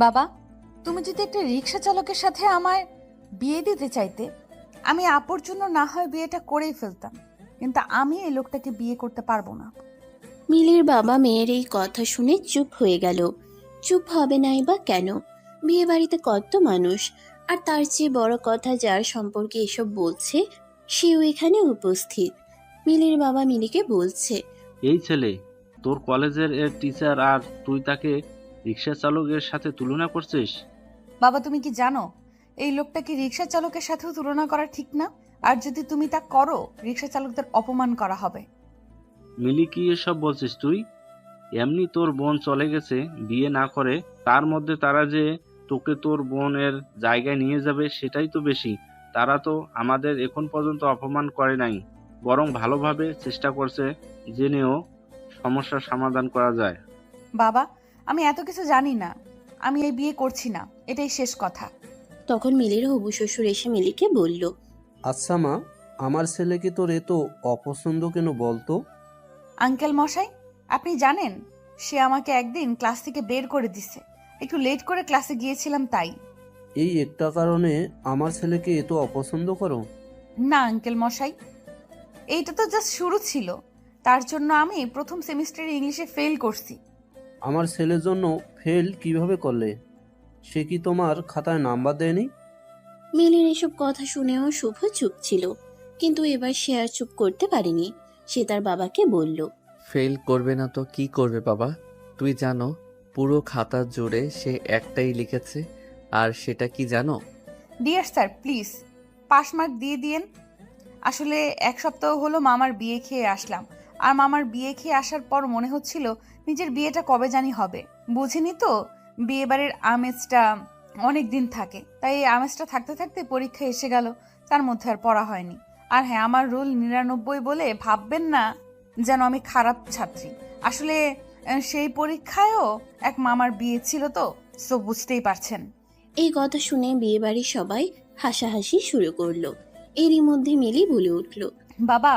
বাবা, তুমি যদি একটা রিক্সা চালকের সাথে আমায় বিয়ে দিতে চাইতে, আমি আপুর জন্য না হয় বিয়েটা করেই ফেলতাম, কিন্তু আমি এই লোকটাকে বিয়ে করতে পারবো না। মিলির বাবা মেয়ের এই কথা শুনে চুপ হয়ে গেল। চুপ হবে নাই বা কেন? বিয়ে বাড়িতে কত মানুষ, আর তার চেয়ে বড় কথা, যার সম্পর্কে এসব বলছে সেও এখানে উপস্থিত। মিলির বাবা মিলিকে বলছে, এই ছেলে, তোর কলেজের এর টিচার আর তুই তাকে রিক্সা চালকের সাথে তুলনা করছিস? বাবা, তুমি কি জানো এই লোকটাকে রিক্সা চালকের সাথেও তুলনা করা ঠিক না? আর যদি তুমি তা করো, রিক্সা চালকদের অপমান করা হবে। মিলি, কি এসব বলছিস তুই? এমনি তোর বোন চলে গেছে বিয়ে না করে, তার মধ্যে তারা যে তোকে তোর বোনের জায়গায় নিয়ে যাবে সেটাই তো বেশি। তারা তো আমাদের এখন পর্যন্ত অপমান করে নাই, বরং ভালোভাবে চেষ্টা করছে জেনেও সমস্যার সমাধান করা যায়। বাবা, আমি এত কিছু জানি না, আমি এই বিয়ে করছি না, এটাই শেষ কথা। তখন মিলির হবু শ্বশুর এসে মিলিকে বলল, আচ্ছা মা, আমার ছেলেকে তোর এত অপছন্দ কেন বলতো? আঙ্কেল মশাই, আপনি জানেন সে আমাকে একদিন ক্লাস থেকে বের করে দিছে, একটু লেট করে ক্লাসে গিয়েছিলাম তাই। এই একটা কারণে আমার ছেলেকে এত অপছন্দ করো? না আঙ্কেল মশাই, এইটা তো জাস্ট শুরু ছিল। তার জন্য আমি প্রথম সেমিস্টারে ইংলিশে ফেল করছি। আমার ছেলের জন্য ফেল কিভাবে করলে? সে কি তোমার খাতায় নাম্বার দেয়নি? মিলির এসব কথা শুনেও শুভ চুপ ছিল, কিন্তু এবার সে আর চুপ করতে পারেনি। সে তার বাবাকে বলল, ফেল করবে না তো কি করবে বাবা? তুই জানো পুরো খাতা জুড়ে সে একটাই লিখেছে, আর সেটা কি জানো? Dear sir, please pass mark দিয়ে দিয়েন। আসলে এক সপ্তাহ হলো মামার বিয়ে খেয়ে আসলাম, আর মামার বিয়ে খেয়ে আসার পর মনে হচ্ছিল নিজের বিয়েটা কবে জানি হবে। বুঝিনি তো, বিয়ে বাড়ির আমেজটা অনেক দিন থাকে, তাই এই আমেজটা থাকতে থাকতে পরীক্ষা এসে গেল, তার মধ্যে আর পড়া হয়নি। আর হ্যাঁ, আমার রোল 99 বলে ভাববেন না যেন আমি খারাপ ছাত্রী। আসলে সেই পরীক্ষায়ও এক মামার বিয়ে ছিল তো, সো বুঝতেই পারছেন। এই কথা শুনে বিয়ে বাড়ির সবাই হাসাহাসি শুরু করলো। এরই মধ্যে মিলি বলে উঠল, বাবা,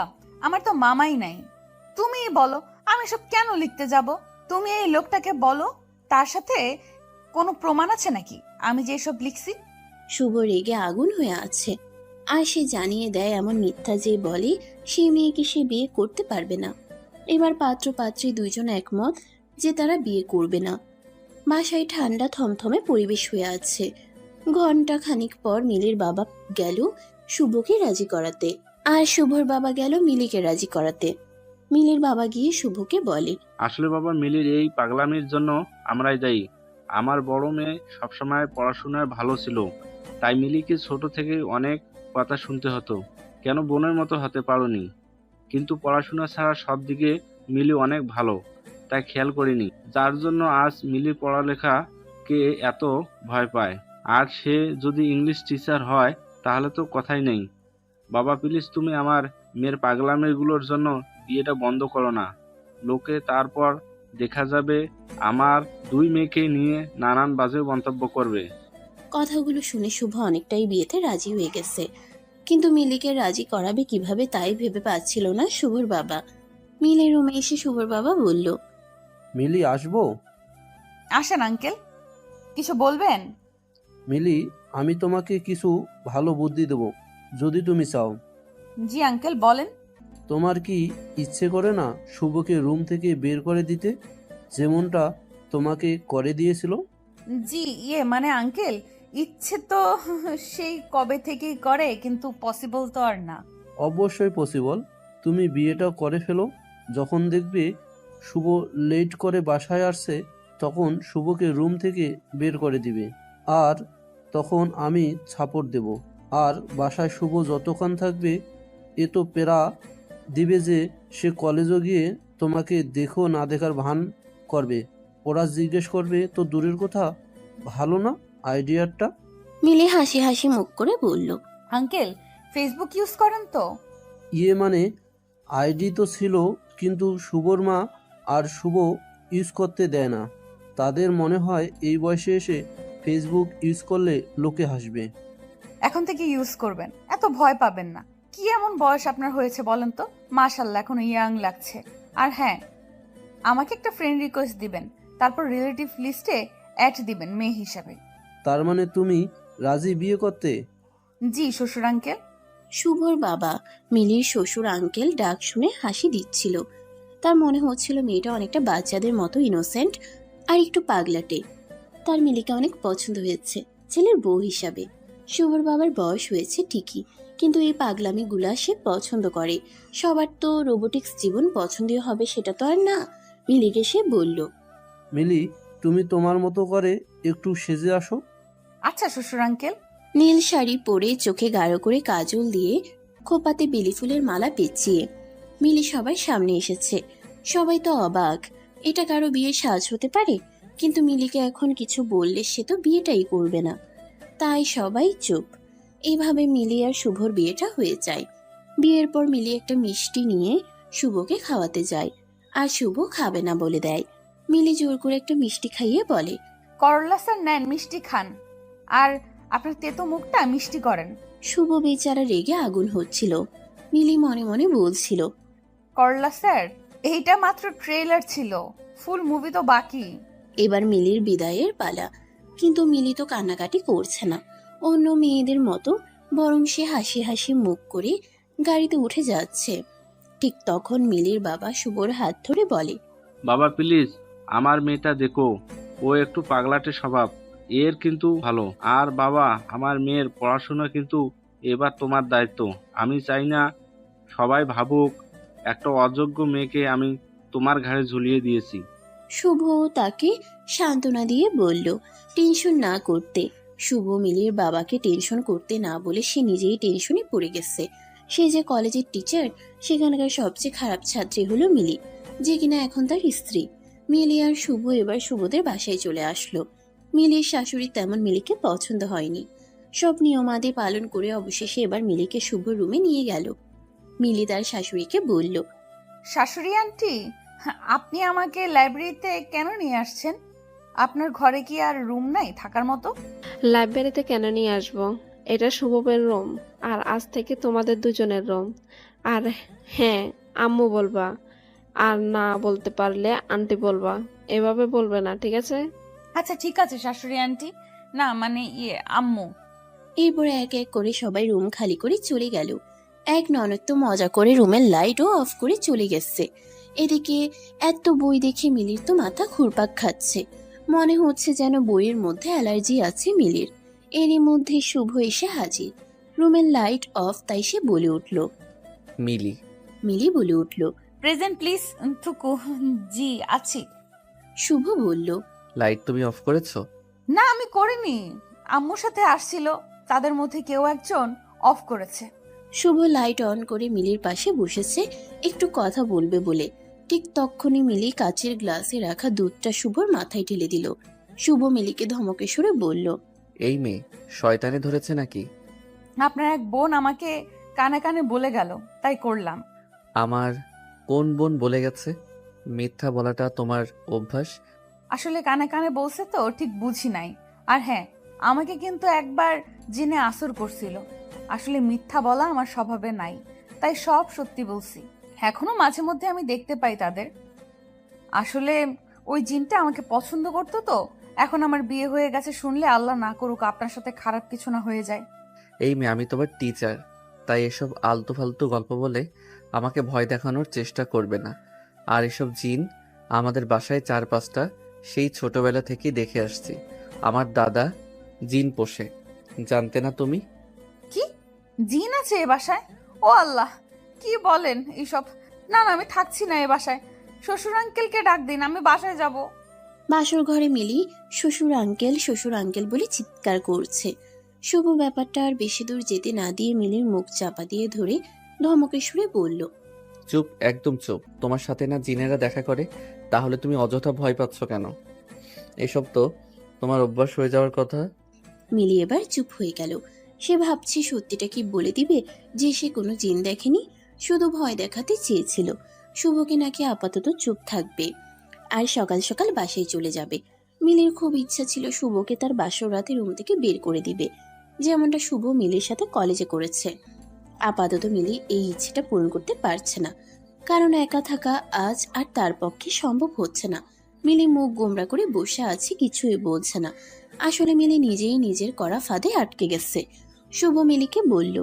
আমার তো মামাই নাই, তুমিই বলো আমি সব কেন লিখতে যাব। তুমি এই লোকটাকে বলো, তার সাথে কোনো প্রমাণ আছে নাকি আমি যে সব লিখছি? শুভ রেগে আগুন হয়ে আছে, আর সে জানিয়ে দেয় এমন মিথ্যা যে বলে সেই মেয়েকে সে বিয়ে করতে পারবে না। এবার পাত্র পাত্রী দুইজন একমত যে তারা বিয়ে করবে না। বাসায় ঠান্ডা থমথমে পরিবেশ হয়ে আছে। ঘন্টা খানিক পর মিলির বাবা গেল শুভকে রাজি করাতে, আর শুভর বাবা গেল মিলিকে রাজি করাতে। মিলির বাবা গিয়ে শুভকে বলে, আসলে বাবা, মিলির এই পাগলামির জন্য আমরাই দায়ী। আমার বড় মেয়ে সবসময় পড়াশোনায় ভালো ছিল, তাই মিলিকে ছোট থেকে অনেক কথা শুনতে হতো, কেন বোনের মতো হতে পারোনি। কিন্তু পড়াশোনা ছাড়া সব দিকে মিলি অনেক ভালো, তাই খেয়াল করিনি, যার জন্য আজ মিলির পড়ালেখাকে এত ভয় পায়। আর সে যদি ইংলিশ টিচার হয় তাহলে তো কথাই নেই। বাবা প্লিজ, তুমি আমার মেয়ের পাগলামিগুলোর জন্য বিয়েটা বন্ধ করো না। লোকে তারপর দেখা যাবে আমার দুই মেয়েকে নিয়ে নানান বাজে মন্তব্য করবে। কথাগুলো শুনে শুভ অনেকটাই বিয়েতে রাজি হয়ে গেছে, কিন্তু মিলিকে রাজি করাবে কিভাবে তাই ভেবে পাচ্ছিল না শুভর বাবা। মিলির রুমে এসে শুভর বাবা বলল, মিলি, আসবো? আসেন আঙ্কেল, কিছু বলবেন? মিলি, আমি তোমাকে কিছু ভালো বুদ্ধি দেবো যদি তুমি চাও। জি আঙ্কেল, বলেন। তোমার কি ইচ্ছে করে না শুভকে রুম থেকে বের করে দিতে, যেমনটা তোমাকে করে দিয়েছিল? জি মানে আঙ্কেল, ইচ্ছে তো সেই কবে থেকেই করে, কিন্তু পসিবল তো আর না। অবশ্যই পসিবল। তুমি বিয়েটা করে ফেলো। যখন দেখবে শুভ লেট করে বাসায় আসছে, তখন শুভকে রুম থেকে বের করে দিবে, আর তখন আমি সাপোর্ট দেব। আর বাসায় শুভ যতক্ষণ থাকবে এ তো পেরা দিবে যে সে কলেজও গিয়ে তোমাকে দেখো না দেখার ভান করবে। ওরা জিজ্ঞেস করবে তো দূরের কথা। ভালো না আইডিয়াটা? মিলি হাসি হাসি মুখ করে বলল, আঙ্কেল, ফেসবুক ইউজ করেন তো? মানে আইডি তো ছিল, কিন্তু শুভর মা আর শুভ ইউজ করতে দেয় না। তাদের মনে হয় এই বয়সে এসে ফেসবুক ইউজ করলে লোকে হাসবে। এখন থেকে ইউজ করবেন, এত ভয় পাবেন না। কি এমন বয়স আপনার হয়েছে বলেন তো? মাশাল্লাহ, এখন ইয়াং লাগছে। আর হ্যাঁ, আমাকে একটা ফ্রেন্ড রিকোয়েস্ট দিবেন, তারপর রিলেটিভ লিস্টে অ্যাড দিবেন মেয়ে হিসাবে। তার মানে তুমি রাজি বিয়ে করতে? জি শ্বশুর আঙ্কেল। শুভর বাবা মিলির শ্বশুর আঙ্কেল ডাক শুনে হাসি দিচ্ছিল। তার মনে হচ্ছিল মেয়েটা অনেকটা বাচ্চাদের মতো ইনোসেন্ট আর একটু পাগলাটে। তার মিলিকে অনেক পছন্দ হয়েছে ছেলের বউ হিসাবে। শুভর বাবার বয়স হয়েছে ঠিকই, কিন্তু এই পাগলামিগুলা সে পছন্দ করে। সবার তো রোবোটিক্স জীবন পছন্দীয় হবে সেটা তো আর না। মিলিকে সে বলল, মিলি, তুমি তোমার মতো করে একটু সেজে আসো। আচ্ছা শ্বশুর আঙ্কেল। নীল শাড়ি পরে চোখে গাঢ় করে কাজল দিয়ে খোপাতে বেলি ফুলের মালা পেঁচিয়ে মিলি সবার সামনে এসেছে। সবাই তো অবাক, এটা কারো বিয়ের সাজ হতে পারে? কিন্তু মিলিকে এখন কিছু বললে সে তো বিয়েটাই করবে না, তাই সবাই চুপ। এইভাবে মিলি আর শুভর বিয়েটা হয়ে যায়। বিয়ের পর মিলি একটা মিষ্টি নিয়ে শুভকে খাওয়াতে যায়, আর শুভ খাবে না বলে দেয়। মিলি জোর করে একটা মিষ্টি খাইয়ে বলে, করলা স্যার নেন, মিষ্টি খান, আর আপনার তেতো মুখটা মিষ্টি করেন। শুভ বেচারা রেগে আগুন হচ্ছিল। মিলি মনে মনে বলছিল, করলা স্যার, এইটা মাত্র ট্রেলার ছিল, ফুল মুভি তো বাকি। এবার মিলির বিদায়ের পালা। কিন্তু মিলি তো কান্নাকাটি করছে না অন্য মেয়েদের মতো, বরং সে হাসি হাসি মুখ করে গাড়িতে উঠে যাচ্ছে। ঠিক তখন মিলির বাবা শুভর হাত ধরে বলে, বাবা প্লিজ, আমার মেয়েটা দেখো, ও একটু পাগলাটে স্বভাব, এর কিন্তু ভালো। আর বাবা, আমার মেয়ের পড়াশোনা কিন্তু এবার তোমার দায়িত্ব। আমি চাই না সবাই ভাবুক একটা অযোগ্য মেয়েকে আমি তোমার ঘাড়ে ঝুলিয়ে দিয়েছি। শুভ তাকে সান্ত্বনা দিয়ে বলল টেনশন না করতে। শুভ মিলির বাবাকে টেনশন করতে না বলে সে নিজেই টেনশনে পড়ে গেছে। সে যে কলেজের টিচার, সেখানকার সবচেয়ে খারাপ ছাত্রী হলো মিলি, যে কিনা এখন তার স্ত্রী। মিলি আর শুভ এবার শুভদের বাসায় চলে আসলো। মিলির শাশুড়ি তেমন মিলিকে পছন্দ হয়নি। সব নিয়মাদি পালন করে অবশেষে এবার মিলিকে শুভ রুমে নিয়ে গেল। মিলি তার শাশুড়িকে বলল, শাশুড়ি আন্টি, আপনি আমাকে লাইব্রেরিতে কেন নিয়ে আসছেন? আপনার ঘরে কি আর রুম নাই থাকার মতো? লাইব্রেরিতে কেন নিয়ে আসবো? এটা শুভমের রুম, আর আজ থেকে তোমাদের দুজনের রুম। আর হ্যাঁ, আম্মু বলবা, আর না বলতে পারলে আন্টি বলবা। এভাবে বলবে না, ঠিক আছে? আচ্ছা ঠিক আছে শাশুড়ি আন্টি, না মানে আম্মু। এরপরে এক এক করে সবাই রুম খালি করে চলে গেল। এক ননদ তো মজা করে রুমের লাইটও অফ করে চলে গেছে। এদিকে এত বই দেখে মিলির তো মাথা ঘুরপাক খাচ্ছে। মনে হচ্ছে যেন বইয়ের মধ্যে অ্যালার্জি আছে মিলির। এরই মধ্যে শুভ এসে হাজির। রুমের লাইট অফ, তাই সে বলে উঠল, মিলি। মিলি বলে উঠল, প্রেজেন্ট প্লিজ। থুকু। জি আছি। শুভ বলল, লাইট তুমি অফ করেছো? না আমি করিনি, আম্মুর সাথে আসছিল, তাদের মধ্যে কেউ একজন অফ করেছে। শুভ লাইট অন করে মিলির পাশে বসেছে একটু কথা বলবে বলে। ঠিক তক্ষুনি মিলি কাচের গ্লাসে রাখা দুধটা শুভর মাথায় ঢেলে দিল। শুভ মিলিকে ধমকে সুরে বলল, এই মেয়ে শয়তানে ধরেছে নাকি? আপনার এক বোন আমাকে কানে কানে বলে গেল, তাই করলাম। আমার কোন বোন বলে গেছে? মিথ্যা বলাটা তোমার অভ্যাস। আসলে কানে কানে বলছে তো ঠিক বুঝি নাই। আর হ্যাঁ, আমাকে কিন্তু একবার জিনে আসর করছিল। আসলে মিথ্যা বলা আমার স্বভাবে নাই, তাই সব সত্যি বলছি। এখনো মাঝে মধ্যে আমি দেখতে পাই তাদের। আসলে ওই জিনটা আমাকে পছন্দ করতো তো, এখন আমার বিয়ে হয়ে গেছে শুনলে আল্লাহ না করুক আপনার সাথে খারাপ কিছু না হয়ে যায়। এই মেয়ে, আমি তোমার টিচার, তাই এসব আলতু ফালতু গল্প বলে আমাকে ভয় দেখানোর চেষ্টা করবে না। আর এসব জিন আমাদের বাসায় 4-5টা সেই ছোটবেলা থেকেই দেখে আসছি। আমার দাদা জিন পোষে, জানতে না তুমি? কি জিন আছে এ বাসায়? ও আল্লাহ, কি বলেন এইসব? না না, আমি থাকছি না এ বাসায়। শ্বশুর আঙ্কেলকে ডাক দিন, আমি বাসায় যাব। বাসর ঘরে মিলি শ্বশুর আঙ্কেল বলে চিৎকার করছে। শুভ ব্যাপারটা আর বেশি দূর যেতে না দিয়ে মিলির মুখ চাপা দিয়ে ধরে ধমকে সুরে বলল, চুপ, একদম চুপ। তোমার সাথে না জিনেরা দেখা করে? তাহলে তুমি অযথা ভয় পাচ্ছ কেন? এসব তো তোমার অভ্যাস হয়ে যাওয়ার কথা। মিলি এবার চুপ হয়ে গেল। সে ভাবছে সত্যিটা কি বলে দিবে যে সে কোনো জিন দেখেনি, শুধু ভয় দেখাতে চেয়েছিল। শুভকে নাকি আপাতত চুপ থাকবে আর সকাল সকাল বাসায় চলে যাবে। মিলির খুব ইচ্ছা ছিল শুভকে তার বাসর রাতে রুম থেকে বের করে দিবে, যেমনটা শুভ মিলির সাথে কলেজে করেছে। আপাতত মিলি এই ইচ্ছেটা পূরণ করতে পারছে না, কারণ একা থাকা আজ আর তার পক্ষে সম্ভব হচ্ছে না। মিলি মুখ গোমড়া করে বসে আছে, কিছুই বলছে না। আসলে মিলি নিজেই নিজের করা ফাঁদে আটকে গেছে। শুভ মিলিকে বলল,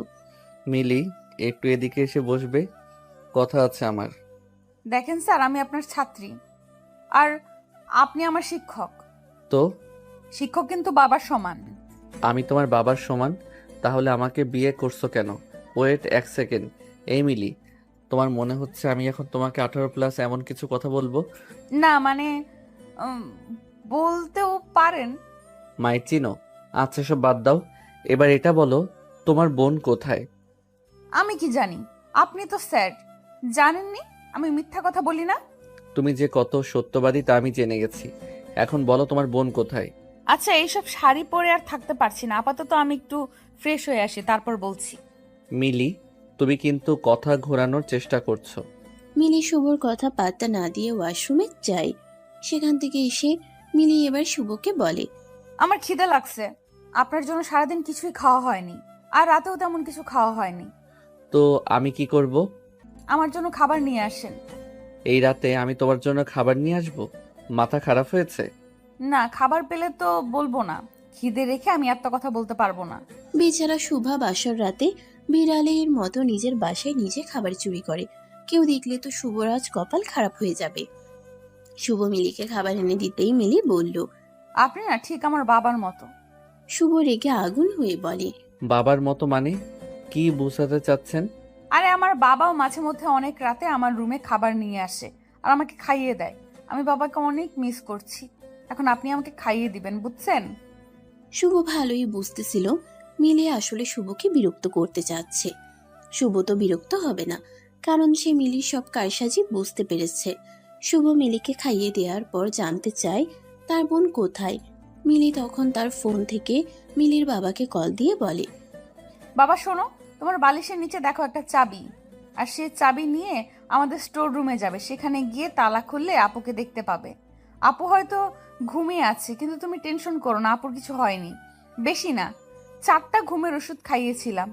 মিলি, একটু এদিকে এসে বসবে, কথা আছে আমার। দেখেন স্যার, আমি আপনার ছাত্রী আর আপনি আমার শিক্ষক। তো শিক্ষক কিন্তু বাবার সমান। আমি তোমার বাবার সমান, তাহলে আমাকে বিয়ে করছো কেন? ওয়েট এক সেকেন্ড। এই মিলি, তোমার মনে হচ্ছে আমি এখন তোমাকে 18+ এমন কিছু কথা বলবো? না মানে উম, বলতেও পারেন। মাই চিনো? আচ্ছা, সব বাদ দাও। এবার এটা বলো, তোমার বোন কোথায়? আমি কি জানি? আপনি তো স্যার জানেননি আমি মিথ্যা কথা বলি না। তুমি যে কত সত্যবাদী তা আমি জেনে গেছি। এখন বলো, তোমার বোন কোথায়? আচ্ছা, এইসব শাড়ি পরে আর থাকতে পারছি না, আপাতত আমি একটু ফ্রেশ হয়ে আসি, তারপর বলছি। মিলি, তুমি কিন্তু কথা ঘোরানোর চেষ্টা করছো। মিলি শুভর কথা পাত্তা না দিয়ে ওয়াশরুমে যায়। সেখান থেকে এসে মিলি এবার শুভকে বলে, আমার খিদে লাগছে। আপনার জন্য সারাদিন কিছুই খাওয়া হয়নি, আর রাতেও তেমন কিছু খাওয়া হয়নি। তো আমি কি করব? আমার জন্য খাবার নিয়ে আসেন। এই রাতে আমি তোমার জন্য খাবার নিয়ে আসব? মাথা খারাপ হয়েছে? না, খাবার পেলে তো বলবো না। খিদে রেখে আমি এত কথা বলতে পারবো না। বেচারা শুভা বাসর রাতে বিড়ালের মতো নিজের বাসায় নিজে খাবার চুরি করে। কেউ দেখলে তো শুভরাজ কপাল খারাপ হয়ে যাবে। শুভ মিলিকে খাবার এনে দিতেই মিলি বলল, আপনি না ঠিক আমার বাবার মতো। শুভ রেগে আগুন হয়ে বলে, বাবার মতো মানে কি বোঝাতে চাচ্ছেন? আরে আমার বাবাও মাঝে মধ্যে অনেক রাতে আমার রুমে খাবার নিয়ে আসে আর আমাকে খাইয়ে দেয়। আমি বাবাকে অনেক মিস করছি। এখন আপনি আমাকে খাইয়ে দিবেন, বুঝছেন? শুভ ভালোই বুঝতেছিল মিলি আসলে শুভকে বিরক্ত করতে চাচ্ছে। শুভ তো বিরক্ত হবে না, কারণ সে মিলির সব কারসাজি বুঝতে পেরেছে। শুভ মিলিকে খাইয়ে দেওয়ার পর জানতে চায় তার বোন কোথায়। মিলি তখন তার ফোন থেকে মিলির বাবাকে কল দিয়ে বলে, বাবা শোনো, তোমার বালিশের নিচে দেখো একটা চাবি। আর সে চাবি নিয়ে আমাদের স্টোর রুমে যাবে। সেখানে গিয়ে তালা খুললে আপুকে দেখতে পাবে। আপু হয়তো ঘুমিয়ে আছে, কিন্তু তুমি টেনশন করো না, আপুর কিছু হয়নি। বেশি না, 4টা ঘুমের ওষুধ খাইয়েছিলাম।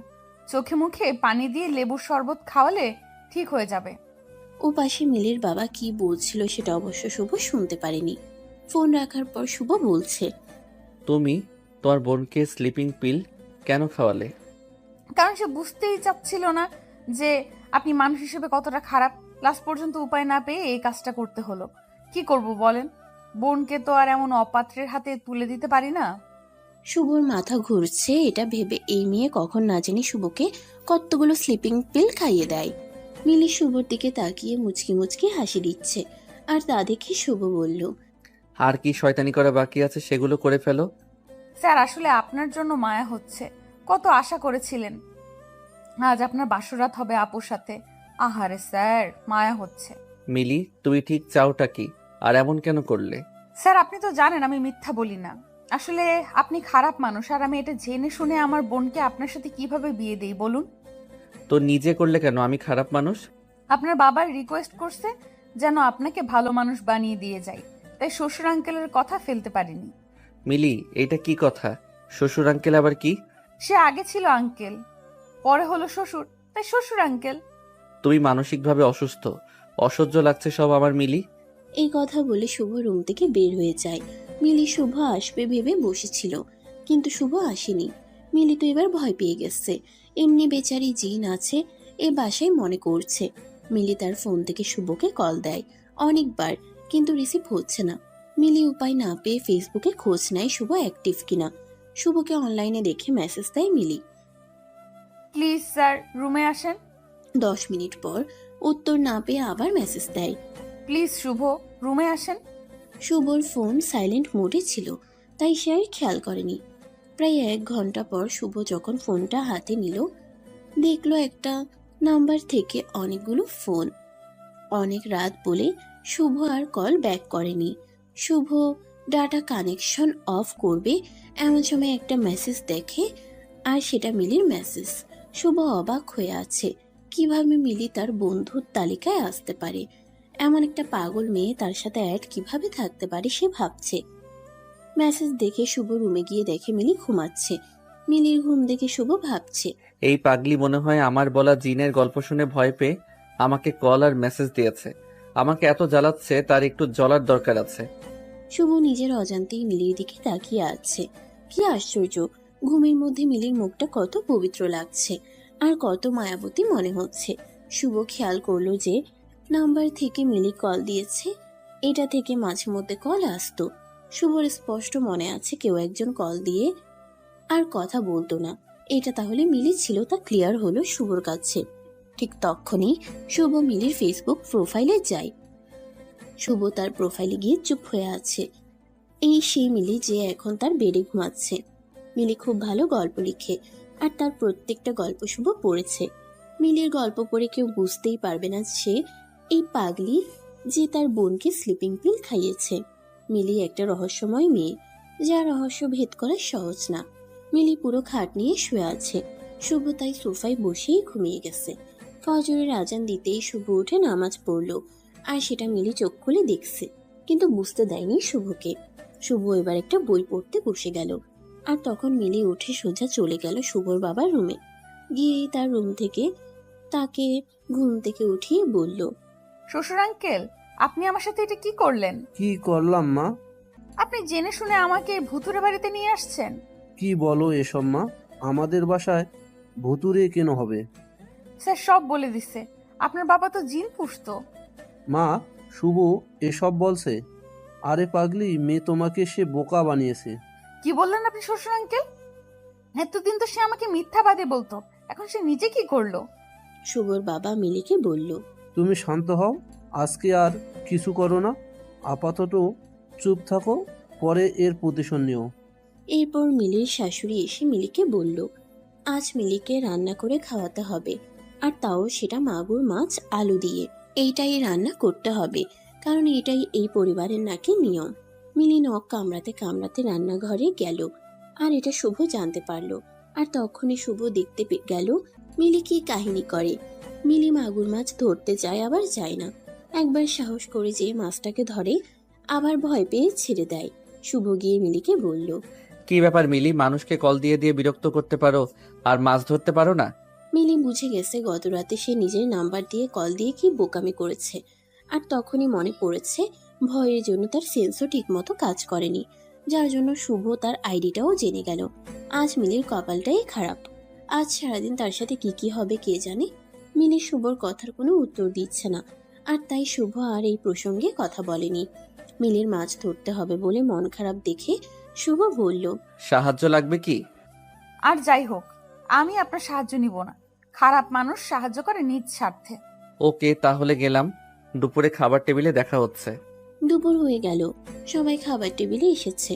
চোখে মুখে পানি দিয়ে লেবুর শরবত খাওয়ালে ঠিক হয়ে যাবে। ও পাশে মিলির বাবা কি বলছিল সেটা অবশ্য শুভ শুনতে পারেনি। ফোন রাখার পর শুভ বলছে, তুমি তোমার বোনকে স্লিপিং পিল কেন খাওয়ালে? কারণ সে বুঝতেই চাচ্ছিল না যে আপনি মানুষ হিসেবে কতটা খারাপ। লাস্ট পর্যন্ত উপায় না পেয়ে এই কাজটা করতে হলো। কি করব বলেন? বোনকে তো আর এমন অপাত্রের হাতে তুলে দিতে পারি না। শুভর মাথা ঘুরছে এটা ভেবে এই মেয়ে কখন না জানি শুভকে কতগুলো স্লিপিং পিল খাইয়ে দেয়। মিলি শুভর দিকে তাকিয়ে মুচকি মুচকি হাসি দিচ্ছে, আর তা দেখে শুভ বলল, আর কি শয়তানি করা বাকি আছে সেগুলো করে ফেলো। স্যার, আসলে আপনার জন্য মায়া হচ্ছে। কত আশা করেছিলেন আজ আপনার বাসরাত হবে আপুর সাথে। আহারে স্যার, মায়া হচ্ছে। মিলি, তুমি ঠিক চাওটা কি? আর এমন কেন করলে? স্যার, আপনি তো জানেন আমি মিথ্যা বলি না। আসলে আপনি খারাপ মানুষ, আর আমি এটা জেনে শুনে আমার বোনকে আপনার সাথে কিভাবে বিয়ে দেই বলুন? তো নিজে করলে কেন? আমি খারাপ মানুষ? আপনার বাবার রিকোয়েস্ট করছে যেন আপনাকে ভালো মানুষ বানিয়ে দিয়ে যায়, তাই শ্বশুর আঙ্কেলের কথা ফেলতে পারিনি। মিলি, এটা কি কথা? শ্বশুর আঙ্কেল আবার কি? সে আগে ছিল আঙ্কেল, পরে হলো শ্বশুর, তাই শ্বশুর আঙ্কেল। তুমি মানসিকভাবে অসুস্থ। অসহ্য লাগছে সব আমার মিলি। এই কথা বলে শুভ রুম থেকে বের হয়ে যায়। মিলি শুভ আসবে ভেবে বসেছিল, কিন্তু শুভ আসেনি। মিলি তো এবার ভয় পেয়ে গেছে। এমনি বেচারি জিন আছে এ বাসায় মনে করছে। মিলি তার ফোন থেকে শুভকে কল দেয় অনেকবার, কিন্তু রিসিভ হচ্ছে না। মিলি উপায় না পেয়ে ফেসবুকে খোঁজ নেয় শুভ অ্যাক্টিভ কিনা। শুভকে অনলাইনে দেখে মেসেজ দেয় মিলি। প্লিজ স্যার, রুমে আসেন। 10 মিনিট পর উত্তর না পেয়ে আবার মেসেজ দেয়। প্লিজ শুভ, রুমে আসেন। শুভর ফোন সাইলেন্ট মোডে ছিল, তাই সে আর খেয়াল করেনি। প্রায় 1 ঘন্টা পর শুভ যখন ফোনটা হাতে নিল, দেখলো একটা নাম্বার থেকে অনেকগুলো ফোন। অনেক রাত বলে শুভ আর কল ব্যাক করেনি। শুভ ডাটা কানেকশন অফ করবে এমন সময় একটা মেসেজ দেখে, আর সেটা মিলির মেসেজ। শুভ অবাক হয়ে আছে, কিভাবে মিলি তার বন্ধুর তালিকায় আসতে পারে। এমন একটা পাগল মেয়ে তার সাথে অ্যাড কিভাবে থাকতে পারে সে ভাবছে। মেসেজ দেখে শুভ রুমে গিয়ে দেখে মিলি ঘুমাচ্ছে। মিলির ঘুম দেখে শুভ ভাবছে, এই পাগলি মনে হয় আমার বলা জিনের গল্প শুনে ভয় পেয়ে আমাকে কল আর মেসেজ দিয়েছে। আমাকে এত জ্বালাচ্ছে, তার একটু জ্বলার দরকার আছে। শুভ নিজের অজান্তেই মিলির দিকে তাকিয়ে আছে। কি আশ্চর্য, ঘুমের মধ্যে মিলির মুখটা কত পবিত্র লাগছে আর কত মায়াবতী মনে হচ্ছে। শুভ খেয়াল করলো যে নাম্বার থেকে মিলি কল দিয়েছে, এটা থেকে মাঝে মধ্যে কল আসতো। শুভর স্পষ্ট মনে আছে কেউ একজন কল দিয়ে আর কথা বলতো না। এটা তাহলে মিলি ছিল, তা ক্লিয়ার হলো শুভর কাছে। ঠিক তখনই শুভ মিলির ফেসবুক প্রোফাইলে যায়। শুভ তার প্রোফাইলে গিয়ে চুপ হয়ে আছে। এই সেই মিলি যে এখন তার বেডে ঘুমাচ্ছে। মিলি খুব ভালো গল্প লিখে আর তার প্রত্যেকটা গল্প শুভ পড়েছে। মিলির গল্প পড়ে কেউ বুঝতেই পারবে না সে এই পাগলি যে তার বোনকে স্লিপিং পিল খাইয়েছে। মিলি একটা রহস্যময় মেয়ে, যার রহস্য ভেদ করা সহজ না। মিলি পুরো খাট নিয়ে শুয়ে আছে। শুভ তাই সোফায় বসেই ঘুমিয়ে গেছে। ফজরের আজান দিতেই শুভ উঠে নামাজ পড়ল, আর সেটা মিলি চোখ খুলে দেখছে, কিন্তু বুঝতে দেয়নি শুভকে। শুভ এবার একটা বই পড়তে বসে গেল, আর তখন মিলি উঠে সোজা চলে গেল শুভর বাবার রুমে। গিয়েই তার রুম থেকে তাকে ঘুম থেকে উঠিয়ে বলল, শ্বশুর আঙ্কেল, আপনি আমার সাথে এটা কি করলেন? কি করলাম মা? আপনি জেনে শুনে আমাকে ভুতুরে বাড়িতে নিয়ে আসছেন। কি বলো এসব মা? আমাদের বাসায় ভুতুরে কেন হবে? স্যার সব বলে দিছে, আপনার বাবা তো জিন পুষতো। মা, শুভ এসব বলছে? আরে পাগলি মেয়ে, তোমাকে সে বোকা বানিয়েছে। কি বললেন আপনি শ্বশুর আঙ্কেল? এতদিন তো সে আমাকে মিথ্যাবাদী বলতো, এখন সে নিজে কি করলো? শুভর বাবা মিলিকে বলল, তুমি শান্ত হও, আজকে আর কিছু করো না, আপাতত চুপ থাকো, পরে এর প্রতিশোধ নিও। এরপর মিলির শাশুড়ি এসে মিলিকে বলল, আজ মিলিকে রান্না করে খাওয়াতে হবে, আর তাও সেটা মাগুর মাছ আলু দিয়ে। এইটাই রান্না করতে হবে, কারণ এটাই এই পরিবারের নাকি নিয়ম। মিলি নখ কামড়াতে কামড়াতে রান্নাঘরে গেল, আর এটা শুভ জানতে পারলো। আর তখনই শুভ দেখতে গেল মিলি কি কাহিনী করে। মিলি মাগুর মাছ ধরতে যায় আবার যায় না, একবার সাহস করে যে মাছটাকে ধরে, আবার ভয় পেয়ে ছেড়ে দেয়। শুভ গিয়ে মিলিকে বলল, কি ব্যাপার মিলি, মানুষকে কল দিয়ে দিয়ে বিরক্ত করতে পারো আর মাছ ধরতে পারো না? মিলি বুঝে গেছে গত রাতে সে নিজের নাম্বার দিয়ে কল দিয়ে কি বোকামি করেছে। আর তখনই মনে পড়েছে ভয়ের জন্য তার সেন্সও ঠিকমতো কাজ করেনি, যার জন্য শুভ তার আইডিটাও জেনে গেল। আজ মিলির কপালটাই খারাপ, আজ সারাদিন তার সাথে কি কি হবে কে জানে। মিলি শুভর কথার কোনো উত্তর দিচ্ছে না, আর তাই শুভ আর এই প্রসঙ্গে কথা বলেনি। মিলির মাছ ধরতে হবে বলে মন খারাপ দেখে শুভ বলল, সাহায্য লাগবে কি? আর যাই হোক, আমি আপনার সাহায্য নিব না। খারাপ মানুষ সাহায্য করে নিজ স্বার্থে। ওকে, তাহলে গেলাম। দুপুরে খাবার টেবিলে দেখা হচ্ছে। দুপুর হয়ে গেল, সবাই খাবার টেবিলে এসেছে।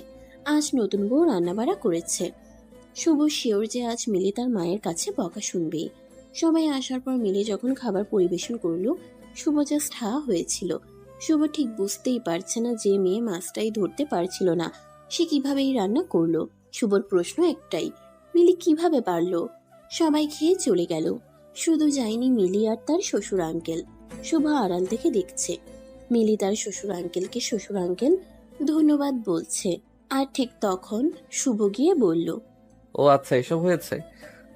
আজ নতুন বউ রান্নাবাড়া করেছে। শুভ শিওর যে আজ মিলি তার মায়ের কাছে বকা শুনবে। সবাই আসার পর মিলি যখন খাবার পরিবেশন করলো, শুভ জাস্ট হা হয়েছিল। শুভ ঠিক বুঝতেই পারছে না যে মেয়ে মাছটাই ধরতে পারছিল না, সে কিভাবে এই রান্না করলো। শুভর প্রশ্ন একটাই, মিলি কিভাবে পারলো? সবাই খেয়ে চলে গেল, শুধু যায়নি মিলি আর তার শ্বশুর আঙ্কেল। শুভ আড়াল থেকে দেখছে মিলি তার শ্বশুর আঙ্কেলকে শ্বশুর আঙ্কেল ধন্যবাদ বলছে। আর ঠিক তখন শুভ গিয়ে বলল, ও আচ্ছা, এসব হয়েছে।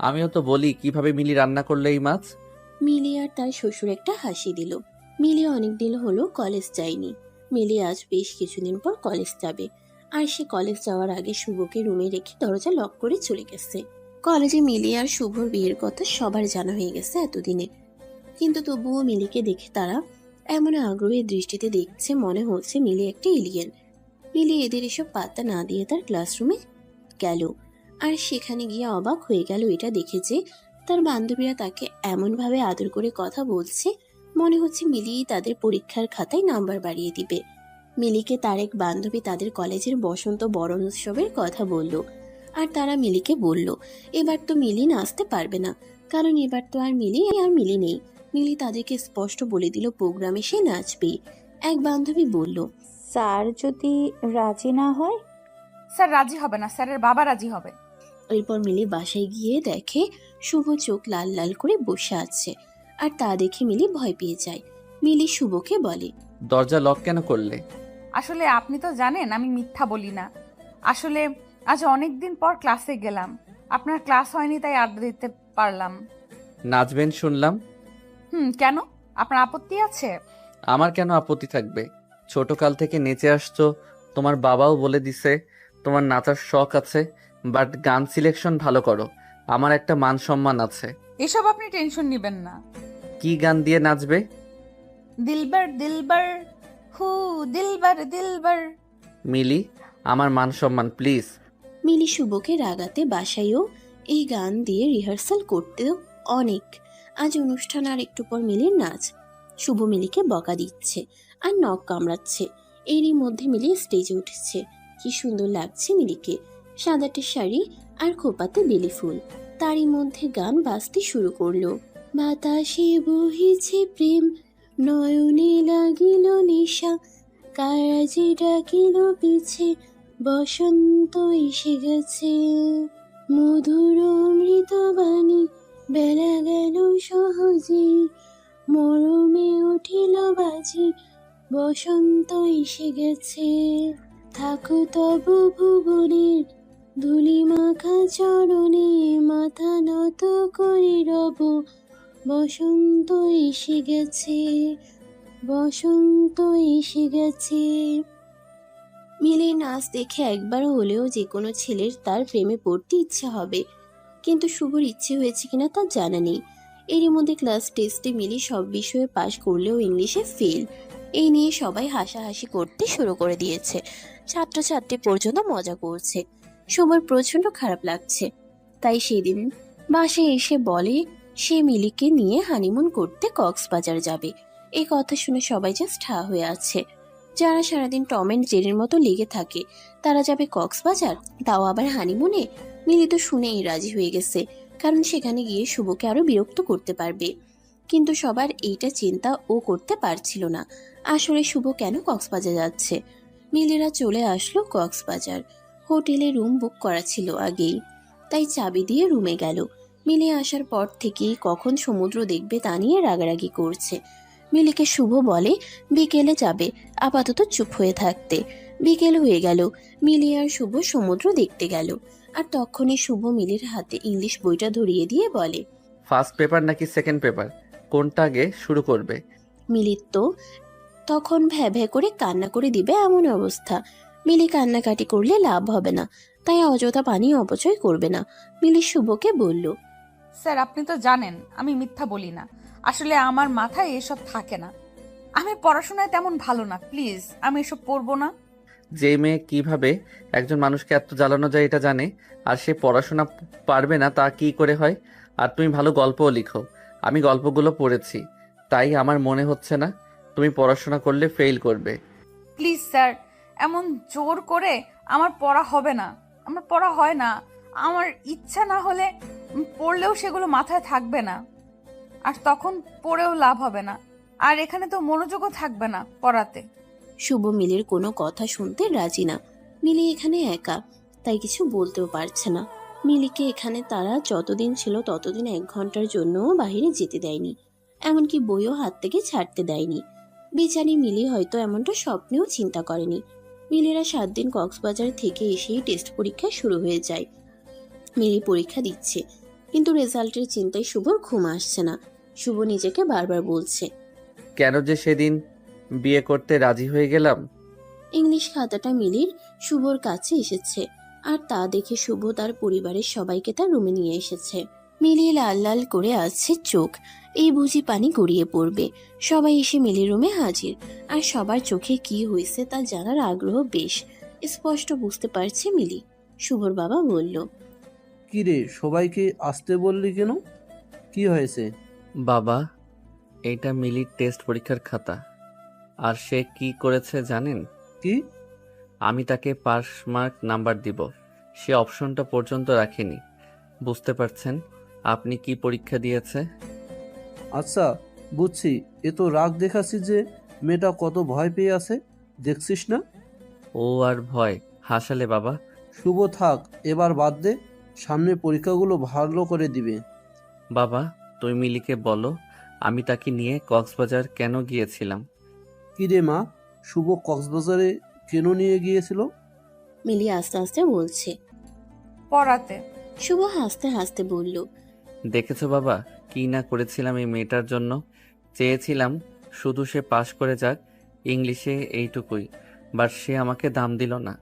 আমিও তো বলি কিভাবে মিলি রান্না করলে এই মাছ। মিলি আর তার শ্বশুর একটা হাসি দিল। মিলি অনেকদিন হলো কলেজ যায়নি। মিলি আজ বেশ কিছুদিন পর কলেজ যাবে, আর সে কলেজ যাওয়ার আগে শুভকে রুমে রেখে দরজা লক করে চলে গেছে। কলেজে মিলি আর শুভর বিয়ের কথা সবার জানা হয়ে গেছে এতদিনে, কিন্তু তবুও মিলিকে দেখে তারা এমন আগ্রহের দৃষ্টিতে দেখছে মনে হচ্ছে মিলি একটা এলিয়েন। মিলি এদের এসব পাত্তা না দিয়ে তার ক্লাসরুমে গেল, আর সেখানে গিয়ে অবাক হয়ে গেল এটা দেখে যে তার বান্ধবীরা তাকে এমনভাবে আদর করে কথা বলছে, মনে হচ্ছে মিলিই তাদের পরীক্ষার খাতায় নাম্বার বাড়িয়ে দিবে। মিলিকে তার এক বান্ধবী তাদের কলেজের বসন্ত বরণ উৎসবের কথা বলল, আর তারা মিলিকে বলল এবার তো মিলি নাচতে পারবে না, কারণ এবার তো আর মিলি নেই। মিলি তাদেরকে স্পষ্ট বলে দিল প্রোগ্রামে সে নাচবেই। এক বান্ধবী বলল, স্যার যদি রাজি না হয়? স্যার রাজি হবে না, স্যারের বাবা রাজি হবে। এরপর মিলি বাসায় গিয়ে দেখে শুভ চোখ লাল লাল করে বসে আছে, আর তা দেখে মিলি ভয় পেয়ে যায়। মিলি শুভকে বলে, দরজা লক কেন করলে? আসলে আপনি তো জানেন আমি মিথ্যা বলি না। আসলে আজ অনেক দিন পর ক্লাসে গেলাম, আপনার ক্লাস হয়নি তাই আড্ডা দিতে পারলাম। নাচবেন শুনলাম। কেন? আপনার আপত্তি আছে? আমার কেন আপত্তি থাকবে? ছোটকাল থেকে নেচে আসছো, তোমার বাবাও বলে দিছে তোমার নাচার শখ আছে, বাট গান সিলেকশন ভালো করো। আমার একটা মান সম্মান আছে। এসব আপনি টেনশন নেবেন না। কি গান দিয়ে নাচবে? দিলবার দিলবার, হু দিলবার দিলবার। মিলি, আমার মান সম্মান প্লিজ। মিলি শুভকে রাগাতে বাসায়ও এই গান দিয়ে রিহার্সাল করতেও অনেক। আজ অনুষ্ঠান আর একটু পর মিলির নাচ। শুভ মিলিকে বকা দিচ্ছে আর নখ কামড়াচ্ছে। এরই মধ্যে মিলি স্টেজে উঠেছে। কি সুন্দর লাগছে মিলিকে, সাদাটে শাড়ি আর খোপাতে বেলি ফুল। তারই মধ্যে গান বাজতে শুরু করলো। বাতাসে বহিছে প্রেম, নয়নে লাগিল নেশা, কারাজি ডাকিল পিছে, বসন্ত এসে গেছে। মধুর অমৃত বাণী, বেলা গেল সহজে, মরমে উঠিল বাজি, বসন্ত এসে গেছে। থাকো তব ভুবনের ধুলি মাখা চরণে, মাথা নত করে রব, বসন্ত এসে গেছে, বসন্ত এসে গেছে। মিলির নাচ দেখে একবার হলেও যে কোনো ছেলের তার প্রেমে পড়তে ইচ্ছে হবে, কিন্তু শুভর ইচ্ছে হয়েছে কিনা তা জানা নেই। এরই মধ্যে ক্লাস টেস্টে মিলি সব বিষয়ে পাশ করলেও ইংলিশে ফেল। এই নিয়ে সবাই হাসাহাসি করতে শুরু করে দিয়েছে। ছাত্রছাত্রী পর্যন্ত মজা করছে। শুভর প্রচন্ড খারাপ লাগছে। তাই সেদিন বাসায় এসে বলে সে মিলিকে নিয়ে হানিমুন করতে কক্সবাজার যাবে। এই কথা শুনে সবাই জাস্ট হা হয়ে আছে। যারা সারাদিন টম অ্যান্ড জেরির মতো লেগে থাকে তারা যাবে কক্সবাজার, তাও আবার হানিমুনে। মিলি তো শুনেই রাজি হয়ে গেছে, কারণ সেখানে গিয়ে শুভকে আরো বিরক্ত করতে পারবে। কিন্তু সবার এইটা চিন্তা ও করতে পারছিল না আসলে শুভ কেন কক্সবাজার যাচ্ছে। মিলিরা চলে আসলো কক্সবাজার। হোটেলে রুম বুক করা ছিল আগেই, তাই চাবি দিয়ে রুমে গেল। মিলি আসার পর থেকেই কখন সমুদ্র দেখবে তা নিয়ে রাগারাগি করছে। মিলিকে শুভ বলে বিকেলে যাবে, আপাতত চুপ হয়ে থাকতে। বিকেল হয়ে গেল, মিলি আর শুভ সমুদ্র দেখতে গেল। আর তখনই শুভ মিলির হাতে ইংলিশ বইটা ধরিয়ে দিয়ে বলে, ফার্স্ট পেপার নাকি সেকেন্ড পেপার, কোনটা আগে শুরু করবে? মিলির তো তখন ভ্যা ভ্যা করে কান্না করে দিবে এমন অবস্থা। মিলি কান্নাকাটি করলে লাভ হবে না, তাই অযথা পানি অপচয় করবে না। মিলি শুভকে বলল, স্যার আপনি তো জানেন আমি মিথ্যা বলি না। আসলে আমার মাথায় এসব থাকে না। আমি পড়াশোনায় তেমন ভালো না, প্লিজ আমি এসব পড়বো না। যে মেয়ে কিভাবে একজন মানুষকে এত জ্বালানো যায় এটা জানে, আর সে পড়াশোনা পারবে না তা কি করে হয়? আর তুমি ভালো গল্পও লিখো, আমি গল্পগুলো পড়েছি, তাই আমার মনে হচ্ছে না তুমি পড়াশোনা করলে ফেল করবে। প্লিজ স্যার, এমন জোর করে আমার পড়া হবে না। আমার পড়া হয় না। আমার ইচ্ছা না হলে পড়লেও সেগুলো মাথায় থাকবে না, আর তখন পড়েও লাভ হবে না। আর এখানে তো মনোযোগও থাকবে না পড়াতে। শুভ মিলির কোনো কথা শুনতে রাজি না। মিলি এখানে একা, তাই কিছু বলতেও পারছে না। মিলিকে এখানে তারা যতদিন ছিল ততদিন 1 ঘন্টার জন্যও বাইরে যেতে দেয়নি, এমনকি বইও হাত থেকে ছাড়তে দেয়নি। বেচারি মিলি হয়তো এমনটা স্বপ্নেও চিন্তা করেনি। মিলিরা 7 দিন কক্সবাজার থেকে এসেই টেস্ট পরীক্ষা শুরু হয়ে যায়। মিলি পরীক্ষা দিচ্ছে, কিন্তু রেজাল্টের চিন্তায় শুভর ঘুম আসছে না। শুভ নিজেকে বারবার বলছে, কেন যে সেদিন বিয়ে করতে রাজি হয়ে গেলাম। ইংলিশ খাতাটা মিলির শুভর কাছে এসেছে, আর তা দেখে শুভ তার পরিবারের সবাইকে তার রুমে নিয়ে এসেছে। মিলি লাল লাল করে আছে চোখ, এই বুঝি পানি গড়িয়ে পড়বে। সবাই এসে মিলির রুমে হাজির, আর সবার চোখে কি হয়েছে তা জানার আগ্রহ বেশ স্পষ্ট বুঝতে পারছে মিলি। শুভর বাবা বলল, কি রে, সবাইকে আসতে বললি কেন? কি হয়েছে? বাবা, এটা মিলির টেস্ট পরীক্ষার খাতা। আর সে কি করেছে জানেন? কি? আমি তাকে পাস মার্ক নাম্বার দিব, সে অপশনটা পর্যন্ত রাখেনি। বুঝতে পারছেন আপনি কি পরীক্ষা দিয়েছে? আচ্ছা, বুঝছি। এ তো রাগ দেখাচ্ছি যে মেয়েটা কত ভয় পেয়ে আছে, দেখছিস না? ও আর ভয় হাসালে বাবা। শুভ থাক, এবার বাদ দে। সামনে পরীক্ষাগুলো ভালো করে দিবে। বাবা, তুমি মিলিকে বলো আমি তাকে নিয়ে কক্সবাজার কেন গিয়েছিলাম। কি রে মা, শুভ কক্সবাজারে কেন নিয়ে গিয়েছিল? মিলি আস্তে আস্তে বলছে। পড়াতে। শুভ হাসতে হাসতে বলল, দেখেছো বাবা, কি না করেছিলাম এই মেয়েটার জন্য। চেয়েছিলাম শুধু সে পাশ করে যাক ইংলিশে, এইটুকুই। বাট সে আমাকে দাম দিল না।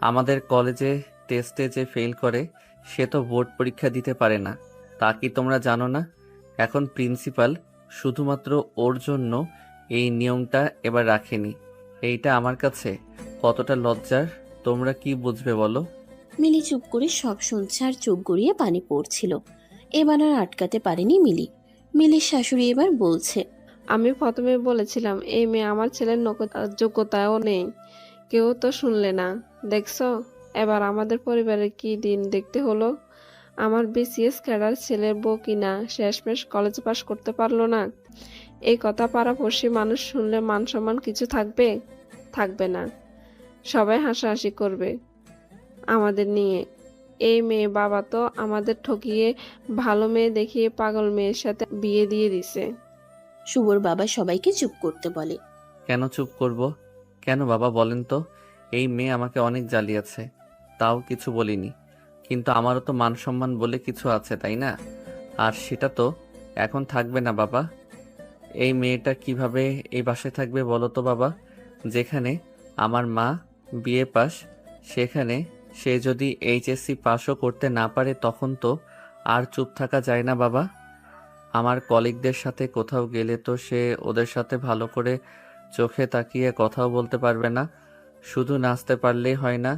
আমাদের কলেজে টেস্টে যে ফেল করে সে তো বোর্ড পরীক্ষা দিতে পারে না। তা কি তোমরা জানো না? এখন প্রিন্সিপাল শুধুমাত্র ওর জন্য এই নিয়মটা এবার রাখেনি। এইটা আমার কাছে কতটা লজ্জার তোমরা কি বুঝবে বলো? মিলি চুপ করে সব শুনছে আর চোখ গড়িয়ে পানি পড়ছিল। এবার আর আটকাতে পারেনি মিলি। মিলির শাশুড়ি এবার বলছে, আমি প্রথমে বলেছিলাম এই মেয়ে আমার ছেলের যোগ্যতাও নেই, কেউ তো শুনলে না। দেখছো এবার আমাদের পরিবারের কি দিন দেখতে হলো। আমার বিসিএস ক্যাডার ছেলের বউ কিনা শেষমেশ কলেজ পাশ করতে পারলো না। এই কথা পাড়াপড়শি মানুষ শুনলে মান সম্মান কিছু থাকবে? থাকবে না। সবাই হাসাহাসি করবে আমাদের নিয়ে। এই মেয়ে বাবা তো আমাদের ঠকিয়ে ভালো মেয়ে দেখিয়ে পাগল মেয়ের সাথে বিয়ে দিয়ে দিছে। শুভর বাবা সবাইকে চুপ করতে বলে। কেন চুপ করব? কেন বাবা বলেন তো? এই মেয়ে আমাকে অনেক জ্বালিয়েছে, তাও কিছু বলিনি। কিন্তু আমারও তো মান সম্মান বলে কিছু আছে, তাই না? আর সেটা তো এখন থাকবে না বাবা। এই মেয়েটা কিভাবে এই বাসায় থাকবে বলো তো বাবা? যেখানে আমার মা বিএ পাস, সেখানে সে যদি এইচএসসি পাসও করতে না পারে তখন তো আর চুপ থাকা যায় না বাবা। আমার কলিগদের সাথে কোথাও গেলে তো সে ওদের সাথে ভালো করে চোখে তাকিয়ে কথাও বলতে পারবে না। শুধু নাচতে পারলেই হয় না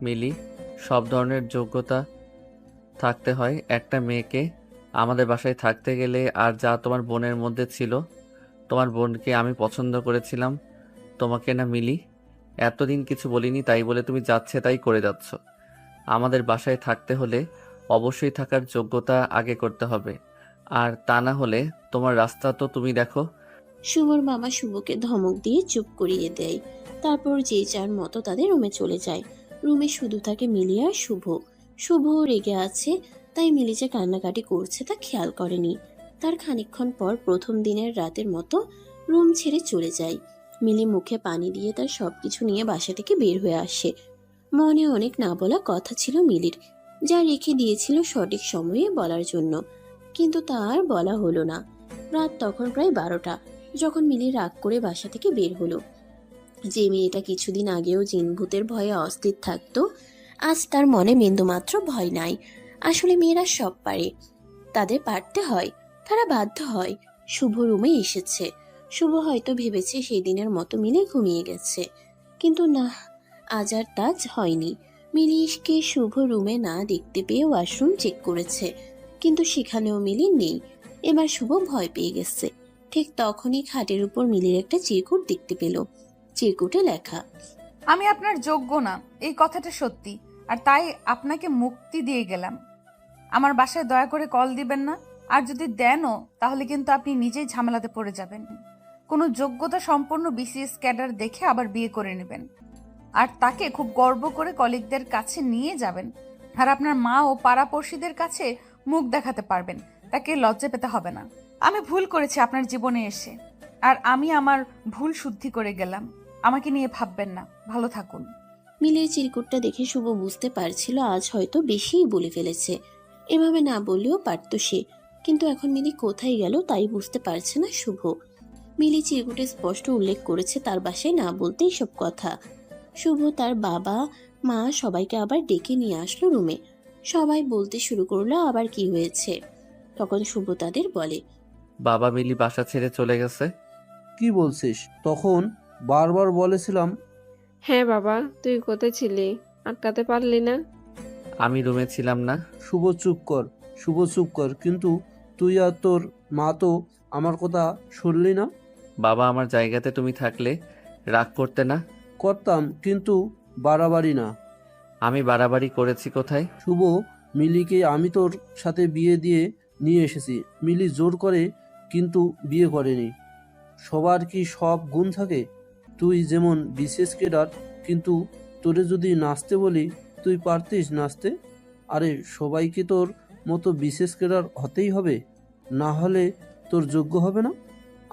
মিলি, সব ধরনের যোগ্যতা থাকতে হয় একটা মেয়েকে। আমাদের বাসায় থাকতে গেলে আর যা তোমার বোনের মধ্যে ছিল, তোমার বোনকে আমি পছন্দ করেছিলাম, তোমাকে না মিলি। এতদিন কিছু বলিনি তাই বলে তুমি যাচ্ছে তাই করে যাচ্ছ। আমাদের বাসায় থাকতে হলে অবশ্যই থাকার যোগ্যতা আগে করতে হবে, আর তা না হলে তোমার রাস্তা তো তুমি দেখো। শুভর মামা শুভকে ধমক দিয়ে চুপ করিয়ে দেয়। তারপর যে যার মতো তাদের রুমে চলে যায়। রুমে শুধু থাকে মিলি আর শুভ। শুভ রেগে আছে, তাই মিলি যে কান্নাকাটি করছে তা খেয়াল করেনি। তার খানিকক্ষণ পর প্রথম দিনের রাতের মতো রুম ছেড়ে চলে যায়। মিলি মুখে পানি দিয়ে তার সবকিছু নিয়ে বাসা থেকে বের হয়ে আসে। মনে অনেক না বলা কথা ছিল মিলির, যা রেখে দিয়েছিল সঠিক সময়ে বলার জন্য, কিন্তু তা আর বলা হলো না। রাত তখন প্রায় 12টা যখন মিলি রাগ করে বাসা থেকে বের হলো। যে মেয়েটা কিছুদিন আগেও জিন ভূতের ভয়ে অস্থির থাকতো, আজ তার মনে বিন্দুমাত্র ভয় নাই। আসলে মেয়েরা সব পারে, তাদের পারতে হয়, তারা বাধ্য হয়। শুভ রুমে এসেছে। শুভ হয়তো ভেবেছে সেই দিনের মতো মিলি ঘুমিয়ে গেছে, কিন্তু না, আজ আর তা হয়নি। মিলিকে শুভ রুমে না দেখতে পেয়ে ওয়াশরুম চেক করেছে, কিন্তু সেখানেও মিলি নেই। এবার শুভ ভয় পেয়ে গেছে। ঠিক তখনই খাটের উপর মিলির একটা চিরকুট দেখতে পেল। চিরকুটে লেখা, আমি আপনার যোগ্য না, এই কথাটা সত্যি, আর তাই আপনাকে মুক্তি দিয়ে গেলাম। আমার বাসায় দয়া করে কল দিবেন না, আর যদি দেনও তাহলে কিন্তু আপনি নিজেই ঝামেলাতে পড়ে যাবেন। কোনো যোগ্যতা সম্পন্ন বিসিএস ক্যাডার দেখে আবার বিয়ে করে নেবেন, আর তাকে খুব গর্ব করে কলিগদের কাছে নিয়ে যাবেন, আর আপনার মা ও পাড়াপড়শিদের কাছে মুখ দেখাতে পারবেন। তাকে লজ্জা পেতে হবে না। আমি ভুল করেছি আপনার জীবনে এসে, আর আমি আমার ভুল শুদ্ধি করে গেলাম। আমাকে নিয়ে ভাববেন না, ভালো থাকুন। মিলির চিরকুটটা দেখে শুভ বুঝতে পারছিল আজ হয়তো বেশিই বলে ফেলেছে। এভাবে না বললেও পারত সে, কিন্তু এখন মিলি কোথায় গেল তাই বুঝতে পারছে না শুভ। মিলি চিরকুটে স্পষ্ট উল্লেখ করেছে তার বাসায় না বলতে সব কথা। শুভ তার বাবা মা সবাইকে আবার ডেকে নিয়ে আসলো রুমে। সবাই বলতে শুরু করলো আবার কি হয়েছে। তখন শুভ তাদের বলে, বাবা মিলি বাসা ছেড়ে চলে গেছে। কি বলছিস? তখন বারবার বলেছিলাম। হ্যাঁ বাবা, তুই কোথায় ছিলি? আটকাতে পারলি না? আমি রুমে ছিলাম না। শুভ চুপ কর, শুভ চুপ কর। কিন্তু তুই আর তোর মা তো আমার কথা শুনলি না। বাবা আমার জায়গাতে তুমি থাকলে রাগ করতে না? করতাম, কিন্তু বাড়াবাড়ি না। আমি বাড়াবাড়ি করেছি কোথায়? শুভ, মিলিকে আমি তোর সাথে বিয়ে দিয়ে নিয়ে এসেছি। মিলি জোর করে কিন্তু বিয়ে করেনি। সবার কি সব গুণ থাকে? তুই যেমন বিশেষ ক্যাডার, কিন্তু তোরে যদি নাচতে বলি তুই পারতিস নাচতে? আরে সবাইকে তোর মতো বিশেষ ক্যাডার হতেই হবে, না হলে তোর যোগ্য হবে না।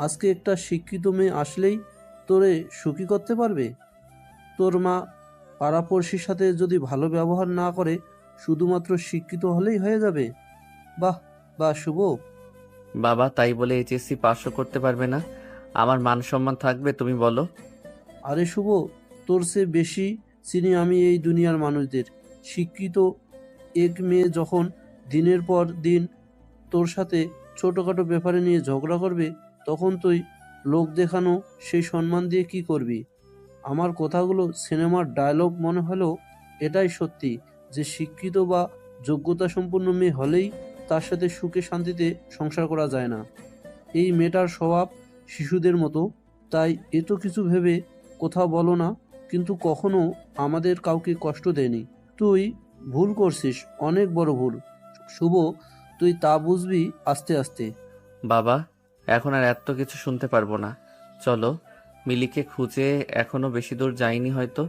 আজকে একটা শিক্ষিত মেয়ে আসলেই তোরে সুখী করতে পারবে। তোর মা পাড়াপড়শির সাথে যদি ভালো ব্যবহার না করে শুধুমাত্র শিক্ষিত হলেই হয়ে যাবে? বাহ বাহ শুভ, বাবা তাই বলে এইচএসসি পাসও করতে পারবে না? আমার মান সম্মান থাকবে তুমি বলো? আরে শুভ, তোর চেয়ে বেশি চিনি আমি এই দুনিয়ার মানুষদের। শিক্ষিত এক মেয়ে যখন দিনের পর দিন তোর সাথে ছোটোখাটো ব্যাপারে নিয়ে ঝগড়া করবে, তখন তুই লোক দেখানো সেই সম্মান দিয়ে কি করবি? আমার কথাগুলো সিনেমার ডায়লগ মনে হলেও এটাই সত্যি যে শিক্ষিত বা যোগ্যতা সম্পন্ন মেয়ে হলেই তার সাথে সুখে শান্তিতে সংসার করা যায় না। এই মেয়েটার স্বভাব শিশুদের মতো, তাই এত কিছু ভেবে কোথাও বলো না, কিন্তু কখনো আমাদের কাউকে কষ্ট দেয়নি। তুই ভুল করছিস, অনেক বড় ভুল। শুভ, তুই তা বুঝবি আস্তে আস্তে। বাবা এখন আর এত কিছু শুনতে পারবো না, চলো। মিলিকে খুঁজে এখনো বেশি দূর যাইনি হয়তো।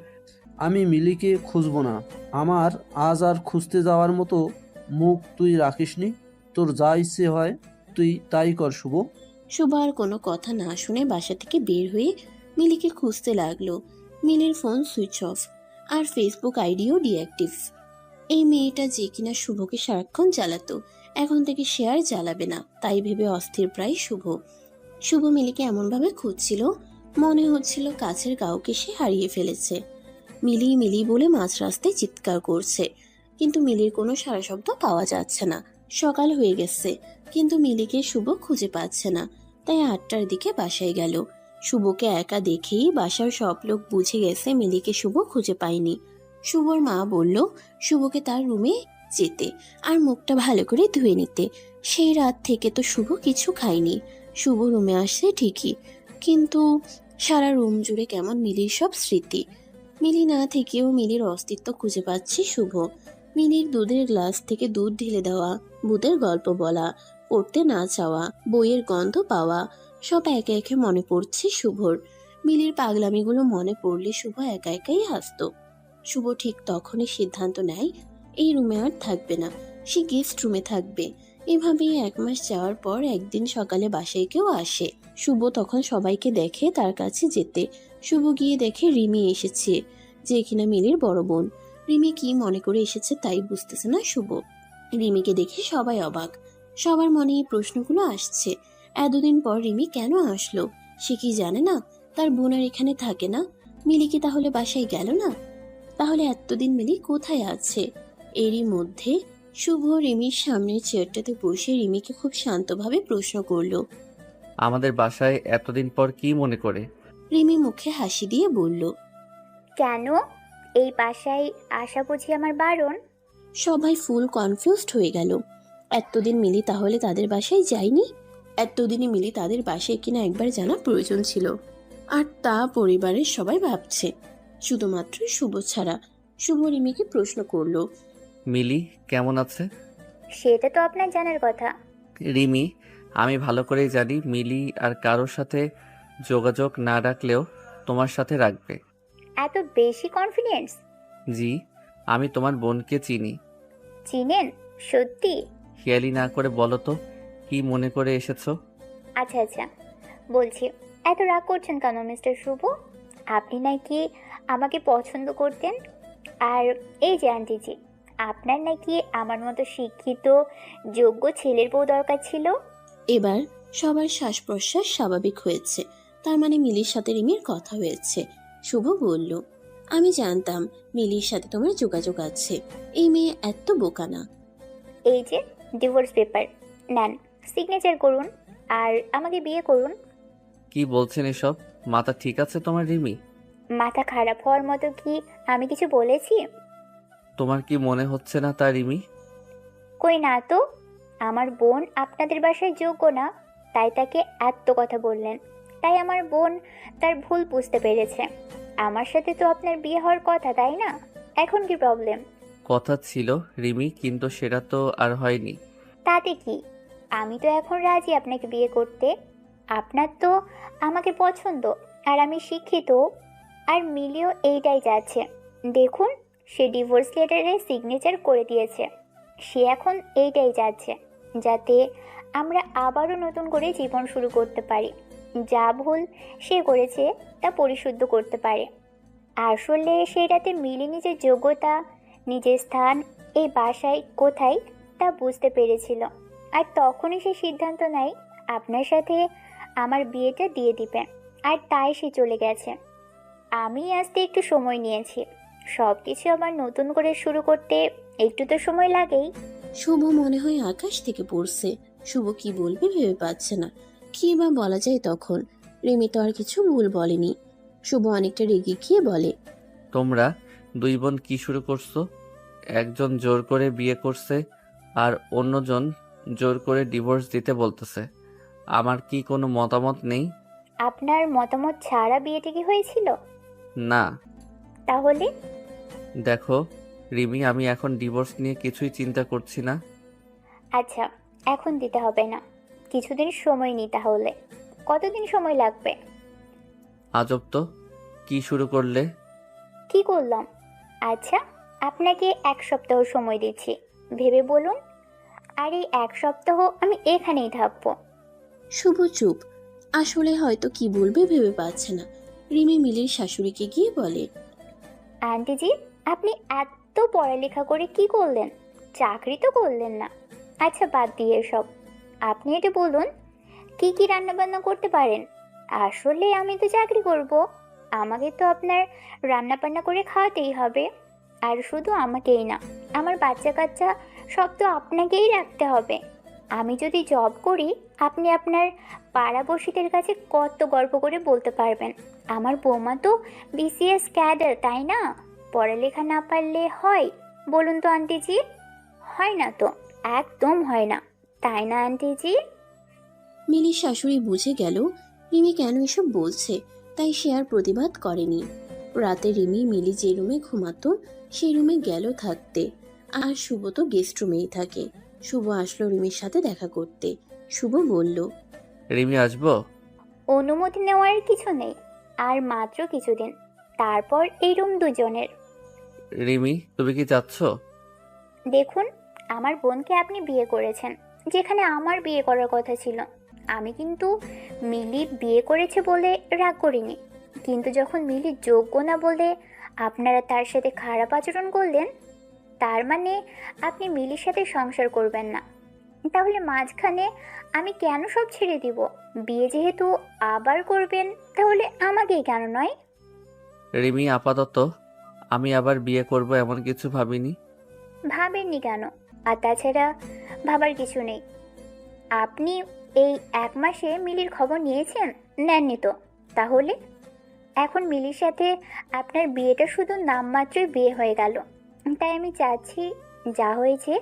আমি মিলিকে খুঁজবো না। আমার আজ আর খুঁজতে যাওয়ার মতো মুখ তুই রাখিসনি। তোর যা ইচ্ছে হয় তুই তাই কর শুভ। শুভ আর কোনো কথা না শুনে বাসা থেকে বের হয়ে মিলিকে খুঁজতে লাগলো। মিলির ফোন সুইচ অফ, আর ফেসবুক আইডিও ডিঅ্যাক্টিভ। এই মেয়েটা যে কিনা শুভকে সারাক্ষণ জ্বালাতো, এখন থেকে সে আর জ্বালাবে না, তাই ভেবে অস্থির প্রায় শুভ। শুভ মিলিকে এমনভাবে খুঁজছিল, মনে হচ্ছিল কাছের কাউকে সে হারিয়ে ফেলেছে। মিলি মিলি বলে মাঝ রাস্তায় চিৎকার করছে, কিন্তু মিলির কোনো সাড়া শব্দ পাওয়া যাচ্ছে না। সকাল হয়ে গেছে, কিন্তু মিলিকে শুভ খুঁজে পাচ্ছে না, তাই 8টার দিকে বাসায় গেল। শুভকে একা দেখেই বাসার সব লোক বুঝে গেছে মিলিকে শুভ খুঁজে পায়নি। শুভর মা বলল শুভকে তার রুমে যেতে আর মুখটা ভালো করে ধুয়ে নিতে। সেই রাত থেকে তো শুভ কিছু খায়নি। শুভ রুমে আসছে ঠিকই, কিন্তু সারা রুম জুড়ে কেমন মিলির সব স্মৃতি। মিলি না থেকেও মিলির অস্তিত্ব খুঁজে পাচ্ছে শুভ। মিলির দুধের গ্লাস থেকে দুধ ঢেলে দেওয়া, ভূতের গল্প বলা, পড়তে না চাওয়া, বইয়ের গন্ধ পাওয়া, সব একে একে মনে পড়ছে শুভর। মিলির পাগলামিগুলো মনে পড়লে শুভ একা একাই হাসতো। শুভ ঠিক তখনই সিদ্ধান্ত নেয় এই রুমে আর থাকবে না, সে গেস্ট রুমে থাকবে। এভাবেই 1 মাস যাওয়ার পর একদিন সকালে বাসায় কেউ আসে। শুভ তখন সবাইকে দেখে তার কাছে যেতে। শুভ গিয়ে দেখে রিমি এসেছে, যে কিনা মিলির বড় বোন। রিমি কি মনে করে এসেছে তাই বুঝতেছে না শুভ। রিমিকে দেখে সবাই অবাক, সবার মনে এই প্রশ্নগুলো আসছে। এতদিন পর রিমি কেন আসলো? সে কি জানে না তার বোন আর এখানে থাকে না? মিলি কি তাহলে বাসায় গেল না? তাহলে এতদিন মিলি কোথায় আছে? এরই মধ্যে শুভ রিমির সামনের চেয়ারটাতে বসে রিমিকে খুব শান্তভাবে প্রশ্ন করলো। আমাদের বাসায় এতদিন পর কি মনে করে? রিমি মুখে হাসি দিয়ে বলল, কেন? এই বাসায় আসা বুঝি আমার বারণ? সবাই ফুল কনফিউজড হয়ে গেল। এতদিন মিলি তাহলে তাদের বাসায় যায়নি? এতদিনই মিলি তাদের বাসায় কিনা একবার জানা প্রয়োজন ছিল, আর তা পরিবারের সবাই ভাবছে, শুধুমাত্র শুভ ছাড়া। শুভ রিমিকে প্রশ্ন করলো, মিলি কেমন আছে? সেটা তো আপনার জানার কথা। রিমি, আমি ভালো করেই জানি মিলি আর কারোর সাথে যোগাযোগ না রাখলেও তোমার সাথে রাখবে। এত বেশি কনফিডেন্স? জি, আমি তোমার বোনকে চিনি। চিনেন? সত্যি? খেয়ালি না করে বলো তো কি মনে করে এসেছো? আচ্ছা আচ্ছা, বলছি। এত রাগ করছেন কেন মিস্টার শুভ? আপনি নাকি আমাকে পছন্দ করতেন। আর এই যে আন্টিজি, আপনার নাকি আমার মতো শিক্ষিত যোগ্য ছেলের বউ দরকার ছিল। এবার সবার শ্বাস প্রশ্বাস স্বাভাবিক হয়েছে, তার মানে মিলির সাথে রিমির কথা হয়েছে। শুভ বলল, আমি জানতাম মিলির সাথে তোমার যোগাযোগ আছে, এই মেয়ে এত বোকা না। এই যে ডিভোর্স পেপার নেন, সিগনেচার করুন আর আমাকে বিয়ে করুন। কি বলছেন এসব? মাথা ঠিক আছে তোমার রিমি? মাথা খারাপ হওয়ার মতো কি আমি কিছু বলেছি? তোমার কি মনে হচ্ছে না তা রিমি? কই না তো। আমার বোন আপনাদের বাসায় যোগ্য না, তাই তাকে এত কথা বললেন। তাই আমার বোন তার ভুল বুঝতে পেরেছে। আমার সাথে তো আপনার বিয়ে হওয়ার কথা, তাই না? এখন কি প্রবলেম? কথা ছিল রিমি, কিন্তু সেটা তো আর হয়নি। তাতে কি? আমি তো এখন রাজি আপনাকে বিয়ে করতে। আপনার তো আমাকে পছন্দ, আর আমি শিক্ষিত। আর মিলিও এইটাই চাচ্ছে। দেখুন, সে ডিভোর্স লেটারে সিগনেচার করে দিয়েছে। সে এখন এইটাই চাচ্ছে, যাতে আমরা আবারও নতুন করে জীবন শুরু করতে পারি। যা ভুল সে করেছে তা পরিশুদ্ধ করতে পারে। আসলে সেটাতে মিলি নিজের যোগ্যতা, নিজের স্থান এই বাসায় কোথায় তা বুঝতে পেরেছিল। আর তখনই সে সিদ্ধান্ত নেয় আপনার সাথে আমার বিয়েটা দিয়ে দিবে। আর তাই সে চলে গেছে। আমি আসতে একটু সময় নিয়েছি। সব কিছু আবার নতুন করে শুরু করতে একটু তো সময় লাগেই। শুভ মনে হয় আকাশ থেকে পড়ছে। শুভ কি বলবে ভেবে পাচ্ছে না। কি বা বলা যায় তখন? রিমি তো আর কিছু ভুল বলেনি। শুভ অনেকটা রেগে গিয়ে বলে, তোমরা দুই বোন কি শুরু করছো? একজন জোর করে বিয়ে করছে আর অন্যজন জোর করে ডিভোর্স দিতে বলতেছে। আমার কি কোনো মতামত নেই? আপনার মতামত ছাড়া বিয়েটা কি হয়েছিল? না। তাহলে? দেখো রিমি, আমি এখন ডিভোর্স নিয়ে কিছুই চিন্তা করছি না। আচ্ছা, এখন দিতে হবে না, কিছুদিন সময় নিই তাহলে। কতদিন সময় লাগবে? আজব তো, কি শুরু করলে? কি করলাম? আচ্ছা, আপনাকে 1 সপ্তাহ সময় দিচ্ছি, ভেবে বলুন। আর এই 1 সপ্তাহ আমি এখানেই থাকবো। শুভ চুপ। আসলে হয়তো কি বলবে ভেবে পাচ্ছে না। রিমি মিলির শাশুড়িকে গিয়ে বলে, আন্টিজি, আপনি এত পড়ালেখা করে কি করলেন? চাকরি তো করলেন না। আচ্ছা, বাদ দিয়ে সব, আপনি এটা বলুন, কি কি রান্না বান্না করতে পারেন? আসলে আমি তো চাকরি করব, আমাকে তো আপনার রান্না বান্না করে খাওয়াতেই হবে। আর শুধু আমাকেই না, আমার বাচ্চা কাচ্চা সব তো আপনাকেই রাখতে হবে। আমি যদি জব করি, আপনি আপনার পাড়াপড়শিদের কাছে কত গর্ব করে বলতে পারবেন, আমার বৌমা তো বিসিএস ক্যাডার, তাই না? পড়ালেখা না পারলে হয়? বলুন তো আন্টিজি। হয় না তো, একদম হয় না, তাই না আন্টিজি? মিলির শাশুড়ি বুঝে গেল রিমি কেন এসব বলছে, তাই সে আর প্রতিবাদ করেনি। রাতে রিমি মিলি যে রুমে ঘুমাতো সেই রুমে গেল থাকতে। আর শুভ তো গেস্ট রুমেই থাকে। শুভ আসলো রিমির সাথে দেখা করতে। শুভ বলল, রিমি আসবো? অনুমতি নেওয়ার কিছু নেই, আর মাত্র কিছুদিন, তারপর এই রুম দুজনের। রিমি, তুমি কি চাচ্ছ? দেখুন, আমার বোনকে আপনি বিয়ে করেছেন যেখানে আমার বিয়ে করার কথা ছিল। আমি কিন্তু মিলি বিয়ে করেছে বলে রাগ করিনি, কিন্তু যখন মিলি যোগ্য না বলে আপনারা তার সাথে খারাপ আচরণ করলেন, তার মানে আপনি মিলির সাথে সংসার করবেন না। তাহলে মাঝখানে আমি কেন সব ছেড়ে দিব? বিয়ে যেহেতু আবার করবেন, তাহলে আমাকেই কেন নয়? রিমি, আপাতত আমি আবার বিয়ে করব এমন কিছু ভাবিনি। ভাবেননি কেন? আর তাছাড়া ভাবার কিছু নেই। আপনি এই 1 মাসে মিলির খবর নিয়েছেন? নেননি তো। তাহলে এখন মিলির সাথে আপনার বিয়েটা শুধু নামমাত্রই বিয়ে হয়ে গেল। তাই আমি চাচ্ছি যা হয়েছে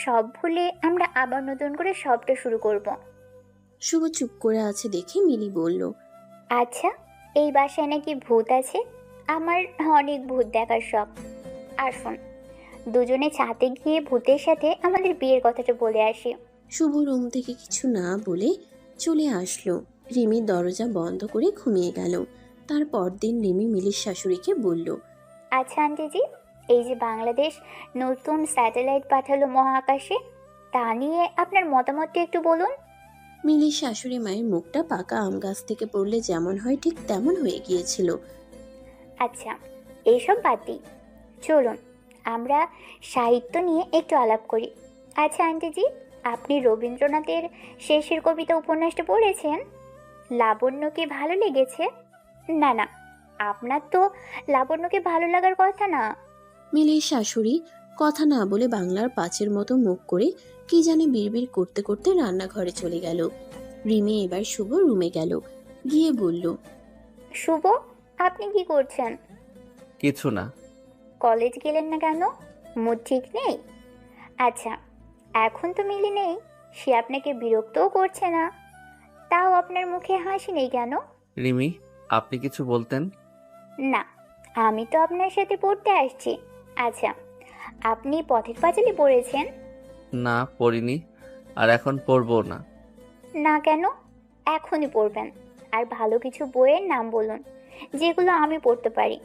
সব ভুলে আমরা আবার নতুন করে সবটা শুরু করব। শুভ চুপ করে আছে দেখে মিলি বলল, আচ্ছা, এই বাসায় নাকি ভূত আছে? আমার অনেক ভূত দেখার শখ। আসুন, দুজনে ছাদে গিয়ে ভূতের সাথে আমাদের বিয়ের কথাটা বলে আসি। শুভ রুম থেকে কিছু না বলে চলে আসলো। রিমি দরজা বন্ধ করে ঘুমিয়ে গেল। তার পরদিন রিমি মিলির শাশুড়িকে বলল, আচ্ছা আন্টিজি, এই যে বাংলাদেশ নতুন স্যাটেলাইট পাঠালো মহাকাশে, তা নিয়ে আপনার মতামতটা একটু বলুন। মিলির শাশুড়ি মায়ের মুখটা পাকা আম গাছ থেকে পড়লে যেমন হয় ঠিক তেমন হয়ে গিয়েছিল। আচ্ছা, এইসব বাদ দিই, চলুন আমরা সাহিত্য নিয়ে একটু আলাপ করি। আচ্ছা আন্টিজি, আপনি রবীন্দ্রনাথের শেষের কবিতা উপন্যাসটা পড়েছেন? লাবণ্যকে ভালো লেগেছে? না না, আপনার তো লাবণ্যকে ভালো লাগার কথা না। মিলির শাশুড়ি কথা না বলে বাংলার পাঁচের মতো মুখ করে কি জানে বিড়বিড় করতে করতে রান্নাঘরে চলে গেল। রিমি এবার শুভ রুমে গেল, গিয়ে বলল, শুভ, আপনি কি করছেন? কিছু না। কলেজ গেলেন না কেন? মুড ঠিক নেই? আচ্ছা, এখন তো মিলি নেই, সে আপনাকে বিরক্তও করছে না, তাও আপনার মুখে হাসি নেই কেন? রিমি, আপনি কিছু বলতেন? না, আমি তো আপনার সাথে পড়তে আসছি। আচ্ছা, আপনি পথের পাঁচালী পড়েছেন? না, পড়িনি, আর এখন পড়বো না। না কেন? এখনই পড়বেন। আর ভালো কিছু বইয়ের নাম বলুন যেগুলো আমি পড়তে পারি।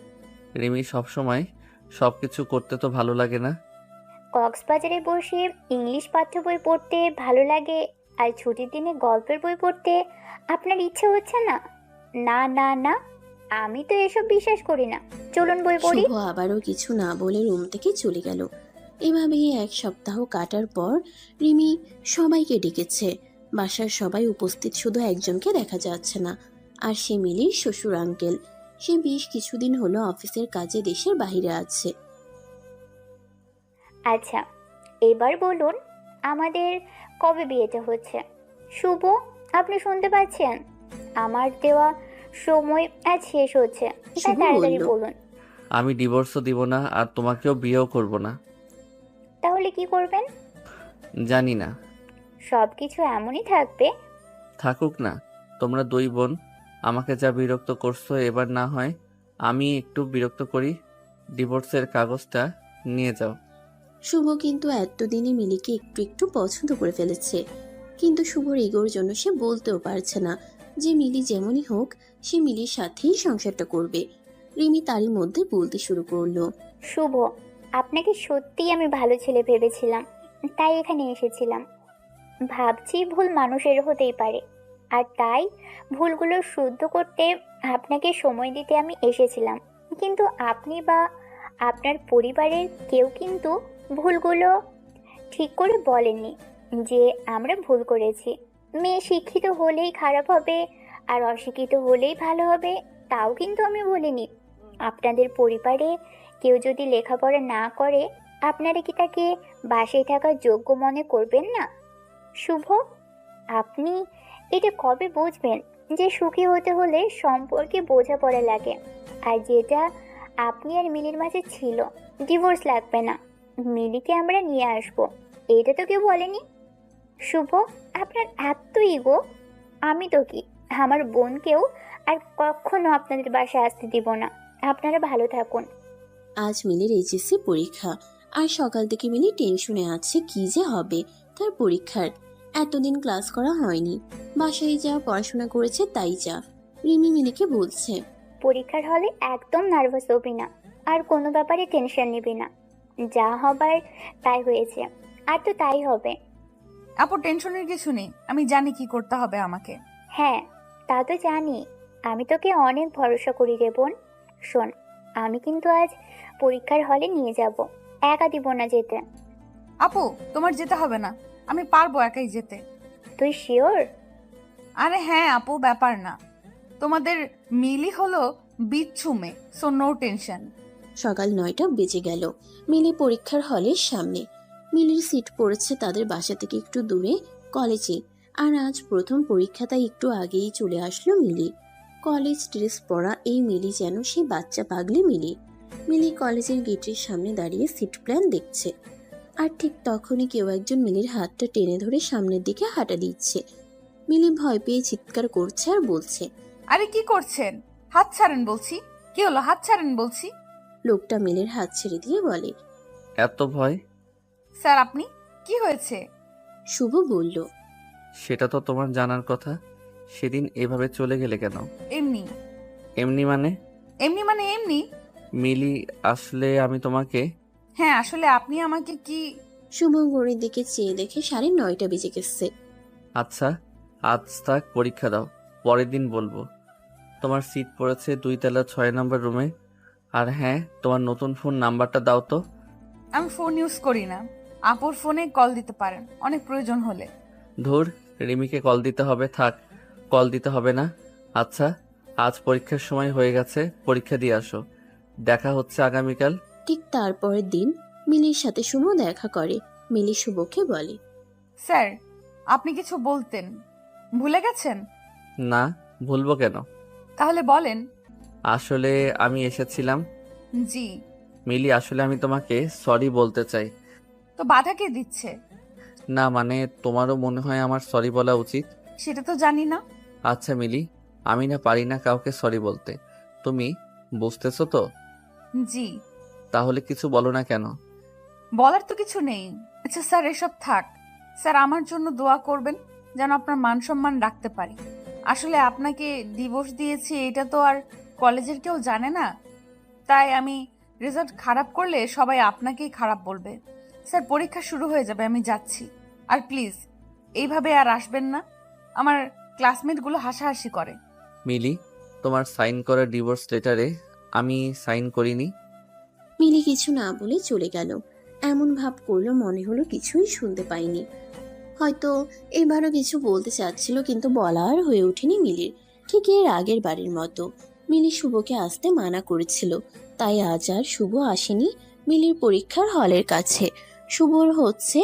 রিমি, সবসময় সবকিছু করতে তো ভালো লাগে না। কক্সবাজারে বসে ইংলিশ পাঠ্য বই পড়তে ভালো লাগে, আর ছুটির দিনে গল্পের বই পড়তে আপনার ইচ্ছে হচ্ছে না? না না না, আমি তো এসব বিশ্বাস করি না। চলুন বই পড়ি। শুভ আবারও কিছু না বলে রুম থেকে চলে গেল। এভাবেই 1 সপ্তাহ কাটার পর রিমি সবাইকে ডেকেছে। বাসার সবাই উপস্থিত, শুধু একজনকে দেখা যাচ্ছে না, আর সে মিলির শ্বশুর আঙ্কেল। সে বেশ কিছুদিন হলো অফিসের কাজে দেশের বাইরে আছে। আচ্ছা, এবার বলুন আমাদের কবে বিয়েটা হচ্ছে? শুভ, আপনি শুনতে পাচ্ছেন? আমার দেওয়া সময় আজ শেষ হচ্ছে, তাই শুভ তাড়াতাড়ি বলল। বলুন। আমি ডিভোর্সও দিব না আর তোমাকেও বিয়েও করব না। তাহলে কি করবেন? জানি না। সব কিছু এমনই থাকবে? থাকুক না। তোমরা দুই বোন আমাকে যা বিরক্ত করছো, এবার না হয় আমি একটু বিরক্ত করি। ডিভোর্সের কাগজটা নিয়ে যাও। শুভ কিন্তু এতদিনে মিলিকে একটু একটু পছন্দ করে ফেলেছে, কিন্তু শুভর ইগোর জন্য সে বলতেও পারছে না যে মিলি যেমনই হোক সে মিলির সাথেই সংসারটা করবে। রিমি তারই মধ্যে বলতে শুরু করলো। শুভ, আপনাকে সত্যিই আমি ভালো ছেলে ভেবেছিলাম, তাই এখানে এসেছিলাম। ভাবছি ভুল মানুষের হতেই পারে, আর তাই ভুলগুলো শুদ্ধ করতে আপনাকে সময় দিতে আমি এসেছিলাম। কিন্তু আপনি বা আপনার পরিবারের কেউ কিন্তু ভুলগুলো ঠিক করে বলেননি যে আমরা ভুল করেছি। মেয়ে শিক্ষিত হলেই খারাপ হবে আর অশিক্ষিত হলেই ভালো হবে, তাও কিন্তু আমি বলিনি। আপনাদের পরিবারে কেউ যদি লেখাপড়া না করে, আপনারা কি তাকে বাসায় থাকার যোগ্য মনে করবেন না? শুভ, আপনি এটা কবে বুঝবেন যে সুখী হতে হলে সম্পর্কে বোঝাপড়া লাগে? আর যেটা আপনি আর মিলির মাঝে ছিল, ডিভোর্স লাগবে না, মিলিকে আমরা নিয়ে আসবো, এটা তো কেউ বলেনি। শুভ, আপনার এত ইগো। আমি তো কি, আমার বোনকেও আর কখনো আপনাদের বাসায় আসতে দিব না। আপনারা ভালো থাকুন। আজ মিলির এইচএসসি পরীক্ষা, আর সকাল থেকে মিলি টেনশনে আছে কি যে হবে তার পরীক্ষার। এতদিন ক্লাস করা হয়নি, বাসায় যা পড়াশোনা করেছে তাই যা। রিমি মিলিকে বলছে। পরীক্ষার হলে একদম নার্ভাস হবি না, আর কোনো ব্যাপারে টেনশন নিবি না। যা হবার তাই হয়েছে, আর তো তাই হবে। আপু টেনশনের কিছু নেই, আমি জানি কি করতে হবে আমাকে। হ্যাঁ, তা তো জানি। আমি তোকে অনেক ভরসা করি রে বোন। শোন, আমি কিন্তু আজ পরীক্ষার হলে নিয়ে যাব, একা দিব না যেতে। আপু তোমার যেতে হবে না, আমি পারবো একাই যেতে। তুই শিওর? আরে হ্যাঁ আপু, ব্যাপার না। তোমাদের মিলি হলো বিচ্ছু মেয়ে, সো নো টেনশন। সকাল 9টা বেজে গেল। মিলি পরীক্ষার হলের সামনে। মিলির সিট পড়েছে তাদের বাসা থেকে একটু দূরে, কলেজে। আর আজ প্রথম পরীক্ষা, তাই একটু আগেই চলে আসলো মিলি। কলেজ ড্রেস পরা এই মিলি যেন সে বাচ্চা পাগলি মিলি। মিলি কলেজের গেটের সামনে দাঁড়িয়ে সিট প্ল্যান দেখছে, আর ঠিক তখনই কেউ একজন মিলির হাতটা টেনে ধরে সামনের দিকে হাঁটা দিচ্ছে। মিলি ভয় পেয়ে চিৎকার করছে আর বলছে। আরে কি করছেন? হাত ছাড়েন বলছি। কি হলো, হাত ছাড়েন বলছি। লোকটা মিলির হাত ছেড়ে দিয়ে বলে। এত ভয়? স্যার আপনি, কি হয়েছে? শুভ বলল। সেটা তো তোমার জানার কথা। সেদিন এভাবে চলে গেলে কেন? এমনি। এমনি মানে? এমনি মানে এমনি। মিলি, আসলে আমি তোমাকে... হ্যাঁ আসলে আপনি আমাকে কি... শুভ ঘড়ির দিকে চেয়ে দেখে 9:30 বেজে গেছে। আচ্ছা, আজ থাক, পরীক্ষা দাও, পরের দিন বলবো। তোমার সিট পড়েছে 2 তলা 6 নম্বর রুমে। আর হ্যাঁ, তোমার নতুন ফোন নাম্বারটা দাও তো। আমি ফোন ইউজ করি না। আপুর ফোনে কল দিতে পারেন অনেক প্রয়োজন হলে। ধুর, রিমিকে কল দিতে হবে, থাক, কল দিতে হবে না। আচ্ছা, আজ পরীক্ষার সময় হয়ে গেছে, পরীক্ষা দিয়ে আসো। দেখা হচ্ছে আগামীকাল। ঠিক তারপরের দিন মিলির সাথে শুভ দেখা করে। মিলি শুভকে বলে। স্যার আপনি কিছু বলতেন, ভুলে গেছেন? না, ভুলবো কেন? তাহলে বলেন। আসলে আমি এসেছিলাম। জি। মিলি, আসলে আমি তোমাকে সরি বলতে চাই। তো বাধা কে দিচ্ছে? না মানে, তোমারও মনে হয় আমার সরি বলা উচিত। সেটা তো জানি না। আচ্ছা মিলি, আমি না পারি না কাউকে সরি বলতে, তুমি বুঝতেছো তো? জি। তাহলে কিছু বলো না কেন? বলার তো কিছু নেই। আচ্ছা স্যার এসব থাক। স্যার আমার জন্য দোয়া করবেন যেন আপনার মান সম্মান রাখতে পারি। আসলে আপনাকে ডিভোর্স দিয়েছি এটা তো আর কলেজের কেউ জানে না, তাই আমি রেজাল্ট খারাপ করলে সবাই আপনাকেই খারাপ বলবে। স্যার পরীক্ষা শুরু হয়ে যাবে, আমি যাচ্ছি। আর প্লিজ এইভাবে আর আসবেন না, আমার ক্লাসমেটগুলো হাসাহাসি করে। মিলি, তোমার সাইন করা ডিভোর্স লেটারে আমি সাইন করিনি। মিলি কিছু না বলে চলে গেল। এমন ভাব করলো মনে হলো কিছুই শুনতে পাইনি। হয়তো এবারও কিছু বলতে চাচ্ছিল, কিন্তু বলা আর হয়ে ওঠেনি মিলির। ঠিক এর আগের বারের মতো মিলি শুভকে আসতে মানা করেছিল, তাই আজ আর শুভ আসেনি মিলির পরীক্ষার হলের কাছে। শুভর হচ্ছে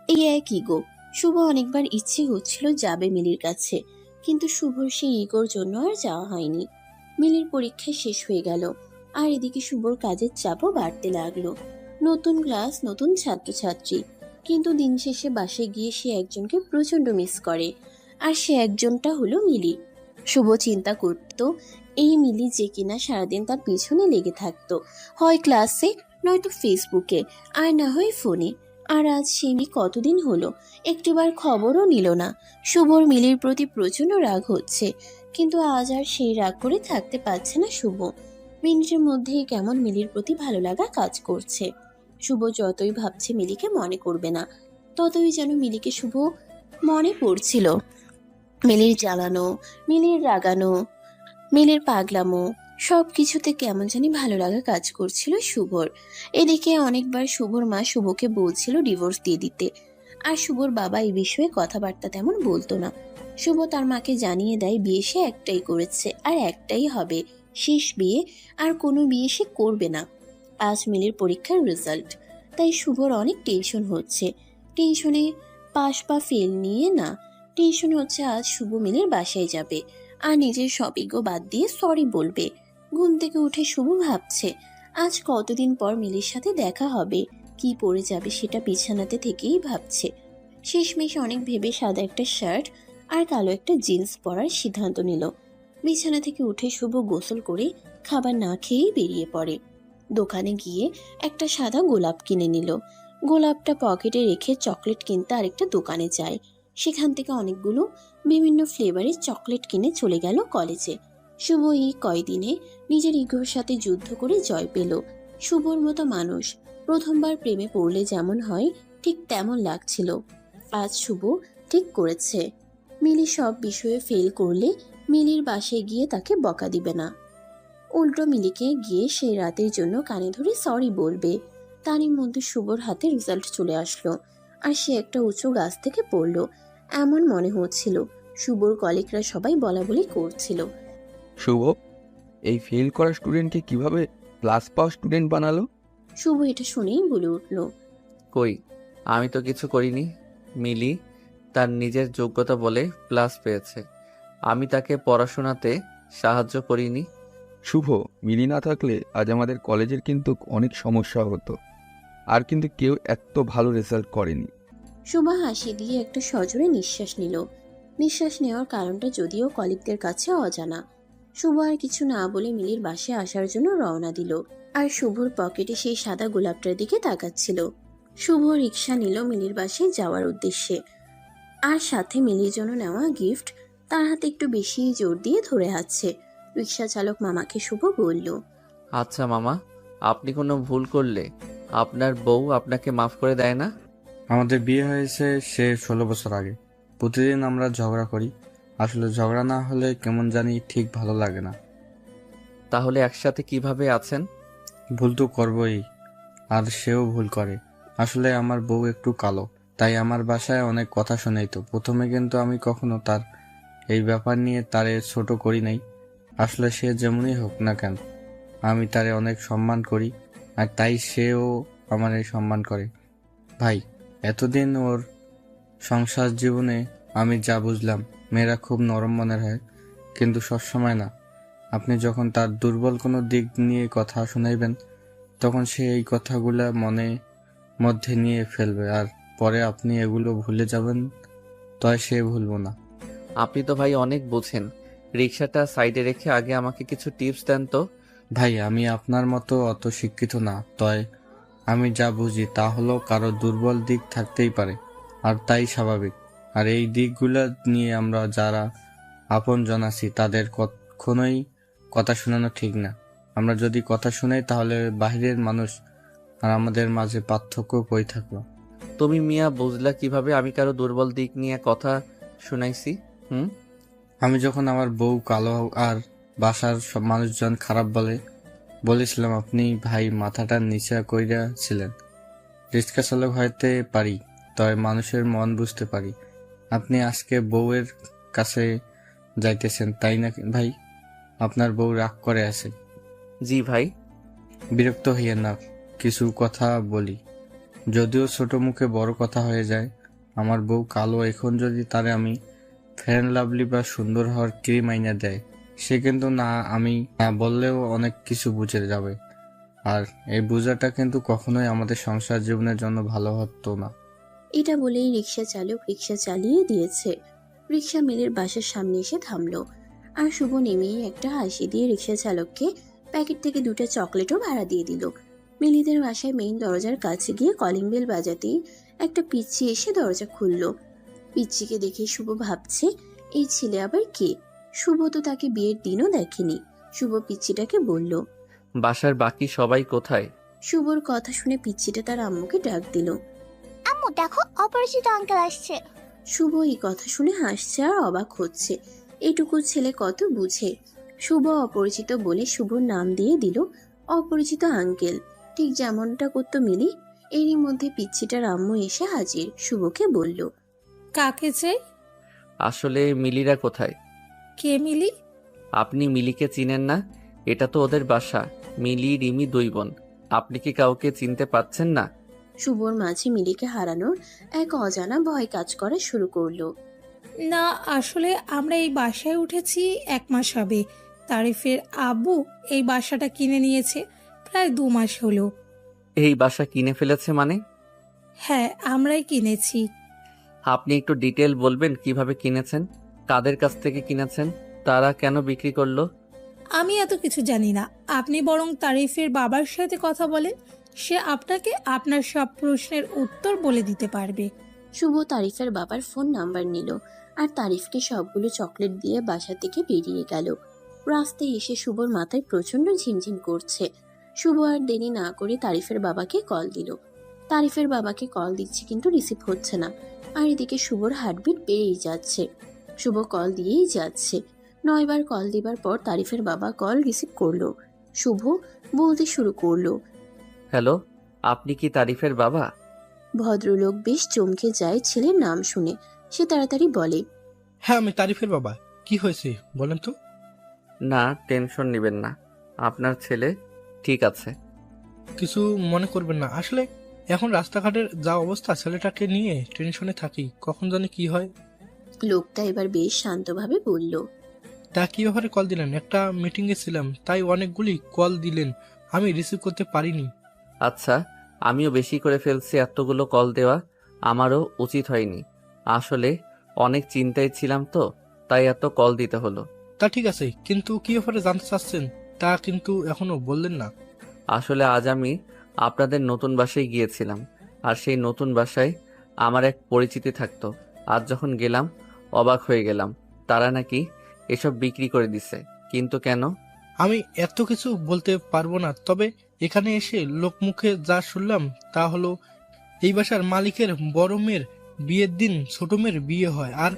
এই একই গো। শুভ অনেকবার ইচ্ছে হচ্ছিল যাবে মিলির কাছে, কিন্তু শুভর সেই ইগোর জন্য আর যাওয়া হয়নি। মিলির পরীক্ষা শেষ হয়ে গেল, আর এদিকে শুভর কাজের চাপও বাড়তে লাগলো। নতুন ক্লাস, নতুন ছাত্রছাত্রী, কিন্তু দিন শেষে বাসায় গিয়ে সে একজনকে প্রচন্ড মিস করে, আর সে একজনটা হলো মিলি। শুভ চিন্তা করত এই মিলি যে কিনা সারাদিন তার পিছনে লেগে থাকতো, হয় ক্লাসে নয়তো ফেসবুকে, আর না হয় ফোনে। আর আজ সে মিলি কতদিন হলো একটিবার খবরও নিল না। শুভর মিলির প্রতি প্রচন্ড রাগ হচ্ছে, কিন্তু আজ আর সেই রাগ করে থাকতে পারছে না শুভ। মিনিটের মধ্যেই কেমন মিলির প্রতি ভালো লাগা কাজ করছে। শুভ যতই ভাবছে মিলিকে মনে করবে না, ততই যেন মিলিকে শুভ মনে পড়ছিল। মিলির জ্বালানো, মিলির রাগানো, মিলির পাগলামো, সব কিছুতে কেমন জানি ভালো লাগা কাজ করছিল শুভর। এদিকে অনেকবার শুভর মা শুভকে বলছিল ডিভোর্স দিয়ে দিতে, আর শুভর বাবা এই বিষয়ে কথাবার্তা তেমন বলতো না। শুভ তার মাকে জানিয়ে দেয় বিয়ে সে একটাই করেছে আর একটাই হবে, শেষ বিয়ে, আর কোনো বিয়ে সে করবে না। আজ মিলির পরীক্ষার রেজাল্ট, তাই শুভর অনেক টেনশন হচ্ছে। টেনশনে পাস বা ফেল নিয়ে না, টেনশন হচ্ছে আজ শুভ মিলির বাসায় যাবে আর নিজের সবিজ্ঞ বাদ দিয়ে সরি বলবে। ঘুম থেকে উঠে শুভ ভাবছে আজ কতদিন পর মিলির সাথে দেখা হবে, কি পরে যাবে সেটা বিছানাতে থেকেই ভাবছে। শেষমেশ অনেক ভেবে সাদা একটা শার্ট আর কালো একটা জিন্স পরার সিদ্ধান্ত নিল। বিছানা থেকে উঠে শুভ গোসল করে খাবার না খেয়েই বেরিয়ে পড়ে। দোকানে গিয়ে একটা সাদা গোলাপ কিনে নিল। গোলাপটা পকেটে রেখে চকলেট কিনতে আরেকটা দোকানে যায়। সেখান থেকে অনেকগুলো বিভিন্ন ফ্লেভারের চকলেট কিনে চলে গেল কলেজে। শুভ এই কয়দিনে নিজের ইগোর সাথে যুদ্ধ করে জয় পেল। শুভর মতো মানুষ প্রথমবার প্রেমে পড়লে যেমন হয় ঠিক তেমন লাগছিল। আজ শুভ ঠিক করেছে মিলি সব বিষয়ে ফেল করলে মিলির বাসায় গিয়ে তাকে বকা দিবে না, উল্টো মিলিকে গিয়ে সেই রাতের জন্য কানে ধরে সরি বলবে। তারই মধ্যে শুভর হাতে রেজাল্ট চলে আসলো, আর সে একটা উঁচু গাছ থেকে পড়লো এমন মনে হচ্ছিল। শুভর কলিগরা সবাই বলাবলি করছিল। শুভ, এই ফেল করা স্টুডেন্টকে কিভাবে ক্লাস পাওয়া স্টুডেন্ট বানালো? শুভ এটা শুনেই বলে উঠল, কই, আমি তো কিছু করিনি। মিলি তার নিজের যোগ্যতা বলে প্লাস পেয়েছে, আমি তাকে পড়াশোনাতে সাহায্য করিনি। শুভ, মিলি না থাকলে আজ আমাদের কলেজের কিন্তু অনেক সমস্যা হতো, আর কিন্তু কেউ এত ভালো রেজাল্ট করেনি। শুভ হাসি দিয়ে একটা সজোরে নিঃশ্বাস নিল। নিঃশ্বাস নেওয়ার কারণটা যদিও কলিগদের কাছে অজানা। শুভ আর কিছু না বলে মিলির বাসায় আসার জন্য রওনা দিল, আর শুভর পকেটে সেই সাদা গোলাপটার দিকে তাকাচ্ছিল। শুভ রিক্সা নিল মিলির বাসায় যাওয়ার উদ্দেশ্যে, আর সাথে মিলির জন্য নেওয়া গিফট তার হাতে একটু বেশি জোর দিয়ে ধরে আছে। রিক্সা চালক মামাকে শুভ বলল, আচ্ছা মামা, আপনি কোনো ভুল করলে আপনার বউ আপনাকে মাফ করে দেয় না? আমাদের বিয়ে হয়েছে সে 16 বছর আগে। প্রতিদিন আমরা ঝগড়া করি। আসলে ঝগড়া না হলে কেমন জানি ঠিক ভালো লাগে না। তাহলে একসাথে কিভাবে আছেন? ভুল তো করবই, আর সেও ভুল করে। আসলে আমার বউ একটু কালো, তাই আমার বাসায় অনেক কথা শোনাইতো। প্রথমে কিন্তু আমি কখনো তার এই ব্যাপার নিয়ে তারে ছোট করি নাই। আসলে সে যেমনই হোক না কেন, আমি তারে অনেক সম্মান করি, আর তাই সেও আমার এই সম্মান করে। ভাই, এতদিন ওর সংসার জীবনে আমি যা বুঝলাম, মেয়েরা খুব নরম মনের হয়, কিন্তু সবসময় না। আপনি যখন তার দুর্বল কোনো দিক নিয়ে কথা শোনাইবেন, তখন সে এই কথাগুলা মনে মধ্যে নিয়ে ফেলবে, আর পরে আপনি এগুলো ভুলে যাবেন। তয় সে ভুলবো না। আপনি তো ভাই অনেক বোঝেন। রিক্সাটা সাইডে রেখে আগে আমাকে কিছু টিপস দেন তো। ভাই, আমি আপনার মতো অত শিক্ষিত না, তয় আমি যা বুঝি তা হলো কারো দুর্বল দিক থাকতেই পারে, আর তাই স্বাভাবিক। আর এই দিকগুলা নিয়ে আমরা যারা আপনজন আছি তাদের কখনোই কথা শোনানো ঠিক না। আমরা যদি কথা শুনাই তাহলে বাহিরের মানুষ আর আমাদের মাঝে পার্থক্য কই থাকলো? তুমি মিয়া বুঝলা কিভাবে আমি কারো দুর্বল দিক নিয়ে কথা শুনাইছি? আমি যখন আমার বউ কালো আর বাসার সব মানুষজন খারাপ বলেছিলাম, আপনি ভাই মাথাটা নিচা কইরা ছিলেন, রিক্সা চালক হইতে পারি, তবে মানুষের মন বুঝতে পারি। আপনি আজকে বউয়ের কাছে যাইতেছেন তাই না ভাই? আপনার বউ রাগ করে আছে। জি ভাই। বিরক্ত হইয়েন না, কিছু কথা বলি। যদিও ছোট মুখে বড় কথা হয়ে যায়। আমার বউ কালো, এখন যদি তারে আমি ফেয়ার লাভলি বা সুন্দর হওয়ার ক্রিম আইনা দেয়, সে কিন্তু না, আমি না বললেও অনেক কিছু বুঝে যাবে। আর এই বোঝাটা কিন্তু কখনোই আমাদের সংসার জীবনের জন্য ভালো হতো না। এটা বলেই রিক্সা চালক রিক্সা চালিয়ে দিয়েছে। রিক্সা মিলির বাসার সামনে এসে থামলো, আর শুভ নেমেই একটা হাসি দিয়ে রিক্সা চালককে প্যাকেট থেকে 2টা চকলেটও ভাড়া দিয়ে দিল। মিলিদের বাসায় মেইন দরজার কাছে গিয়ে কলিং বেল বাজাতেই একটা পিচ্চি এসে দরজা খুললো। পিচ্চিকে দেখে শুভ ভাবছে, এই ছেলে আবার কে? শুভ তো তাকে বিয়ের দিনও দেখেনি। শুভ পিচ্চিটাকে বলল। বাসার বাকি সবাই কোথায়? শুভর কথা শুনে পিচ্চিটা তার আম্মুকে ডাক দিল। আম্মু দেখো, অপরিচিত আঙ্কেল আসছে। শুভ এই কথা শুনে হাসছে আর অবাক হচ্ছে। এটুকু ছেলে কত বুঝে। শুভ অপরিচিত বলে শুভর নাম দিয়ে দিল অপরিচিত আঙ্কেল, ঠিক যেমনটা করতো মিলি। এরই মধ্যে পিচ্চিটার আম্মু এসে হাজির। শুভকে বলল, কাকে চাই? আসলে মিলিরা কোথায়? কে মিলি? আপনি মিলিকে চিনেন না? এটা তো ওদের বাসা। মিলি রিমি 2 বোন। আপনি কি কাউকে চিনতে পাচ্ছেন না? শুভর মাঝে মিলিকে হারানোর এক অজানা ভয় কাজ করা শুরু করলো। না, আসলে আমরা এই বাসায় উঠেছি 1 মাস হবে। তারিফের আব্বু এই বাসাটা কিনে নিয়েছে, প্রায় 2 মাস হলো। এই বাসা কিনে ফেলেছে মানে? হ্যাঁ, আমরাই কিনেছি। আপনি একটু ডিটেল বলবেন কিভাবে কিনেছেন, কাদের কাছ থেকে কিনেছেন, তারা কেন বিক্রি করলো? আমি এত কিছু জানি না, আপনি বরং তারিফের বাবার সাথে কথা বলেন, সে আপনাকে আপনার সব প্রশ্নের উত্তর বলে দিতে পারবে। শুভ তারিফের বাবার ফোন নাম্বার নিল আর তারিফকে সবগুলো চকলেট দিয়ে বাসা থেকে বেরিয়ে গেল। রাস্তায় এসে শুভর মাথায় প্রচন্ড ঝিমঝিম করছে। শুভ আর দেরি না করে তারিফের বাবাকে কল দিল। তারিফের বাবাকে কল দিচ্ছে কিন্তু রিসিভ হচ্ছে না, আর এদিকে শুভর হার্টবিট বেড়েই যাচ্ছে। শুভ কল দিয়েই যাচ্ছে। 9 বার কল দিবার পর তারিফের বাবা কল রিসিভ করলো। শুভ বলতে শুরু করলো, হ্যালো, আপনি কি তারিফের বাবা? ভদ্রলোক বেশ চমকে যায় ছেলের নাম শুনে। সে তাড়াতাড়ি বলে, হ্যাঁ আমি তারিফের বাবা। কি হয়েছে বলেন তো? না, টেনশন নেবেন না, আপনার ছেলে ঠিক আছে। কিছু মনে করবেন না, আসলে এখন রাস্তাঘাটের যা অবস্থা, ছেলেটাকে নিয়ে টেনশনে থাকি, কখন জানি কি হয়। লোকটা এবার বেশ শান্তভাবে বলল, তা কি ব্যাপারে কল দিলেন? একটা মিটিংয়ে ছিলাম, তাই অনেকগুলি কল দিলেন, আমি রিসিভ করতে পারিনি। আচ্ছা, আমিও বেশি করে ফেলছি, এতগুলো কল দেওয়া আমারও উচিত হয়নি। আসলে অনেক চিন্তায় ছিলাম তো, তাই এত কল দিতে হলো। তা ঠিক আছে, কিন্তু কি ব্যাপারে জানতে চাচ্ছেন তা কিন্তু এখনো বললেন না। আসলে আজ আমি আপনাদের নতুন বাসায় গিয়েছিলাম, আর সেই নতুন বাসায় আমার এক পরিচিতি থাকতো। আজ যখন গেলাম অবাক হয়ে গেলাম, তারা নাকি এসব বিক্রি করে দিছে। কিন্তু কেন? আমি এত কিছু বলতে পারবো না, তবে এখানে এসে লোকমুখে যা শুনলাম তা হলো এই বাসার মালিকের বড় মেয়ের বিয়ের দিন ছোট মেয়ের বিয়ে হয়, আর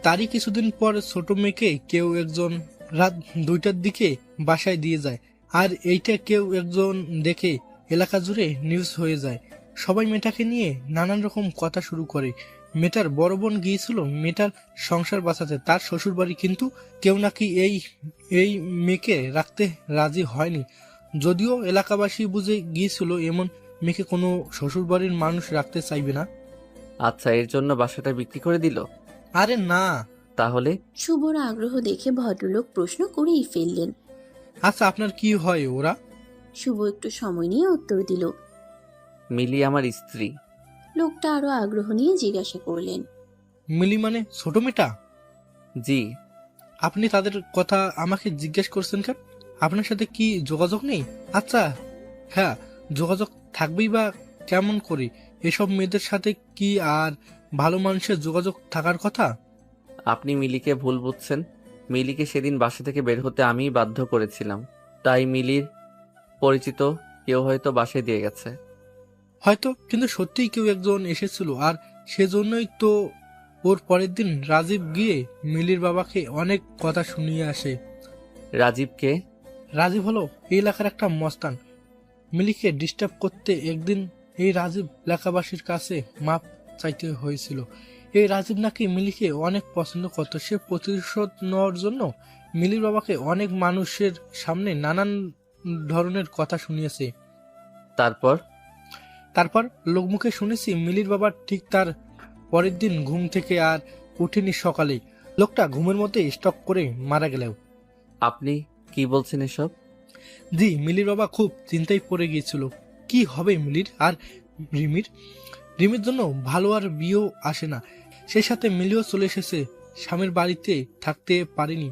তারই কিছুদিন পর ছোট মেয়েকে কেউ একজন রাত 2টার দিকে বাসায় দিয়ে যায়, আর এইটা কেউ একজন দেখে এলাকা জুড়ে নিউজ হয়ে যায়। সবাই মেয়েটাকে নিয়ে নানান রকম কথা শুরু করে। মেয়েটার বড় বোন গিয়েছিল মেয়েটার সংসার বাঁচাতে তার শ্বশুর বাড়ি, কিন্তু কেউ নাকি এই মেয়েকে রাখতে রাজি হয়নি। যদিও এলাকাবাসী বুঝে গিয়েছিল এমন মেয়েকে কোনো শ্বশুর বাড়ির মানুষ রাখতে চাইবে না। আচ্ছা, এর জন্য বাসাটা বিক্রি করে দিল? আরে না। তাহলে? শুভর আগ্রহ দেখে ভদ্রলোক প্রশ্ন করেই ফেললেন, আচ্ছা আপনার কি হয় ওরা? শুভ একটু সময় নিয়ে উত্তর দিল। মিলি আমার স্ত্রী। লোকটা আরো আগ্রহ নিয়ে জিজ্ঞাসা করলেন, মিলি মানে ছোট মেয়েটা? জি। আপনি তাদের কথা আমাকে জিজ্ঞেস করছেন কেন? আপনার সাথে কি যোগাযোগ নেই? আচ্ছা হ্যাঁ, যোগাযোগ থাকবেই বা কেমন করে? এসব মেয়েদের সাথে কি আর ভালো মানুষের যোগাযোগ থাকার কথা? আপনি মিলিকে ভুল বুঝছেন। মিলিকে সেদিন বাসা থেকে বের হতে আমিই বাধ্য করেছিলাম, তাই মিলির পরিচিত কেউ হয়তো বাসায় দিয়ে গেছে। হয়তো, কিন্তু সত্যিই কেউ একজন এসেছিল, আর সেজন্যই তো ওর পরের দিন রাজীব গিয়ে মিলির বাবাকে অনেক কথা শুনিয়ে আসে। রাজীবকে? রাজীব হলো এই এলাকার একটা মস্তান। মিলিকে ডিস্টার্ব করতে একদিন এই রাজীব এলাকাবাসীর কাছে মাপ চাইতে হয়েছিল। এই রাজীব নাকি মিলিকে অনেক পছন্দ করত। সে প্রতিশোধ নেওয়ার জন্য মিলির বাবাকে অনেক মানুষের সামনে নানান ধরনের কথা শুনিয়েছে। তারপর লোকমুখে শুনেছি মিলির বাবা ঠিক তার পরের দিন ঘুম থেকে আর উঠেনি সকালে। লোকটা ঘুমের মধ্যে স্টক করে মারা গেলেও। আপনি কি বলছেন এসব? জি, মিলির বাবা খুব চিন্তায় পড়ে গিয়েছিল। কি হবে মিলির আর রিমির জন্য ভালো আর বিয়েও আসে না। সেই সাথে মিলিও চলে এসেছে, স্বামীর বাড়িতে থাকতে পারেনি।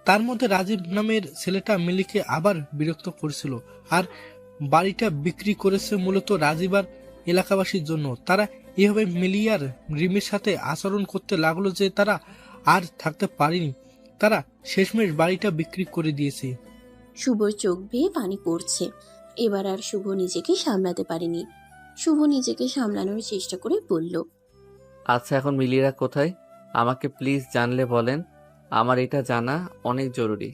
তার মধ্যে রাজীব নামের ছেলেটা মিলিকে আবার বিরক্ত করেছিল, আর বাড়িটা বিক্রি করেছে মূলত রাজীব আর এলাকাবাসীর জন্য। তারা এভাবে মিলি আর রিমির সাথে আচরণ করতে লাগলো যে তারা আর থাকতে পারেনি। তারা শেষমেশ বাড়িটা বিক্রি করে দিয়েছে। শুভর চোখ বেয়ে পানি পড়ছে। এবার আর শুভ নিজেকে সামলাতে পারেনি। শুভ নিজেকে সামলানোর চেষ্টা করে বলল, আচ্ছা, এখন মিলিরা কোথায়? আমাকে প্লিজ জানলে বলেন, আমার এটা জানা অনেক জরুরি।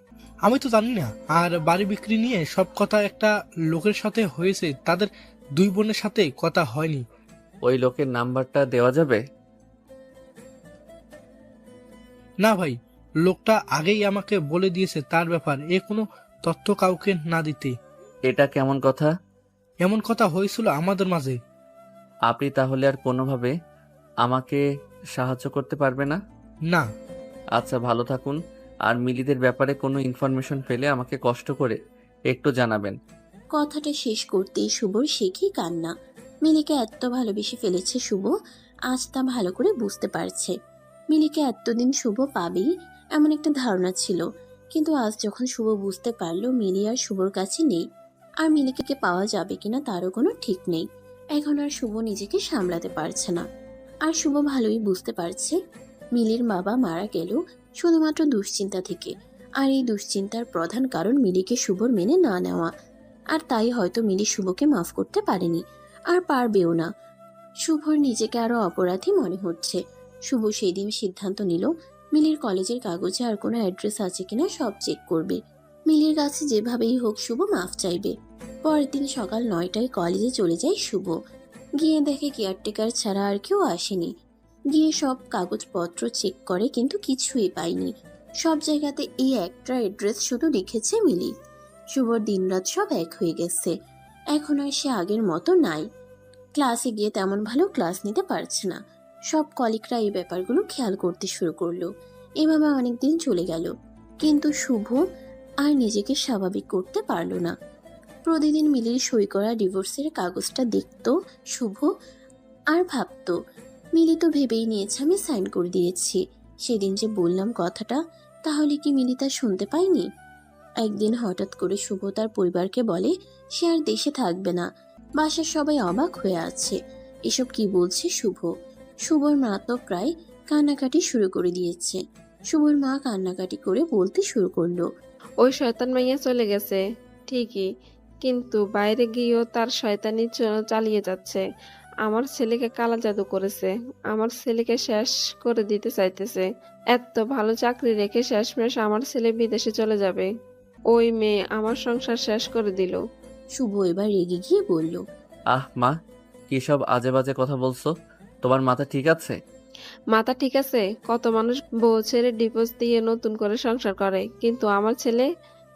আমি তো জানি না। আর বাড়ি বিক্রি নিয়ে সব কথা একটা লোকের সাথে হয়েছে, তাদের দুই বোনের সাথে কথা হয়নি। ওই লোকের নাম্বারটা দেওয়া যাবে? না ভাই, লোকটা আগেই আমাকে বলে দিয়েছে তার ব্যাপার, এ কোনো তথ্য কাউকে না দিতে। এটা কেমন কথা? এমন কথা হয়েছিল আমাদের মাঝে। আপনি তাহলে আর কোনোভাবে আমাকে সাহায্য করতে পারবে না? না। আচ্ছা, ভালো থাকুন। আর মিলিদের ব্যাপারে কোনো ইনফরমেশন পেলে আমাকে কষ্ট করে একটু জানাবেন। কথাটা শেষ করতেই শুভর সে কি কান্না। মিলিকে এত ভালোবেসে ফেলেছে শুভ, আজ তা ভালো করে বুঝতে পারছে। মিলিকে এতদিন শুভ পাবেই এমন একটা ধারণা ছিল, কিন্তু আজ যখন শুভ বুঝতে পারলো মিলি আর শুভর কাছে নেই, আর মিলিকে পাওয়া যাবে কিনা তারও কোনো ঠিক নেই, এখন আর শুভ নিজেকে সামলাতে পারছে না। আর শুভ ভালোই বুঝতে পারছে মিলির বাবা মারা গেল শুধুমাত্র দুশ্চিন্তা থেকে, আর এই দুশ্চিন্তার প্রধান কারণ মিলিকে শুভর মেনে না নেওয়া। আর তাই হয়তো মিলি শুভকে মাফ করতে পারেনি, আর পারবেও না। শুভর নিজেকে আরো অপরাধী মনে হচ্ছে। শুভ সেই দিন সিদ্ধান্ত নিল মিলির কলেজের কাগজে আর কোনো অ্যাড্রেস আছে কিনা সব চেক করবে। মিলির কাছে যেভাবেই হোক শুভ মাফ চাইবে। পরের দিন সকাল 9টায় কলেজে চলে যায় শুভ। গিয়ে দেখে কেয়ারটেকার ছাড়া আর কেউ আসেনি। গিয়ে সব কাগজপত্র চেক করে, কিন্তু কিছুই পায়নি। সব জায়গাতে এই একটা অ্যাড্রেস শুধু লিখেছে মিলি। শুভর দিনরাত সব এক হয়ে গেছে। এখন আর সে আগের মতো নাই। ক্লাসে গিয়ে তেমন ভালো ক্লাস নিতে পারছে না। সব কলিগরা এই ব্যাপারগুলো খেয়াল করতে শুরু করলো। এভাবে অনেকদিন চলে গেল, কিন্তু শুভ আর নিজেকে স্বাভাবিক করতে পারল না। প্রতিদিন মিলির সই করা ডিভোর্সের কাগজটা দেখত শুভ, আর ভাবত মিলি তো ভেবেই নিয়েছে আমি সাইন করে দিয়েছি। সেদিন যে বললাম কথাটা, তাহলে কি মিলি তা শুনতে পায়নি? একদিন হঠাৎ করে শুভ তার পরিবারকে বলে সে আর দেশে থাকবে না। বাসার সবাই অবাক হয়ে আছে, এসব কি বলছে শুভ। শুভর মা তো প্রায় কান্নাকাটি শুরু করে দিয়েছে। শুভর মা কান্নাকাটি করে বলতে শুরু করলো, ওই শয়তান মাইয়া চলে গেছে ঠিকই, কিন্তু বাইরে গিয়েও তার শয়তানি চালিয়ে যাচ্ছে। আমার ছেলেকে কালা জাদু করেছে, আমার ছেলেকে শেষ করে দিতে চাইতেছে। এত ভালো চাকরি রেখে শেষমেশ আমার ছেলে বিদেশে চলে যাবে। ওই মেয়ে আমার সংসার শেষ করে দিল। শুভ এবার রেগে গিয়ে বলল, আহ মা, কি সব আজে বাজে কথা বলছো? তোমার মাথা ঠিক আছে? মাথা ঠিক আছে? কত মানুষ বউ ছেড়ে ডিভোর্স দিয়ে নতুন করে সংসার করে, কিন্তু আমার ছেলে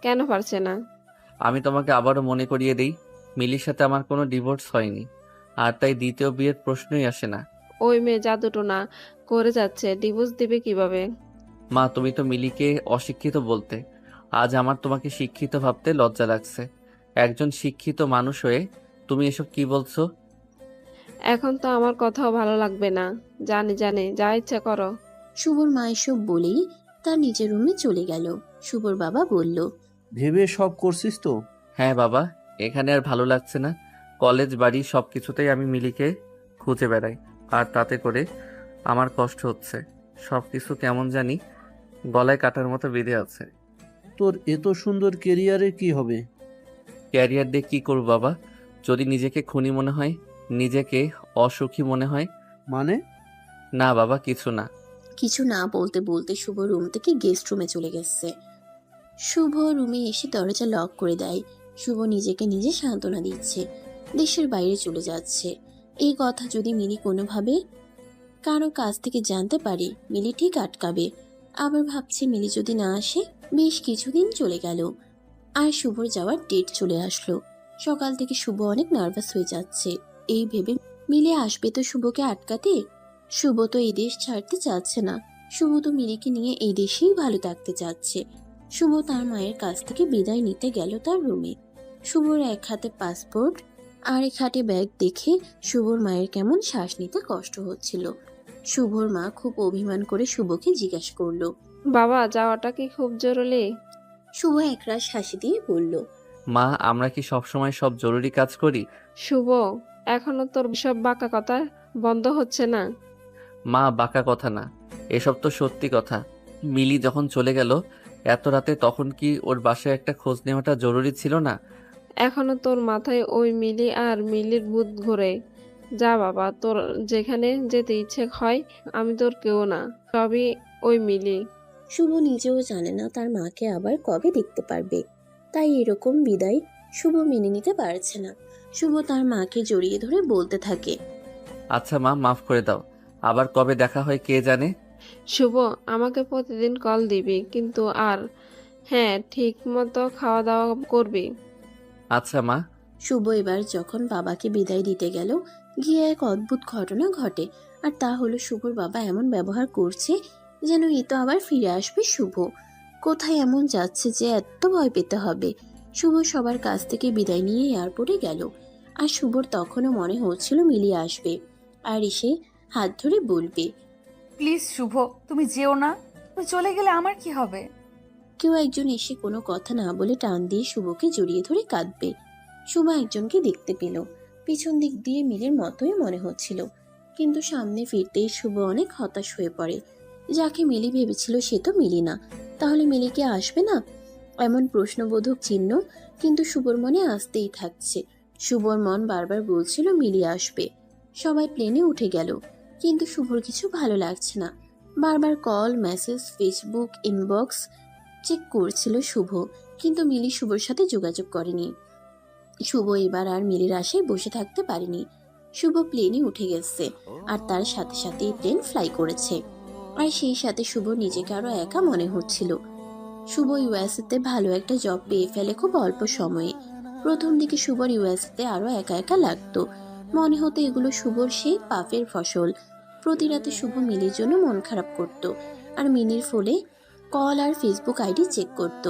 কেন পারছে না? আমি তোমাকে আবারও মনে করিয়ে দিই, মিলির সাথে আমার কোনো ডিভোর্স হয়নি, আর তাই দ্বিতীয় বিয়ের প্রশ্নই আসে না। ওই মেয়ে জাদুটোনা করে যাচ্ছে, ডিভোর্স দিবে কিভাবে? মা, তুমি তো মিলিকে অশিক্ষিত বলতে, আজ আমার তোমাকে শিক্ষিত ভাবতে লজ্জা লাগছে। একজন শিক্ষিত মানুষ হয়ে তুমি এসব কি বলছো? এখন তো আমার কথাও ভালো লাগবে না। জানি যা ইচ্ছা করো। শুভর মা এসব বলেই তার নিজের রুমে চলে গেল। শুভর বাবা বলল, ভেবে সব করছিস তো? হ্যাঁ বাবা, এখানে আর ভালো লাগছে না। কলেজ বাড়ি সব কিছুতেই আমি মিলিকে খুঁজে বেড়াই, আর তাতে করে আমার কষ্ট হচ্ছে। সব কিছু কেমন জানি গলায় কাটার মতো বেঁধে আছে। তোর এত সুন্দর কেরিয়ারে কি হবে? ক্যারিয়ার দিয়ে কি করব বাবা? যদি নিজেকে খুনি মনে হয়, নিজেকে অসুখী মনে হয়। মানে? না বাবা, কিছু না। কিছু না বলতে বলতে শুভ রুম থেকে গেস্ট রুমে চলে গেছে। শুভ রুমে এসে দরজা লক করে দেয়। শুভ নিজেকে নিজে সান্ত্বনা দিচ্ছে, দেশের বাইরে চলে যাচ্ছে। এই কথা যদি মিলি কোনোভাবে কারো কাছ থেকে জানতে পারে, মিলি ঠিক আটকাবে। আবার ভাবছে মিলি যদি না আসে। বেশ কিছুদিন চলে গেল আর শুভর যাওয়ার ডেট চলে আসলো। সকাল থেকে শুভ অনেক নার্ভাস হয়ে যাচ্ছে। এই ভেবে মিলি আসবে তো শুভকে আটকাতে। শুভ তো এই দেশ ছাড়তে চাচ্ছে না। শুভ তো মিলিকে নিয়ে এই দেশেই ভালো থাকতে চাচ্ছে। শুভ তার মায়ের কাছ থেকে বিদায় নিতে গেল তার রুমে। শুভর এক হাতে পাসপোর্ট আর এক হাতে ব্যাগ দেখে শুভর মায়ের কেমন শ্বাস নিতে কষ্ট হচ্ছিল। শুভর মা খুব অভিমান করে শুভকে জিজ্ঞাসা করলো। বাবা, যাওয়াটা কি খুব জরুরি? শুভ একরাশ হাসি দিয়ে বলল, মা, আমরা কি সবসময় সব জরুরি কাজ করি? শুভ, এখনো তোর সব বাঁকা কথা বন্ধ হচ্ছে না? মা, বাঁকা কথা না, এসব তো সত্যি কথা। মিলি যখন চলে গেল এত রাতে, তখন কি ওর বাসায় একটা খোঁজ নেওয়াটা জরুরি ছিল না? এখনো তোর মাথায় ওই মিলি আর মিলির ভূত ঘোরে। যা বাবা, তোর যেখানে যেতে ইচ্ছে হয়, আমি তোর কেউ না, সবই ওই মিলি। শুভ নিজেও জানে না তার মাকে আবার কবে দেখতে পারবে, তাই এরকম বিদায় শুভ মেনে নিতে পারছে না। শুভ তার মাকে জড়িয়ে ধরে বলতে থাকে, আচ্ছা মা, মাফ করে দাও। আবার কবে দেখা হয় কে জানে। শুভ, আমাকে প্রতিদিন কল দিবি কিন্তু, আর হ্যাঁ, ঠিক মতো খাওয়া দাওয়া করবি। আচ্ছা মা। শুভ এবার যখন বাবাকে বিদায় দিতে গেল, গিয়ে এক অদ্ভুত ঘটনা ঘটে। আর তা হলো শুভর বাবা এমন ব্যবহার করছে যেন এ তো আবার ফিরে আসবে শুভ। কোথায় এমন যাচ্ছে যে এত ভয় পেতে হবে। শুভ সবার কাছ থেকে বিদায় নিয়ে এয়ারপোর্টে গেল। আর শুভর তখনও মনে হচ্ছিল মিলি আসবে আর এসে হাত ধরে বলবে, প্লিজ শুভ, তুমি যেও না। তুমি চলে গেলে আমার কি হবে? কেউ একজন এসে কোনো কথা না বলে টান দিয়ে শুভকে জড়িয়ে ধরে কাঁদবে। শুভ একজনকে দেখতে পেল। পিছন দিক দিয়ে মিলির মতোই মনে হচ্ছিল, কিন্তু সামনে ফিরতেই শুভ অনেক হতাশ হয়ে পড়ে। যাকে মিলি ভেবেছিল সে তো মিলি না, তাহলে মিলি কি আসবে না? এমন প্রশ্নবোধক চিহ্ন কিন্তু শুভর মনে আসতেই থাকছে। শুভর মন বারবার বলছিল মিলি আসবে। সবাই প্লেনে উঠে গেল, কিন্তু শুভর কিছু ভালো লাগছে না। বারবার call, message, Facebook inbox check করছিল শুভ, কিন্তু মিলি শুভর সাথে যোগাযোগ করেনি। শুভ এবার আর মিলির আশায় বসে থাকতে পারেনি। শুভ প্লেনে উঠে গেছে আর তার সাথে সাথে প্লেন ফ্লাই করেছে। আর সেই সাথে শুভ নিজেকে আরো একা মনে হচ্ছিল। শুভ ইউএসএতে ভালো একটা জব পেয়ে ফেলে খুব অল্প সময়ে। প্রথম দিকে শুভর ইউএসএতে আরো একা একা লাগতো। মনে হতো এগুলো শুভর সেই পাপের ফসল। প্রতি রাতে শুভ মিলির জন্য মন খারাপ করত আর মিলির ফোনে কল আর ফেসবুক আইডি চেক করত।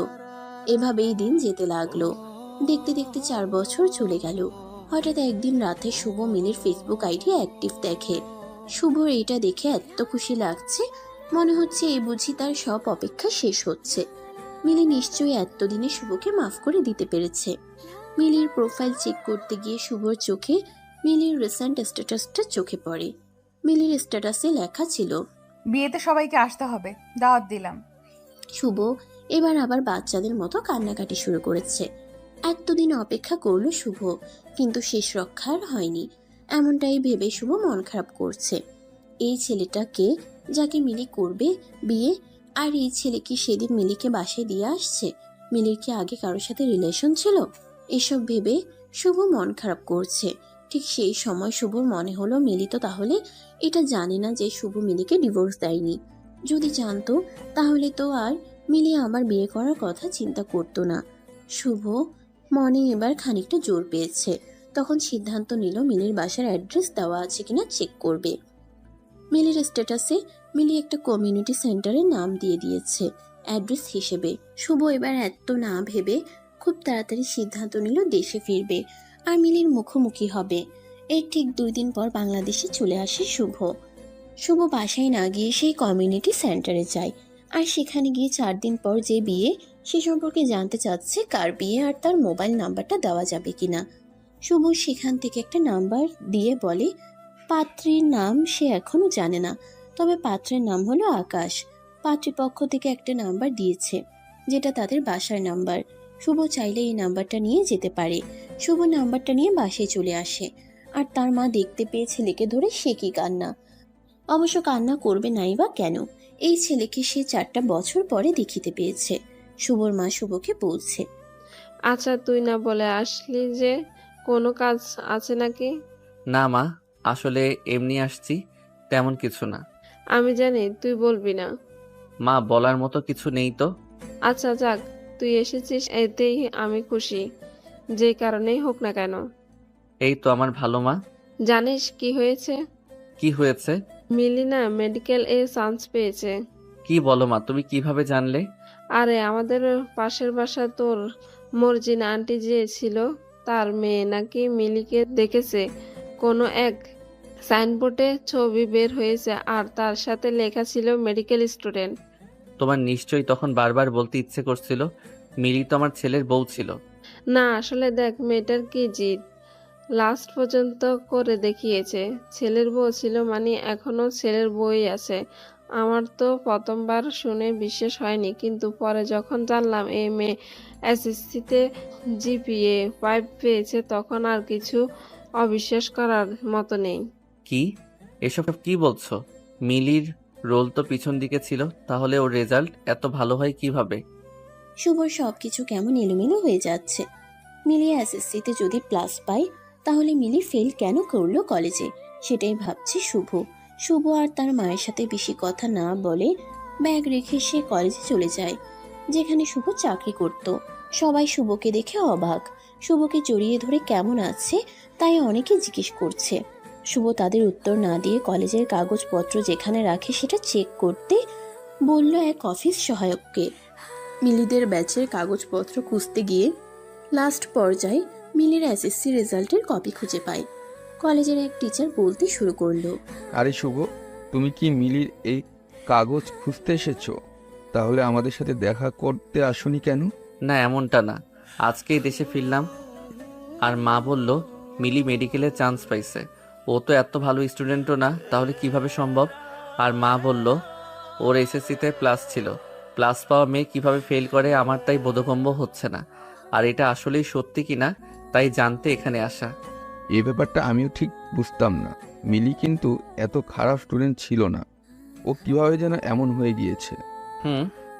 এভাবেই দিন যেতে লাগলো। দেখতে দেখতে 4 বছর চলে গেল। হঠাৎ একদিন রাতে শুভ মিলির ফেসবুক আইডি অ্যাক্টিভ দেখে। শুভর এটা দেখে এত খুশি লাগছে, মনে হচ্ছে এই বুঝি তার সব অপেক্ষা শেষ হচ্ছে। মিলি নিশ্চয়ই এতদিনে শুভকে মাফ করে দিতে পেরেছে। মিলির প্রোফাইল চেক করতে গিয়ে শুভর চোখে মিলির রিসেন্ট স্ট্যাটাসটা চোখে পড়ে। মিলির স্ট্যাটাসে লেখা ছিল, বিয়েতে সবাইকে আসতে হবে, দাওয়াত দিলাম। শুভ এবার আবার বাচ্চাদের মতো কান্নাকাটি শুরু করেছে। এতদিন অপেক্ষা করলো শুভ, কিন্তু শেষ রক্ষা আর হয়নি। এমনটাই ভেবে শুভ মন খারাপ করছে। এই ছেলেটাকে যাকে মিলি করবে বিয়ে, আর এই ছেলে কি সেদিন মিলিকে বাসায় দিয়ে আসছে? মিলির কি আগে কারোর সাথে রিলেশন ছিল? এসব ভেবে শুভ মন খারাপ করছে। ঠিক সেই সময় শুভর মনে হলো মিলি তো তাহলে এটা জানে না যে শুভ মিলিকে ডিভোর্স দেয়নি। যদি জানতো তাহলে তো আর মিলি আমার বিয়ে করার কথা চিন্তা করতো না। শুভ মনে এবার খানিকটা জোর পেয়েছে। তখন সিদ্ধান্ত নিল মিলির বাসার অ্যাড্রেস দেওয়া আছে কিনা চেক করবে। মিলির স্ট্যাটাসে মিলি একটা কমিউনিটি সেন্টারের নাম দিয়ে দিয়েছে অ্যাড্রেস হিসেবে। শুভ এবার এত না ভেবে খুব তাড়াতাড়ি সিদ্ধান্ত নিল দেশে ফিরবে আর মিলির মুখোমুখি হবে। এর ঠিক 2 দিন পর বাংলাদেশে চলে আসে শুভ। শুভ বাসায় না গিয়ে সেই কমিউনিটি সেন্টারে যায় আর সেখানে গিয়ে 4 দিন পর যে বিয়ে সে সম্পর্কে জানতে চাচ্ছে কার বিয়ে আর তার মোবাইল নাম্বারটা দেওয়া যাবে কিনা। শুভ সেখান থেকে একটা নাম্বার দিয়ে বলে পাত্রীর নাম সে এখনো জানে না, তবে পাত্রের নাম হলো আকাশ। পাত্রীপক্ষ থেকে একটা নাম্বার দিয়েছে যেটা তাদের বাসার নাম্বার। শুভ চাইলে এই নাম্বারটা নিয়ে যেতে পারে। শুভ নাম্বারটা নিয়ে বাসায় চলে আসে আর তার মা দেখতে পেয়ে ছেলেকে ধরে সে কি কান্না। অবশ্য কান্না করবে নাই বা কেন, এই ছেলেকে সে 4টা বছর পরে দেখিতে পেয়েছে। শুভর মা শুভকে বলছে, আচ্ছা, তুই না বলে আসলি যে কোনো কাজ আছে নাকি? না মা, আসলে এমনি আসছি, তেমন কিছু না। আমি জানি তুই বলবি না। মা, বলার মতো কিছু নেই তো। আচ্ছা যাক, তুই এসেছিস এতেই আমি খুশি, যে কারণেই হোক না কেন। এই তো আমার ভালো মা। জানিস কি হয়েছে? কি হয়েছে? মিলি না মেডিকেল এ চান্স পেয়েছে। কি বলো মা, তুমি কিভাবে জানলে? আরে আমাদের পাশের বাসা তোর মর্জিনা আন্টি যে ছিল, তার মেয়ে নাকি মিলিকে দেখেছে। কোনো এক সাইনবোর্ডে ছবি বের হয়েছে আর তার সাথে লেখা ছিল মেডিকেল স্টুডেন্ট। তোমার নিশ্চয়ই তখন বারবার বলতে ইচ্ছে করছিল মিলি তো আমার ছেলের বউ ছিল। না আসলে দেখ মেয়েটার কি জিদ, লাস্ট পর্যন্ত করে দেখিয়েছে। ছেলের বউ ছিল মানে এখনো ছেলের বউই আছে। আমার তো প্রথমবার শুনে বিশ্বাস হয়নি, কিন্তু পরে যখন জানলাম এই মেয়ে এসএসসিতে জিপিএ 5 পেয়েছে, তখন আর কিছু অবিশ্বাস করার মতো নেই। কি এসব কি বলছো? মিলির রোল তো পিছন দিকে ছিল, তাহলে ওর রেজাল্ট এত ভালো হয় কিভাবে? শুভর সবকিছু কেমন এলোমেলো হয়ে যাচ্ছে। মিলি এসএসসিতে যদি প্লাস পায়, তাহলে মিলি ফেল কেন করলো কলেজে, সেটাই ভাবছে শুভ। শুভ আর তার মায়ের সাথে বেশি কথা না বলে ব্যাগ রেখে সে কলেজে চলে যায়, যেখানে শুভ চাকরি করত। সবাই শুভকে দেখে অবাক। শুভকে জড়িয়ে ধরে কেমন আছে তাই অনেকে জিজ্ঞেস করছে। শুভ তাদের উত্তর না দিয়ে কলেজের কাগজপত্র যেখানে রাখে সেটা চেক করতে বলল এক অফিস সহায়ককে। মিলিদের ব্যাচের কাগজপত্র খুঁজতে গিয়ে লাস্ট পর্যায়ে মিলির এসএসসি রেজাল্টের কপি খুঁজে পায়। কলেজের এক টিচার বলতে শুরু করলো, আরে শুভ, তুমি কি মিলির এই কাগজ খুঁজতে এসেছো? তাহলে আমাদের সাথে দেখা করতে আসোনি কেন? না এমনটা না, আজকেই দেশে ফিরলাম আর মা বলল মিলি মেডিকেলে চান্স পাইছে। ও তো এত ভালো স্টুডেন্টও না, তাহলে কিভাবে সম্ভব? আর মা বলল ওর এসএসসিতে প্লাস ছিল। প্লাস পাওয়া মেয়ে কিভাবে ফেল করে আমার তাই বোধগম্য হচ্ছে না। আর এটা আসলেই সত্যি কিনা তাই জানতে এখানে আসা। এই ব্যাপারটা আমিও ঠিক বুঝতাম না। মিলি কিন্তু এত খারাপ স্টুডেন্ট ছিল না, ও কিভাবে যেন এমন হয়ে গিয়েছে।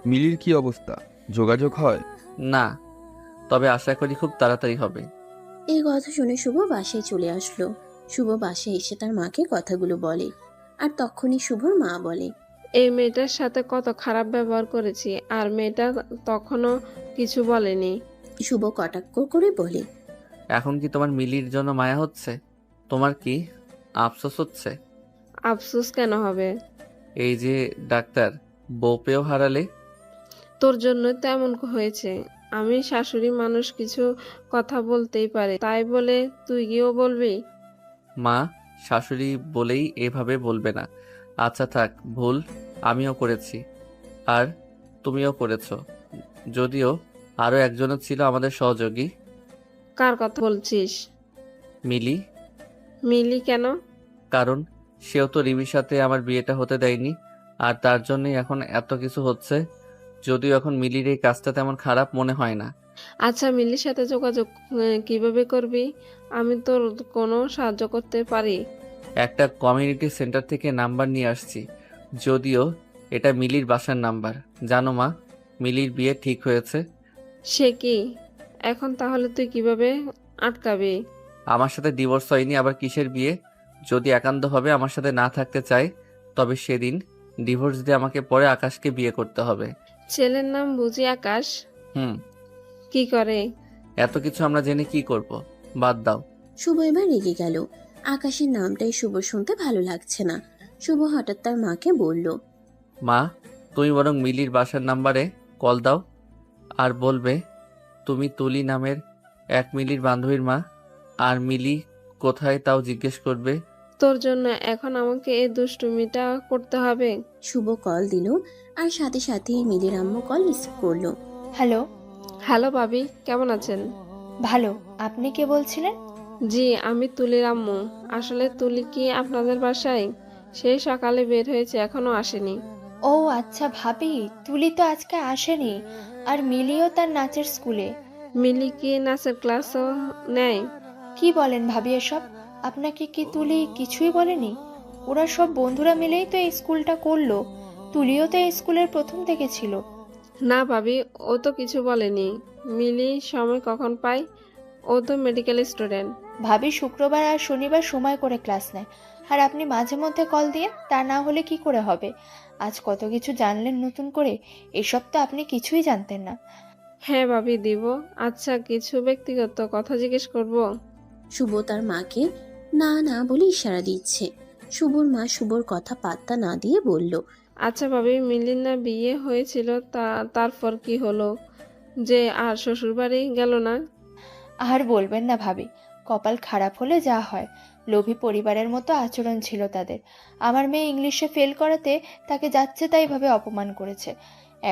মিলির কি অবস্থা? যোগাযোগ হয়? না, তবে আশা করি খুব তাড়াতাড়ি হবে। এই কথা শুনে শুভ বাসায় চলে আসলো। শুভ বাসায় এসে তার মাকে কথাগুলো বলে, আর তখনই শুভর মা বলে, এই মেয়েটার সাথে কত খারাপ ব্যবহার করেছি, আর মেয়েটা তখনও কিছু বলেনি। শুভ কটাক্ষ করে বলে, এখন কি তোমার মিলির জন্য মায়া হচ্ছে? তোমার কি আফসোস হচ্ছে? আফসোস কেন হবে? এই যে ডাক্তার, বউ পেয়েও হারালে। তোর জন্য তো এমন হয়েছে। আমি শাশুড়ি মানুষ, কিছু কথা বলতেই পারে, তাই বলে তুই গিয়েও বলবি? মা, শাশুড়ি বলেই এভাবে বলবে না। আচ্ছা থাক, ভুল আমিও করেছি আর তুমিও করেছো। যদিও আরো একজনও ছিল আমাদের সহযোগী। কার কথা বলছিস? মিলি। মিলি কেন? কারণ সেও তো রিমির সাথে আমার বিয়েটা হতে দেয়নি, আর তার জন্যই এখন এত কিছু হচ্ছে। যদিও এখন মিলির এই কাজটা তেমন খারাপ মনে হয় না। আচ্ছা মিলির সাথে যোগাযোগ কিভাবে করবি? আমি তোর কোনো সাহায্য করতে পারি? একটা কমিউনিটি সেন্টার থেকে নাম্বার নিয়ে আসছি, যদিও এটা মিলির বাসার নাম্বার। জানো মা, মিলির বিয়ে ঠিক হয়েছে। সে কি? এখন তাহলে তুই কিভাবে আটকাবি? আমার সাথে ডিভোর্স হয়নি, আবার কিসের বিয়ে? যদি একান্তভাবে আমার সাথে না থাকতে চায়, তবে সেদিন ডিভোর্স দিয়ে আমাকে পরে আকাশকে বিয়ে করতে হবে। ছেলের নাম বুঝি আকাশ? হুম। কি করে? এত কিছু আমরা জেনে কি করব? বাদ দাও। শুভ এবার রেগে গেল। আকাশের নামটাই শুভ শুনতে ভালো লাগছে না। শুভ হঠাৎ তার মাকে বলল, মা, তুমি বরং মিলির বাসার নাম্বারে কল দাও আর বলবে তুমি তুলি নামের এক মিলির বান্ধবীর মা, আর মিলি কোথায় তাও জিজ্ঞেস করবে। তোর জন্য এখন আমাকে এই দুষ্টুমিটা করতে হবে? শুভ কল দিল, আর সাথে সাথেই মিলির আম্মু কল রিসিভ করলো। হ্যালো। হ্যালো ভাবি, কেমন আছেন? ভালো। আপনি কে বলছিলেন? জি, আমি তুলির আম্মু। আসলে তুলি কি আপনাদের বাসায়? সেই সকালে বের হয়েছে, এখনো আসেনি। ও আচ্ছা ভাবি, তুলি তো আজকে আসেনি। আর মিলিও তার নাচের স্কুলে। মিলি কি নাচের ক্লাসও নেয়? কি বলেন ভাবি এসব? আপনাকে কি তুলি কিছুই বলেনি? ওরা সব বন্ধুরা মিলেই তো এই স্কুলটা করলো। তুলিও তো এই স্কুলের প্রথম থেকে ছিল। না ভাবি, ও তো কিছু বলেনি। মিলি সময় কখন পায় ও তো মেডিকেল স্টুডেন্ট। ভাবি শুক্রবার আর শনিবার সময় করে ক্লাস নেয়, আর আপনি মাঝে মধ্যে কল দিয়ে, তা না হলে কি করে হবে? আজ কত কিছু জানলেন নতুন করে, এসব তো আপনি কিছুই জানতেন না। হ্যাঁ ভাবি দিব। আচ্ছা, কিছু ব্যক্তিগত কথা জিজ্ঞেস করব? শুভ তার মাকে না না বলে ইশারা দিচ্ছে। শুভর মা শুভর কথা পাত্তা না দিয়ে বলল, আচ্ছা ভাবি, মিলির না বিয়ে হয়েছিল, তারপর কি হলো যে আর শ্বশুরবাড়ি গেল না? আর বলবেন না ভাবি, কপাল খারাপ হলে যা হয়। লোভী পরিবারের মতো আচরণ ছিল তাদের। আমার মেয়ে ইংলিশে ফেল করাতে তাকে যাচ্ছে তাই ভাবে অপমান করেছে।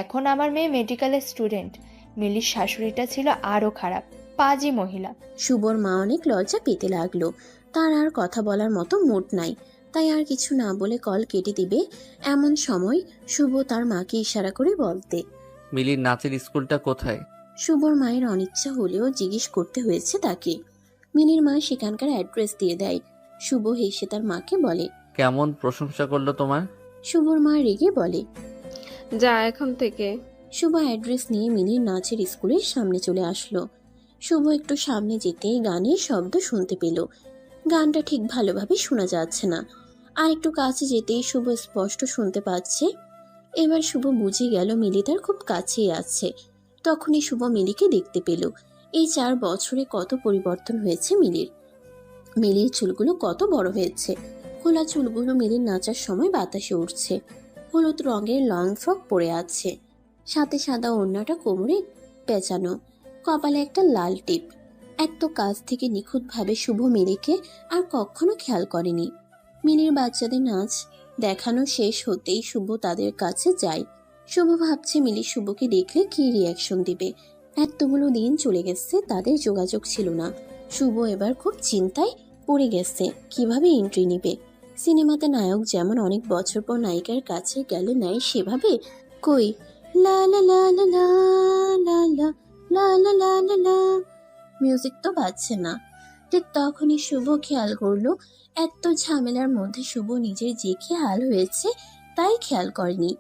এখন আমার মেয়ে মেডিকেলের স্টুডেন্ট। মিলির শাশুড়িটা ছিল আরও খারাপ, পাজি মহিলা। শুভর মা অনেক লজ্জা পেতে লাগলো। তার আর কথা বলার মতো মুড নাই, তাই আর কিছু না বলে কল কেটে দিবে এমন সময় শুভ তার মাকে ইশারা করে বলতে, মিলির নাচের স্কুলটা কোথায়? শুভর মায়ের অনিচ্ছা হলেও জিজ্ঞেস করতে হয়েছে তাকে। মিলির মা সেখানকার অ্যাড্রেস দিয়ে দেয়। শুভ হেসে তার মাকে বলে, কেমন প্রশংসা করলো তোমার? শুভর মা রেগে বলে, যা এখান থেকে। শুভ অ্যাড্রেস নিয়ে মিলির নাচের স্কুলের সামনে চলে আসলো। শুভ একটু সামনে যেতেই গানের শব্দ শুনতে পেল। গানটা ঠিক ভালোভাবে শোনা যাচ্ছে না। আর একটু কাছে যেতেই শুভ স্পষ্ট শুনতে পাচ্ছে। এবার শুভ বুঝে গেল মিলি তার খুব কাছেই আছে। তখনই শুভ মিলিকে দেখতে পেল। এই 4 বছরে কত পরিবর্তন হয়েছে মিলির। মিলির চুলগুলো কত বড় হয়েছে। খোলা চুলগুলো মিলির নাচার সময় বাতাসে উঠছে। হলুদ রঙের লং ফ্রক পরে আছে, সাথে সাদা ওড়নাটা কোমরে পেঁচানো, কপালে একটা লাল টিপ। এত কাছ থেকে নিখুঁতভাবে শুভ মিলিকে আর কখনো খেয়াল করেনি। মিলির বাচ্চাদের নাচ দেখানো শেষ হতেই শুভ তাদের কাছে যায়। শুভ ভাবছে মিলি শুভকে দেখলে কি রিয়াকশন দিবে। এতগুলো দিন চলে গেছে, তাদের যোগাযোগ ছিল না। শুভ এবার খুব চিন্তায় পড়ে গেছে কিভাবে এন্ট্রি নিবে। সিনেমাতে নায়ক যেমন অনেক বছর পর নায়িকার কাছে গেলে নেয়, সেভাবে কই লা লা লা লা লা লা লা লা লা লা লা লা মিউজিক তো বাজছে না। ঠিক তখনই শুভ খেয়াল করলো এত ঝামেলার মধ্যে শুভ নিজের যে কি হাল হয়েছে তাই খেয়াল করেনি।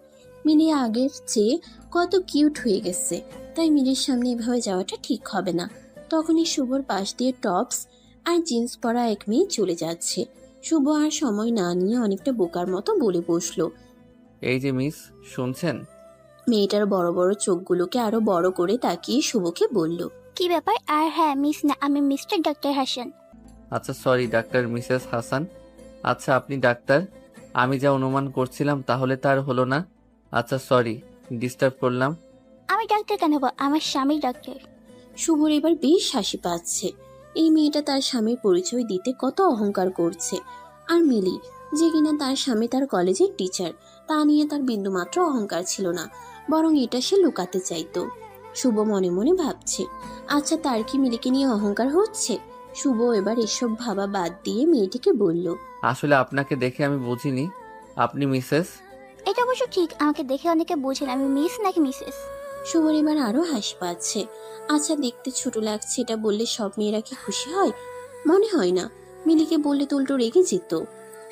মিলি আগের চেয়ে কত কিউট হয়ে গেছে, তাই মিলির সামনে এভাবে যাওয়াটা ঠিক হবে না। তখনই শুভর পাশ দিয়ে টপস আর জিন্স পরা এক মেয়ে চলে যাচ্ছে। শুভ আর সময় না নিয়ে অনেকটা বোকার মতো বলে বসলো, এই যে মিস, শুনছেন? মেয়েটার বড় বড় চোখগুলোকে আরো বড় করে তাকিয়ে শুভকে বলল, কি ব্যাপার? আর হ্যাঁ, মিস না, আমি মিস্টার ডক্টর হাসান। আচ্ছা সরি ডাক্তার মিসেস হাসান। আচ্ছা আপনি ডাক্তার? আমি যা অনুমান করছিলাম তাহলে তার হলো না। আচ্ছা সরি, ডিস্টার্ব করলাম। আমি ডাক্তার কেন হবো? আমার স্বামী ডাক্তার। শুভর এবার বেশ হাসি পাচ্ছে। এই মেয়েটা তার স্বামীর পরিচয় দিতে কত অহংকার করছে। আর মিলি, যে কিনা তার স্বামী তার কলেজের টিচার, তা নিয়ে তার বিন্দুমাত্র অহংকার ছিল না, বরং এটা সে লুকাতে চাইতো। শুভ মনে মনে ভাবছে, আচ্ছা তার কি মিলিকে নিয়ে অহংকার হচ্ছে? শুভ এবার এসব ভাবা বাদ দিয়ে মেয়েটিকে বলল, আসলে আপনাকে দেখে আমি বুঝিনি আপনি মিসেস। এটা অবশ্য ঠিক, আমাকে দেখে অনেকে বোঝেন আমি মিস নাকি মিসেস। শুভর এবার আরো হাসি পাচ্ছে। আচ্ছা দেখতে ছোট লাগছে এটা বললে সব মেয়েরা কি খুশি হয়? মনে হয় না। মিলিকে বললে তো উল্টো রেগে যেত।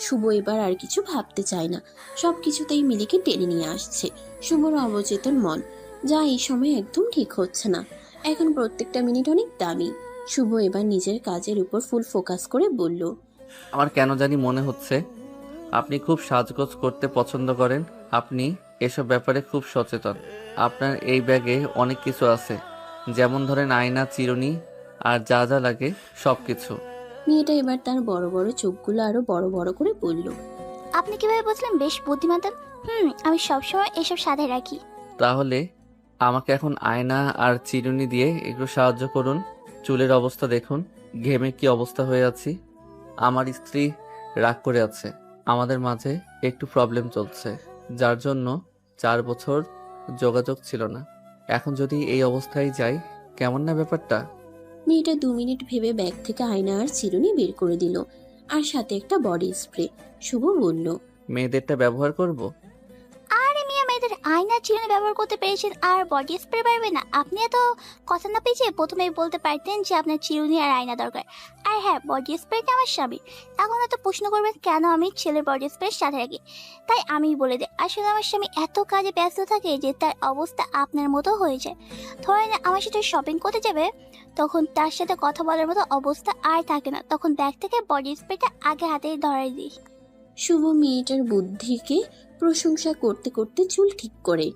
শুভ এবার আর কিছু ভাবতে চায় না, সবকিছুতেই মিলিকে টেনে নিয়ে আসছে শুভর অবচেতন মন, যা এই সময় একদম ঠিক হচ্ছে না। এখন প্রত্যেকটা মিনিট অনেক দামি। শুভ এবার নিজের কাজের উপর ফুল ফোকাস করে বলল, আমার কেন জানি মনে হচ্ছে আপনি খুব সাজগোজ করতে পছন্দ করেন। আপনি এসব ব্যাপারে খুব সচেতন। আপনার এই ব্যাগে অনেক কিছু আছে, যেমন ধরেন আয়না, চিরুনি আর যা যা লাগে সব কিছু। মেয়েটা এবার তার বড় বড় চোখগুলো আরো বড় বড় করে বলল, আপনি কিভাবে বুঝলেন? বেশ বুদ্ধিমান। আমি সবসময় এসব সাথে রাখি। তাহলে আমাকে এখন আয়না আর চিরুনি দিয়ে একটু সাহায্য করুন। চুলের অবস্থা দেখুন, ঘেমে কি অবস্থা হয়ে আছি। আমার স্ত্রী রাগ করে আছে, আমাদের মাঝে একটু প্রবলেম চলছে, যার জন্য 4 বছর যোগাযোগ ছিল না। এখন যদি এই অবস্থায় যাই, কেমন না ব্যাপারটা? মেয়েটা 2 মিনিট ভেবে ব্যাগ থেকে আয়না আর চিরুনি বের করে দিল, আর সাথে একটা বডি স্প্রে। শুভ বলল, মেয়েদেরটা ব্যবহার করব। আরে মিয়া, মেয়েদের আয়নার চিরুনি ব্যবহার করতে পেরেছেন আর বডি স্প্রে পারবেন না? আপনি এত কথা না পেয়েছে প্রথমেই বলতে পারতেন যে আপনার চিরুনি আর আয়না দরকার। আর হ্যাঁ, বডি স্প্রেটা আমার স্বামী। এখন এত প্রশ্ন করবেন কেন আমি ছেলের বডি স্প্রে সাথে রাখি, তাই আমি বলে দিই, আসলে আমার স্বামী এত কাজে ব্যস্ত থাকে যে তার অবস্থা আপনার মতো হয়ে যায়। ধরেন আমার সাথে শপিং করতে যাবে, তখন তার সাথে কথা বলার মতো অবস্থা আর থাকে না, তখন ব্যাগ থেকে বডি স্প্রেটা আগে হাতেই ধরাই দিই। শুভ মেয়েটার বুদ্ধিকে প্রশংসা করতে করতে চুল ঠিক করে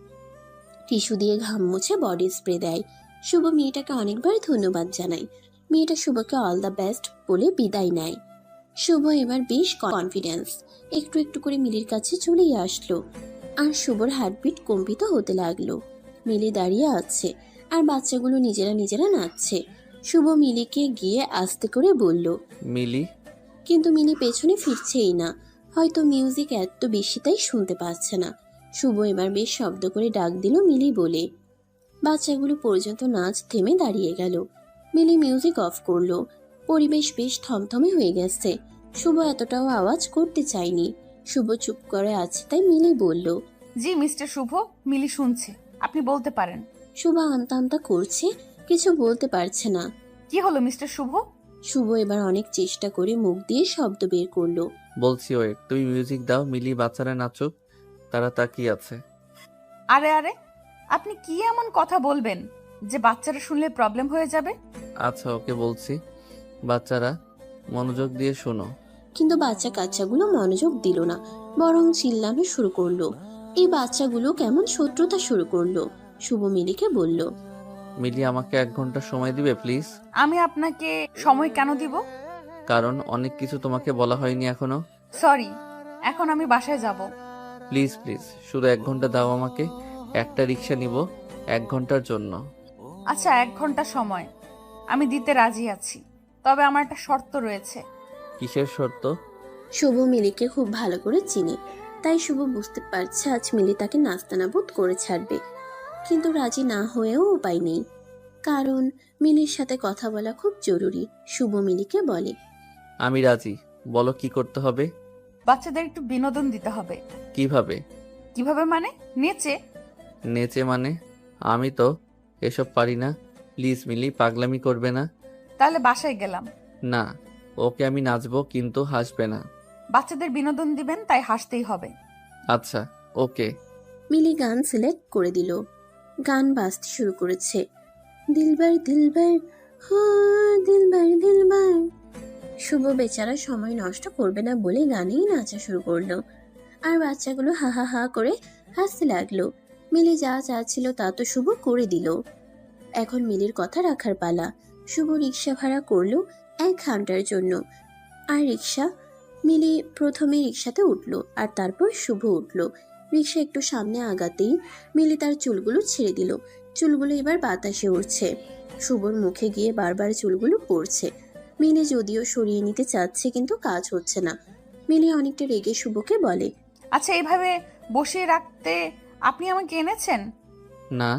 টিস্যু দিয়ে ঘাম মুছে বডি স্প্রে দেয়। শুভ মেয়েটাকে অনেকবার ধন্যবাদ জানায়। মেয়েটা শুভকে অল দ্য বেস্ট বলে বিদায় নেয়। শুভ এবার বেশ কনফিডেন্স, একটু একটু করে মিলির কাছে চলেই আসলো। আর শুভর হার্টবিট কম্পিত হতে লাগলো। মিলি দাঁড়িয়ে আছে আর বাচ্চাগুলো নিজেরা নিজেরা নাচছে। শুভ মিলিকে গিয়ে আস্তে করে বলল, মিলি। কিন্তু মিলি পেছনে ফিরছেই না, হয়তো মিউজিক এত বেশি তাই শুনতে পাচ্ছে না। শুভ এবার বেশ শব্দ করে ডাক দিল মিলি বলে। বাচ্চাগুলো পর্যন্ত নাচ থেমে দাঁড়িয়ে গেল। মিলি মিউজিক অফ করলো। পরিবেশ বেশ থমথমে হয়ে গেছে। শুভ এতটাও আওয়াজ করতে চায়নি। শুভ চুপ করে আছে তাই মিলি বলল, জি মিস্টার শুভ, মিলি শুনছে, আপনি বলতে পারেন। শুভ আমতা আমতা করছে, কিছু বলতে পারছে না। কি হলো মিস্টার শুভ? শুভ এবার অনেক চেষ্টা করে মুখ দিয়ে শব্দ বের করলো। বলছি ওয়েট, তুমি মিউজিক দাও, মিলি বাচ্চারা নাচুক, তারা তাকিয়ে আছে। আরে আরে, আপনি কি এমন কথা বলবেন যে বাচ্চারা শুনলে প্রবলেম হয়ে যাবে? আচ্ছা ওকে বলছি, বাচ্চারা মনোযোগ দিয়ে শোনো। কিন্তু বাচ্চা কাচ্চাগুলো মনোযোগ দিল না, বরং চিল্লানো শুরু করলো। এই বাচ্চাগুলো কেমন শত্রুতা শুরু করলো। শুভ মিলিকে বলল, মিলি আমাকে 1 ঘন্টা সময় দিবে প্লিজ? আমি আপনাকে সময় কেন দিব? কারণ অনেক কিছু তোমাকে বলা হয়নি এখনো। সরি, এখন আমি বাসায় যাব। প্লিজ প্লিজ, শুধু 1 ঘন্টা দাও আমাকে। একটা রিক্সা নিব 1 ঘন্টার জন্য। আচ্ছা 1 ঘন্টা সময় আমি দিতে রাজি আছি, তবে আমার একটা শর্ত রয়েছে। কিসের শর্ত? শুভ মিলিকে খুব ভালো করে চিনে, তাই শুভ বুঝতে পারছে আজ মিলি তাকে নাস্তানাবুদ করে ছাড়বে। কিন্তু রাজি না হয়েও উপায় নেই, কারণ মিলির সাথে কথা বলা খুব জরুরি। শুভ মিলিকে বলে, আমি রাজি, বলো কি করতে হবে? বাচ্চাদের একটু বিনোদন দিতে হবে। কিভাবে? কিভাবে মানে? নেচে। নেচে মানে? আমি তো এসব পারি না। প্লিজ মিলি, পাগলামি করবে না। তাহলে বাসায় গেলাম। না, ওকে আমি নাচবো কিন্তু হাসবে না। বাচ্চাদের বিনোদন দিবেন তাই হাসতেই হবে। আচ্ছা ওকে। মিলি গান সিলেক্ট করে দিল। গান বাজতে শুরু করেছে। দিলবার দিলবার, হ্যাঁ দিলবার দিলবার। শুভ বেচারা সময় নষ্ট করবে না বলে গানেই নাচা শুরু করলো। আর বাচ্চাগুলো হা হা হা করে হাসতে লাগলো। মিলি যা চাচ্ছিল তা তো শুভ করে দিল। এখন মিলির কথা রাখার পালা। শুভ রিক্সা ভাড়া করলো 1 ঘন্টার জন্য। আর মিলি প্রথমে রিক্সাতে উঠলো আর তারপর শুভ উঠলো। রিক্সা একটু সামনে আগাতেই মিলি তার চুলগুলো ছেড়ে দিল। চুলগুলো এবার বাতাসে উড়ছে। শুভর মুখে গিয়ে বারবার চুলগুলো পড়ছে। মিলি যদিও সরিয়ে নিতে চাচ্ছে কিন্তু কাজ হচ্ছে না। মিলি অনেকটা রেগে শুভকে বলে, আচ্ছা এইভাবে বসিয়ে রাখতে আপনি আমাকে এনেছেন? না,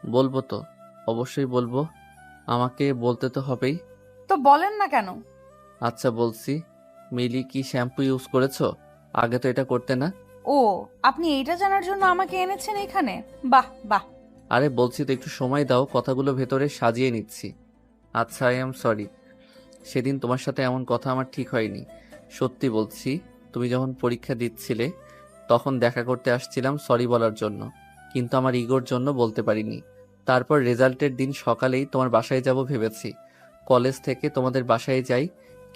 বলবো তো, অবশ্যই বলবো। আমাকে বলতে তো হবেই। তো বলেন না কেন? আচ্ছা বলছি, মিলি কি শ্যাম্পু ইউজ করেছো? আগে তো এটা করতে না। ও, আপনি এইটা জানার জন্য আমাকে এনেছেন এখানে? বাহ বাহ। আরে বলছি তো একটু সময় দাও, কথাগুলো ভেতরে সাজিয়ে নিচ্ছি। আচ্ছা আই এম সরি, সেদিন তোমার সাথে এমন কথা আমার ঠিক হয়নি। সত্যি বলছি, তুমি যখন পরীক্ষা দিচ্ছিলে তখন দেখা করতে আসছিলাম সরি বলার জন্য, কিন্তু আমার ইগোর জন্য বলতে পারিনি। তারপর রেজাল্টের দিন সকালেই তোমার বাসায় যাব ভেবেছি। কলেজ থেকে তোমাদের বাসায় যাই,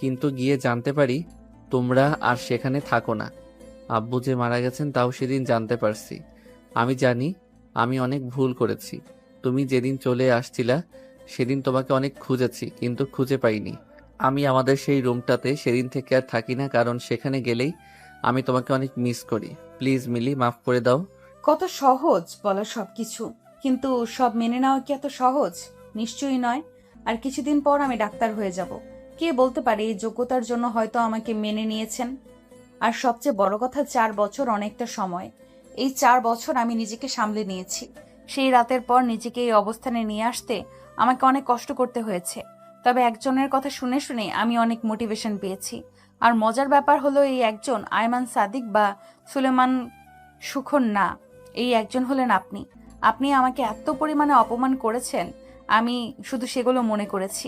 কিন্তু গিয়ে জানতে পারি তোমরা আর সেখানে থাকো না। আব্বু যে মারা গেছেন তাও সেদিন জানতে পারছি। আমি জানি আমি অনেক ভুল করেছি। তুমি যেদিন চলে আসছিলা সেদিন তোমাকে অনেক খুঁজেছি কিন্তু খুঁজে পাইনি। আমি আমাদের সেই রুমটাতে সেদিন থেকে আর থাকি না, কারণ সেখানে গেলেই আমি তোমাকে অনেক মিস করি। প্লিজ মিলি, মাফ করে দাও। কত সহজ বলো সবকিছু, কিন্তু সব মেনে নেওয়া কি এত সহজ? নিশ্চয়ই নয়। আর কিছুদিন পর আমি ডাক্তার হয়ে যাব। কে বলতে পারে এই যোগ্যতার জন্য হয়তো আমাকে মেনে নিয়েছেন। আর সবচেয়ে বড় কথা, 4 বছর অনেকটা সময়। এই 4 বছর আমি নিজেকে সামলে নিয়েছি। সেই রাতের পর নিজেকে এই অবস্থানে নিয়ে আসতে আমাকে অনেক কষ্ট করতে হয়েছে। তবে একজনের কথা শুনে শুনে আমি অনেক মোটিভেশন পেয়েছি। আর মজার ব্যাপার হলো এই একজন আয়মান সাদিক বা সুলেমান সুখন না। এই একজন হলেন আপনি। আপনি আমাকে এত পরিমাণে অপমান করেছেন, আমি শুধু সেগুলো মনে করেছি।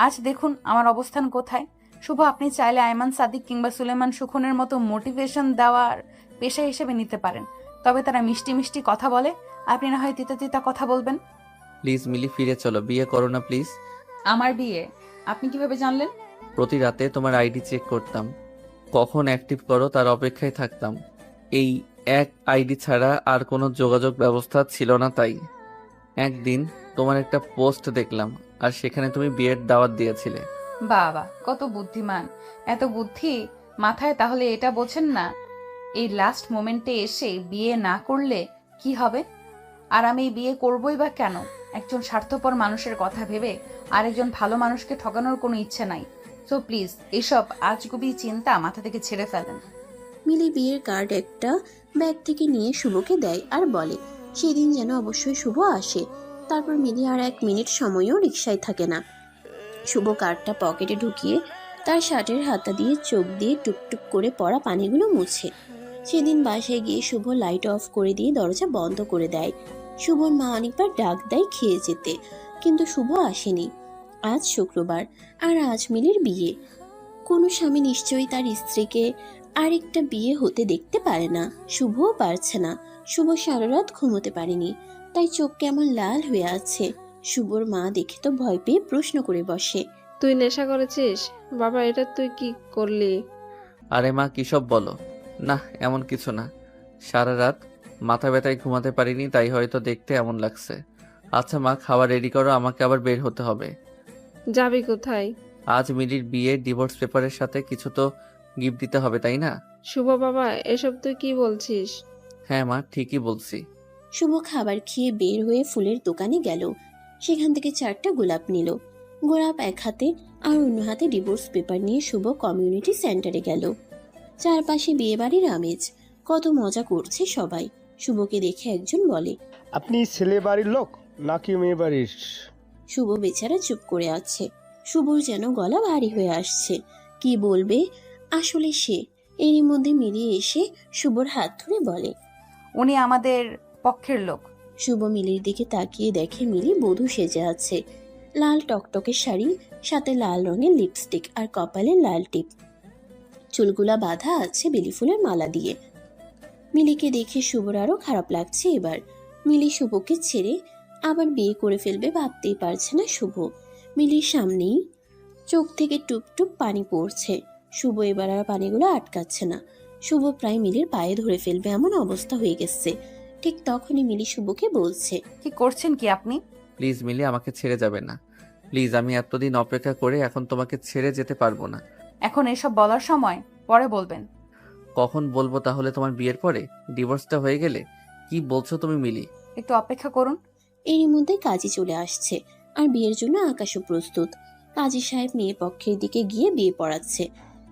আজ দেখুন আমার অবস্থান কোথায়। শুভ, আপনি চাইলে আয়মান সাদিক কিংবা সুলেমান সুখনের মতো মোটিভেশন দেওয়ার পেশা হিসেবে নিতে পারেন। তবে তারা মিষ্টি মিষ্টি কথা বলে, আপনি না হয় তিতা তিতা কথা বলবেন। প্লিজ মিলি, ফিরে চলো, বিয়ে করো না প্লিজ। আমার বিয়ে আপনি কিভাবে জানলেন? প্রতি রাতে তোমার আইডি চেক করতাম, কখন অ্যাক্টিভ করো তার অপেক্ষায় থাকতাম। এই এক আইডি ছাড়া আর কোনো যোগাযোগ ব্যবস্থা ছিল না, তাই একদিন তোমার একটা পোস্ট দেখলাম, আর সেখানে তুমি বিয়ের দাওয়াত দিয়েছিলে। বাবা, কত বুদ্ধিমান! এত বুদ্ধি মাথায়, তাহলে এটা বোঝেন না এই লাস্ট মোমেন্টে এসে বিয়ে না করলে কি হবে? আর আমি বিয়ে করবই বা কেন? একজন স্বার্থপর মানুষের কথা ভেবে আরেকজন ভালো মানুষকে ঠকানোর কোনো ইচ্ছে নাই। সো প্লিজ এসব আজগুবি চিন্তা মাথা থেকে ছেড়ে ফেলেন। মিলি বিয়ের কার্ড একটা ব্যাগ থেকে নিয়ে শুভকে দেয় আর বলে সেদিন যেন অবশ্যই শুভ আসে। তারপর মিলি আর 1 মিনিট সময়ও রিকশায় থাকে না। শুভ কার্ডটা পকেটে ঢুকিয়ে তার শার্টের হাতা দিয়ে চোখ দিয়ে টুপটুপ করে পড়া পানিগুলো মুছে। সেদিন বাসায় গিয়ে শুভ লাইট অফ করে দিয়ে দরজা বন্ধ করে দেয়। শুভর মা অনেকবার ডাক দেয় খেয়ে যেতে, কিন্তু শুভ আসেনি। আজ শুক্রবার আর আজ মিলির বিয়ে। কোনো স্বামী নিশ্চয়ই তার স্ত্রীকে আরেকটা বিয়ে হতে দেখতে পারে না। শুভও পারছে না। শুভ সারা রাত ঘুমোতে পারেনি, তাই চোখ কেমন লাল হয়ে আছে। শুভর মা দেখে তো ভয় পেয়ে প্রশ্ন করে বসে, তুই নেশা করেছিস? বাবা, এটা তুই কি করলি? আরে মা, কিসব বলো? না, এমন কিছু না। সারা রাত মাথা ব্যথায় ঘুমাতে পারিনি, তাই হয়তো দেখতে এমন লাগছে। আচ্ছা মা, খাবার রেডি করো, আমাকে আবার বের হতে হবে। যাবি কোথায়? আজ মিলির বিয়ে, ডিভোর্স পেপারের সাথে কিছু তো গিফট দিতে হবে, তাই না? শুভ বাবা, এসব তুই কি বলছিস? হ্যাঁ মা, ঠিকই বলছি। শুভ খাবার খেয়ে বের হয়ে ফুলের দোকানে গেল। সেখান থেকে 4টা গোলাপ নিল। গোলাপ এক হাতে আর অন্য হাতে ডিভোর্স পেপার নিয়ে শুভ কমিউনিটি সেন্টারে গেল। চারপাশে বিয়েবাড়ির আমেজ, কত মজা করছে সবাই। শুভকে দেখে একজন বলে, আপনি ছেলে বাড়ির লোক নাকি মেয়ে বাড়ির? শুভ বেচারা চুপ করে আছে। শুভর যেন গলা ভারী হয়ে আসছে, কি বলবে আসলে সে। এরই মধ্যে মিলিয়ে এসে শুভর হাত ধরে বলে, উনি আমাদের পক্ষের লোক। শুভ মিলির দিকে তাকিয়ে দেখে মিলি বধূ সেজে আছে। লাল টকটকে শাড়ি, সাথে লাল রঙের লিপস্টিক আর কপালে লাল টিপ। চুলগুলা বাঁধা আছে বেলি ফুলের মালা দিয়ে। মিলিকে দেখে শুভর আরো খারাপ লাগছে এবার। মিলি শুভকে ছেড়ে আবার বিয়ে করে ফেলবে ভাবতেই পারছে না শুভ। মিলির সামনেই চোখ থেকে টুপ টুপ পানি পড়ছে। শুভ এবার আর পানিগুলো আটকাচ্ছে না। শুভ প্রায় মিলির পায়ে ধরে ফেলবে এমন অবস্থা হয়ে গেছে। ঠিক তখনই মিলি শুভকে বলছে, কি করছেন কি আপনি? প্লিজ মিলি, আমাকে ছেড়ে যাবে না প্লিজ। আমি এতদিন অপেক্ষা করে এখন তোমাকে ছেড়ে যেতে পারবো না। এখন এসব বলার সময়, পরে বলবেন। কখন বলবো তাহলে? তোমার বিয়ের পরে, ডিভোর্সটা হয়ে গেলে? কি বলছো তুমি মিলি? একটু অপেক্ষা করুন। এরই মধ্যে কাজী চলে আসছে আর বিয়ের জন্য আকাশও প্রস্তুত। কাজী সাহেব মেয়ে পক্ষের দিকে গিয়ে বিয়ে পড়াচ্ছে।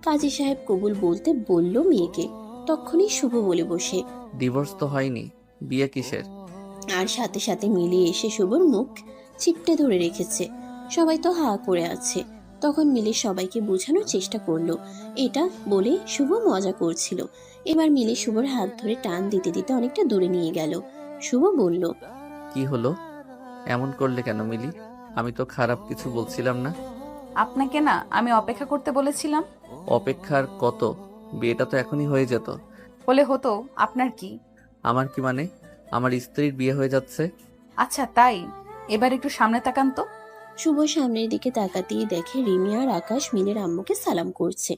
কাজী সাহেব কবুল বলতে বলল মেয়েকে, তখনই শুভ বলে বসে, ডিভোর্স তো হয়নি, বিয়ে কিসের? আর সাথে সাথে মিলিয়ে এসে শুভর মুখ চিপটে ধরে রেখেছে। সবাই তো হা করে আছে। তখন মিলি সবাইকে বোঝানোর চেষ্টা করলো, এটা বলে শুভ মজা করছিল। এবার মিলি শুভর হাত ধরে টান দিতে দিতে অনেকটা দূরে নিয়ে গেল। শুভ বলল, কি হলো? এমন করলে কেন মিলি? আমি তো খারাপ কিছু বলছিলাম না। আপনাকে না আমি অপেক্ষা করতে বলেছিলাম। অপেক্ষার কত? বিয়েটা তো এখনই হয়ে যেত। হলে হতো, আপনার কি? আমার কি মানে? আমার স্ত্রীর বিয়ে হয়ে যাচ্ছে। আচ্ছা তাই, এবার একটু সামনে তাকান তো। শুভ সামনের দিকে তাকাতেই দেখে রিমি আর আকাশ মিলের আম্মুকে সালাম করছে।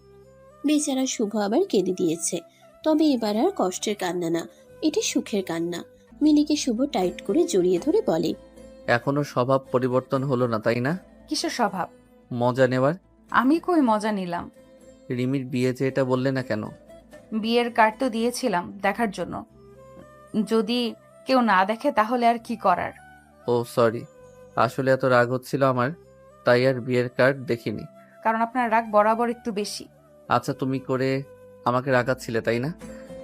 বেচারা শুভ আবার কেঁদে দিয়েছে। তবে এবার আর কষ্টের কান্না না, এটা সুখের কান্না। মিলিকে শুভ টাইট করে জড়িয়ে ধরে বলে, এখনো স্বভাব পরিবর্তন হলো না, তাই না? কিসের স্বভাব? মজা নেওয়ার। আমি কই মজা নিলাম? রিমির বিয়ে যে, এটা বললে না কেন? বিয়ের কার্ড তো দিয়েছিলাম দেখার জন্য। যদি কেউ না দেখে তাহলে আর কি করার। ও সরি, আসলে এত রাগ হচ্ছিল আমার, তাই আর বিয়ের কার্ড দেখিনি। কারণ আপনার রাগ বরাবর একটু বেশি। আচ্ছা, তুমি করে আমাকে রাগাচ্ছিলে, তাই না?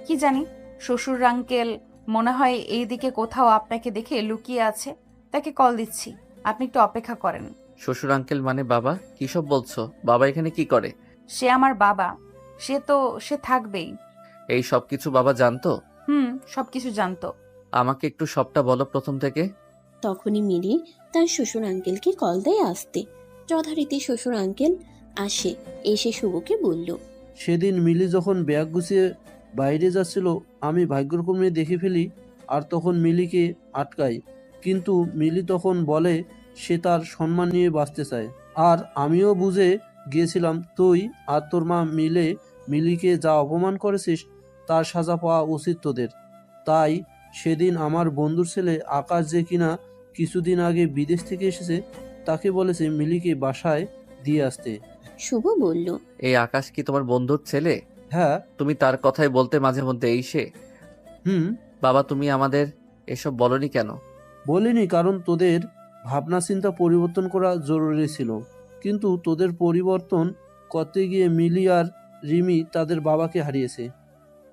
কি জানি, শ্বশুর আঙ্কেল মনে হয় এই দিকে কোথাও আপনাকে দেখে লুকিয়ে আছে, তাকে কল দিচ্ছি, আপনি একটু অপেক্ষা করেন। শ্বশুর আঙ্কেল মানে বাবা? কিসব বলছো? বাবা এখানে কি করে? সে আমার বাবা, সে থাকবেই। এই সব কিছু বাবা জানতো? সবকিছু জানতো। আমাকে একটু সবটা বলো প্রথম থেকে। তখনই মিলি তার শ্বশুর আঙ্কেলকে কল দেয় আসতে। যথারীতি শ্বশুর আঙ্কেল আসে, এসে শুভকে বলল, সেদিন মিলি যখন ব্যাগ গুছিয়ে বাইরে যাচ্ছিল আমি ভাগ্যক্রমে দেখে ফেলি আর তখন মিলিকে আটকাই, কিন্তু মিলি তখন বলে সে তার সম্মান নিয়ে বাঁচতে চায়। আর আমিও বুঝে গিয়েছিলাম তুই আর তোর মা মিলে মিলিকে যা অপমান করেছিস তার সাজা পাওয়া উচিত তোদের। তাই সেদিন আমার বন্ধুর ছেলে আকাশ যে কিনা কিছুদিন আগে বিদেশ থেকে এসেছে তাকে বলেছে মিলিকে বাসায় দিয়ে আসতে। শুভ বলল, এই আকাশ কি তোমার বন্ধুর ছেলে? হ্যাঁ। তুমি তার কথাই বলতে মাঝে মধ্যে এই সে? হুম। বাবা তুমি আমাদের এসব বলনি কেন? বলিনি কারণ তোদের ভাবনা চিন্তা পরিবর্তন করা জরুরি ছিল, কিন্তু তোদের পরিবর্তন করতে গিয়ে মিলি আর রিমি তাদের বাবাকে হারিয়েছে।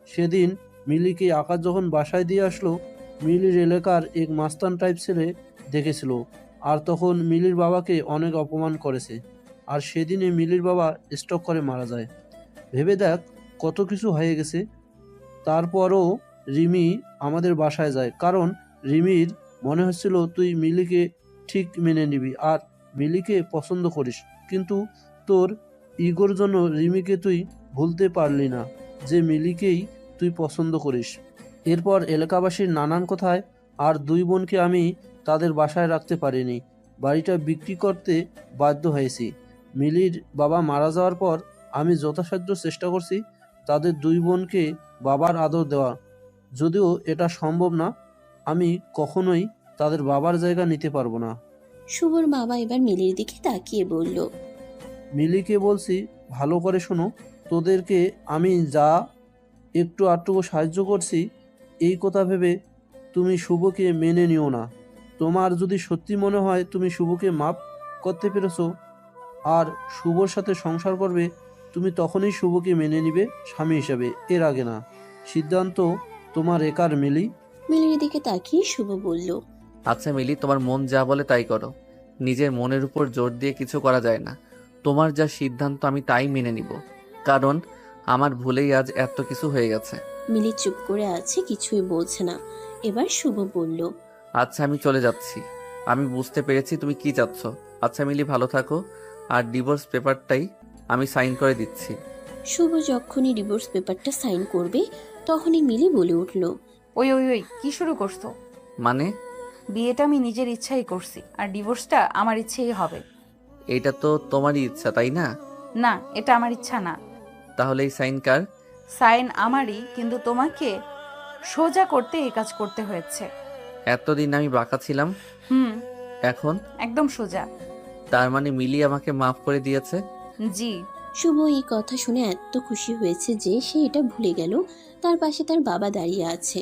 সেদিন মিলিকে আকাশ যখন বাসায় দিয়ে আসলো মিলির এলাকার এক মাস্তান টাইপ ছেলে দেখেছিল, আর তখন মিলির বাবাকে অনেক অপমান করেছে। আর সেদিনে মিলির বাবা স্ট্রোক করে মারা যায়। ভেবে দেখ কত কিছু হয়ে গেছে। তারপরও রিমি আমাদের বাসায় যায় কারণ রিমির মনে হচ্ছিল তুই মিলিকে ঠিক মেনে নিবি আর মিলিকে পছন্দ করিস, কিন্তু তোর ইগোর জন্য রিমিকে তুই ভুলতে পারলি না যে মিলিকেই তুই পছন্দ করিস। এরপর এলাকাবাসীর নানান কথায় আর দুই বোনকে আমি তাদের বাসায় রাখতে পারিনি, বাড়িটা বিক্রি করতে বাধ্য হয়েছি। মিলির বাবা মারা যাওয়ার পর আমি যথাসাধ্য চেষ্টা করছি তাদের দুই বোনকে বাবার আদর দেওয়া, যদিও এটা সম্ভব না। আমি কখনোই তাদের বাবার জায়গা নিতে পারবো না। শুভর বাবা এবার মিলির দিকে তাকিয়ে বলল, মিলিকে বলছি ভালো করে শোনো, তোদেরকে আমি যা একটু আধটুকু সাহায্য করছি এই কথা ভেবে তুমি শুভকে মেনে নিও না। তোমার যদি সত্যি মনে হয় তুমি শুভকে মাপ করতে পেরেছো আর শুভর সাথে সংসার করবে, তুমি তখনই শুভকে মেনে নিবে স্বামী হিসাবে, এর আগে না। সিদ্ধান্ত তোমার একার। মিলি মিলির দিকে তাকিয়ে শুভ বলল, আচ্ছা মিলি, তোমার মন যা বলে তাই করো। নিজের মনের উপর জোর দিয়ে কিছু করা যায় না। তোমার যা সিদ্ধান্ত আমি তাই মেনে নিব, কারণ আমার ভুলেই আজ এত কিছু হয়ে গেছে। মিলি চুপ করে আছে, কিছুই বলছে না। এবার শুভ বলল, আচ্ছা আমি চলে যাচ্ছি। আমি বুঝতে পেরেছি তুমি কি চাচ্ছ। আচ্ছা মিলি, ভালো থাকো। আর ডিভোর্স পেপারটাই আমি সাইন করে দিচ্ছি। শুভ যখনই ডিভোর্স পেপারটা সাইন করবে তখনই মিলি বলে উঠল, ওই ওই ওই কি শুরু করছো? মানে? বিয়েটা আমি নিজের ইচ্ছাই করছি আর ডিভোর্সটা আমার ইচ্ছেই হবে। এইটা তো তোমারই ইচ্ছা, তাই না? না, এটা আমার ইচ্ছা না। তাহলে এই সাইন কার? সাইন আমারই, কিন্তু তোমাকে সোজা করতে এই কাজ করতে হয়েছে। এতদিন আমি বাঁকা ছিলাম, এখন একদম সোজা। তার মানে মিলি আমাকে মাফ করে দিয়েছে? জি। শুভ এই কথা শুনে এত খুশি হয়েছে যে সে এটা ভুলে গেল তার পাশে তার বাবা দাঁড়িয়ে আছে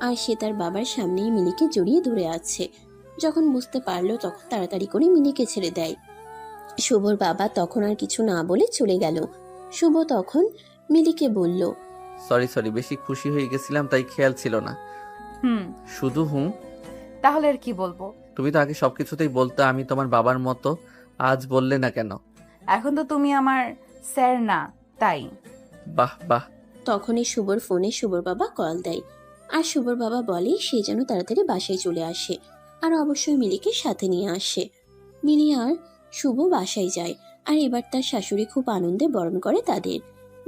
আর সে তার বাবার সামনেই মিলিকে জড়িয়ে ধরে আছে। যখন বুঝতে পারলো তখন তাড়াতাড়ি করে মিলিকে ছেড়ে দেয়। শুভর বাবা তখন আর কিছু না বলে চলে গেল। শুভ তখন মিলিকে বলল, সরি, বেশি খুশি হয়ে গেছিলাম তাই খেয়াল ছিল না। শুধু তাহলে আর কি বলবো? তুমি তো আগে সবকিছুতেই বলতে, আমি তোমার বাবার মতো, আজ বললে না কেন? এখন তো তুমি আমার স্যার না, তাই। বাহ। তখনই শুভর ফোনে শুভর বাবা কল দেয় আর শুভর বাবা বলে সে যেন তাড়াতাড়ি বাসায় চলে আসে আর অবশ্যই মিলিকে সাথে নিয়ে আসে। মিলি আর শুভ বাসায় যায় আর এবার তার শাশুড়ি খুব আনন্দে বরণ করে তাদের।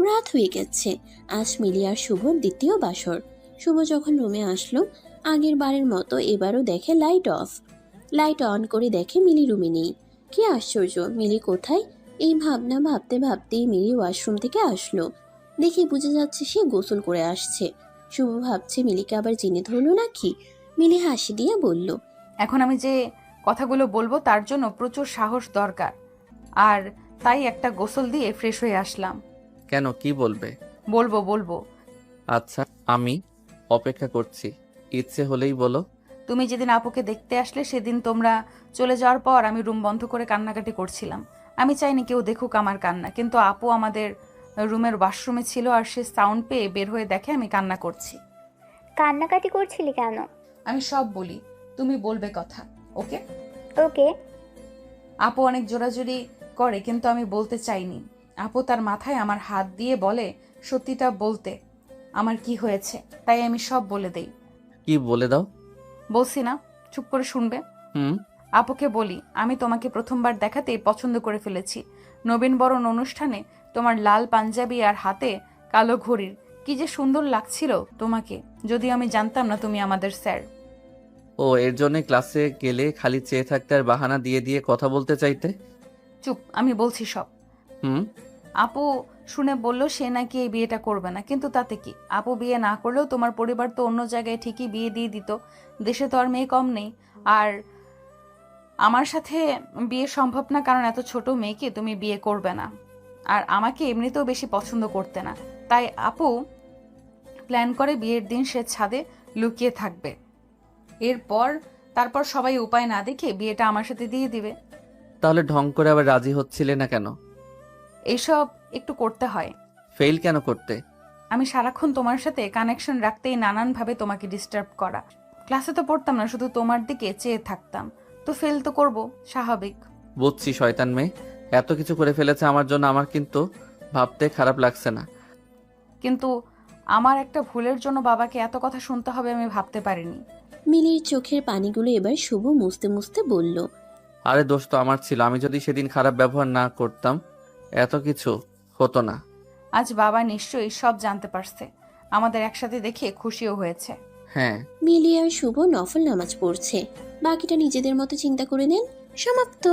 রাত হয়ে গেছে, আজ মিলি আর শুভর দ্বিতীয় বাসর। শুভ যখন রুমে আসলো আগের বারের মতো এবারও দেখে লাইট অফ। লাইট অন করে দেখে মিলি রুমে নেই। কি আশ্চর্য, মিলি কোথায়? এই ভাবনা ভাবতে ভাবতেই মিলি ওয়াশরুম থেকে আসলো। দেখে বোঝা যাচ্ছে সে গোসল করে আসছে। শুভ ভাবছে মিলিকে আবার চিনে ধরলো নাকি। মিলি হাসি দিয়ে বলল, এখন আমি যে কথাগুলো বলবো তার জন্য প্রচুর সাহস দরকার, আর তাই একটা গোসল দিয়ে ফ্রেশ হয়ে আসলাম। কেন, কি বলবে? বলবো। আচ্ছা আমি অপেক্ষা করছি, ইচ্ছে হলেই বলো। তুমি যেদিন আপুকে দেখতে আসলে সেদিন তোমরা চলে যাওয়ার পর আমি রুম বন্ধ করে কান্নাকাটি করছিলাম। আমি চাইনি কেউ দেখুক আমার কান্না, কিন্তু আপু আমাদের রুমের ওয়াশরুমে ছিল আর সে সাউন্ড পেয়ে বের হয়ে দেখে আমি কান্না করছি। কান্নাকাটি করছিলি কেন? আমি সব বলি, তুমি বলবে কথা। ওকে? ওকে। আপু অনেক জোরাজুরি করে কিন্তু আমি বলতে চাইনি। আপু তার মাথায় আমার হাত দিয়ে বলে সত্যিটা বলতে আমার কি হয়েছে, তাই আমি সব বলে দেই। কি বলে দাও। বলছি না, চুপ করে শুনবে। হুম। আপুকে বলি, আমি তোমাকে প্রথমবার দেখাতেই পছন্দ করে ফেলেছি। নবীনবরণ অনুষ্ঠানে তোমার লাল পাঞ্জাবি আর হাতে কালো ঘড়ির কি যে সুন্দর লাগছিল তোমাকে, যদিও আমি জানতাম না তুমি আমাদের স্যার। ও এর জন্য ক্লাসে গেলে খালি চেয়ে থাকতে আর বাহানা দিয়ে দিয়ে কথা বলতে চাইতে? চুপ, আমি বলছি সব। হুম। আপু শুনে বলল সে নাকি এই বিয়েটা করবে না, কিন্তু তাতে কি? আপু বিয়ে না করলেও তোমার পরিবার তো অন্য জায়গায় ঠিকই বিয়ে দিয়ে দিত। দেশে তো আর মেয়ে কম নেই। আর আমার সাথে বিয়ে সম্ভব না, কারণ এত ছোট মেয়েকে তুমি বিয়ে করবে না। আর আমাকে এমনিতেও বেশি পছন্দ করতে না। তাই আপু প্ল্যান করে বিয়ের দিন সে ছাদে লুকিয়ে থাকবে। তারপর সবাই উপায় না দেখে বিয়েটা আমার সাথে দিয়ে দিবে। তাহলে ঢং করে আবার রাজি হচ্ছিলে না কেন? এইসব একটু করতে হয়। ফেল কেন করতে? আমি সারাক্ষণ তোমার সাথে কানেকশন রাখতেই নানানভাবে তোমাকে ডিস্টার্ব করা। ক্লাসে তো পড়তাম না, শুধু তোমার দিকে চেয়ে থাকতাম, তো ফেল তো করব, স্বাভাবিক। বুঝছি শয়তান মেয়ে, এত কিছু করে ফেলেছে আমার জন্য, আমার কিন্তু ভাবতে খারাপ লাগছে না। কিন্তু আমার একটা ভুলের জন্য বাবাকে এত কথা শুনতে হবে আমি ভাবতে পারিনি। মিলির চোখের পানিগুলো এবার শুভ মুছতে মুছতে বলল, আরে দোষ তো আমার ছিল, আমি যদি সেদিন খারাপ ব্যবহার না করতাম এত কিছু হতো না। আজ বাবা নিশ্চয়ই সব জানতে পারছে, আমাদের একসাথে দেখে খুশিও হয়েছে। হ্যাঁ। মিলি আর শুভ নফল নামাজ পড়ছে, বাকিটা নিজেদের মতো চিন্তা করে নেন। সমাপ্ত।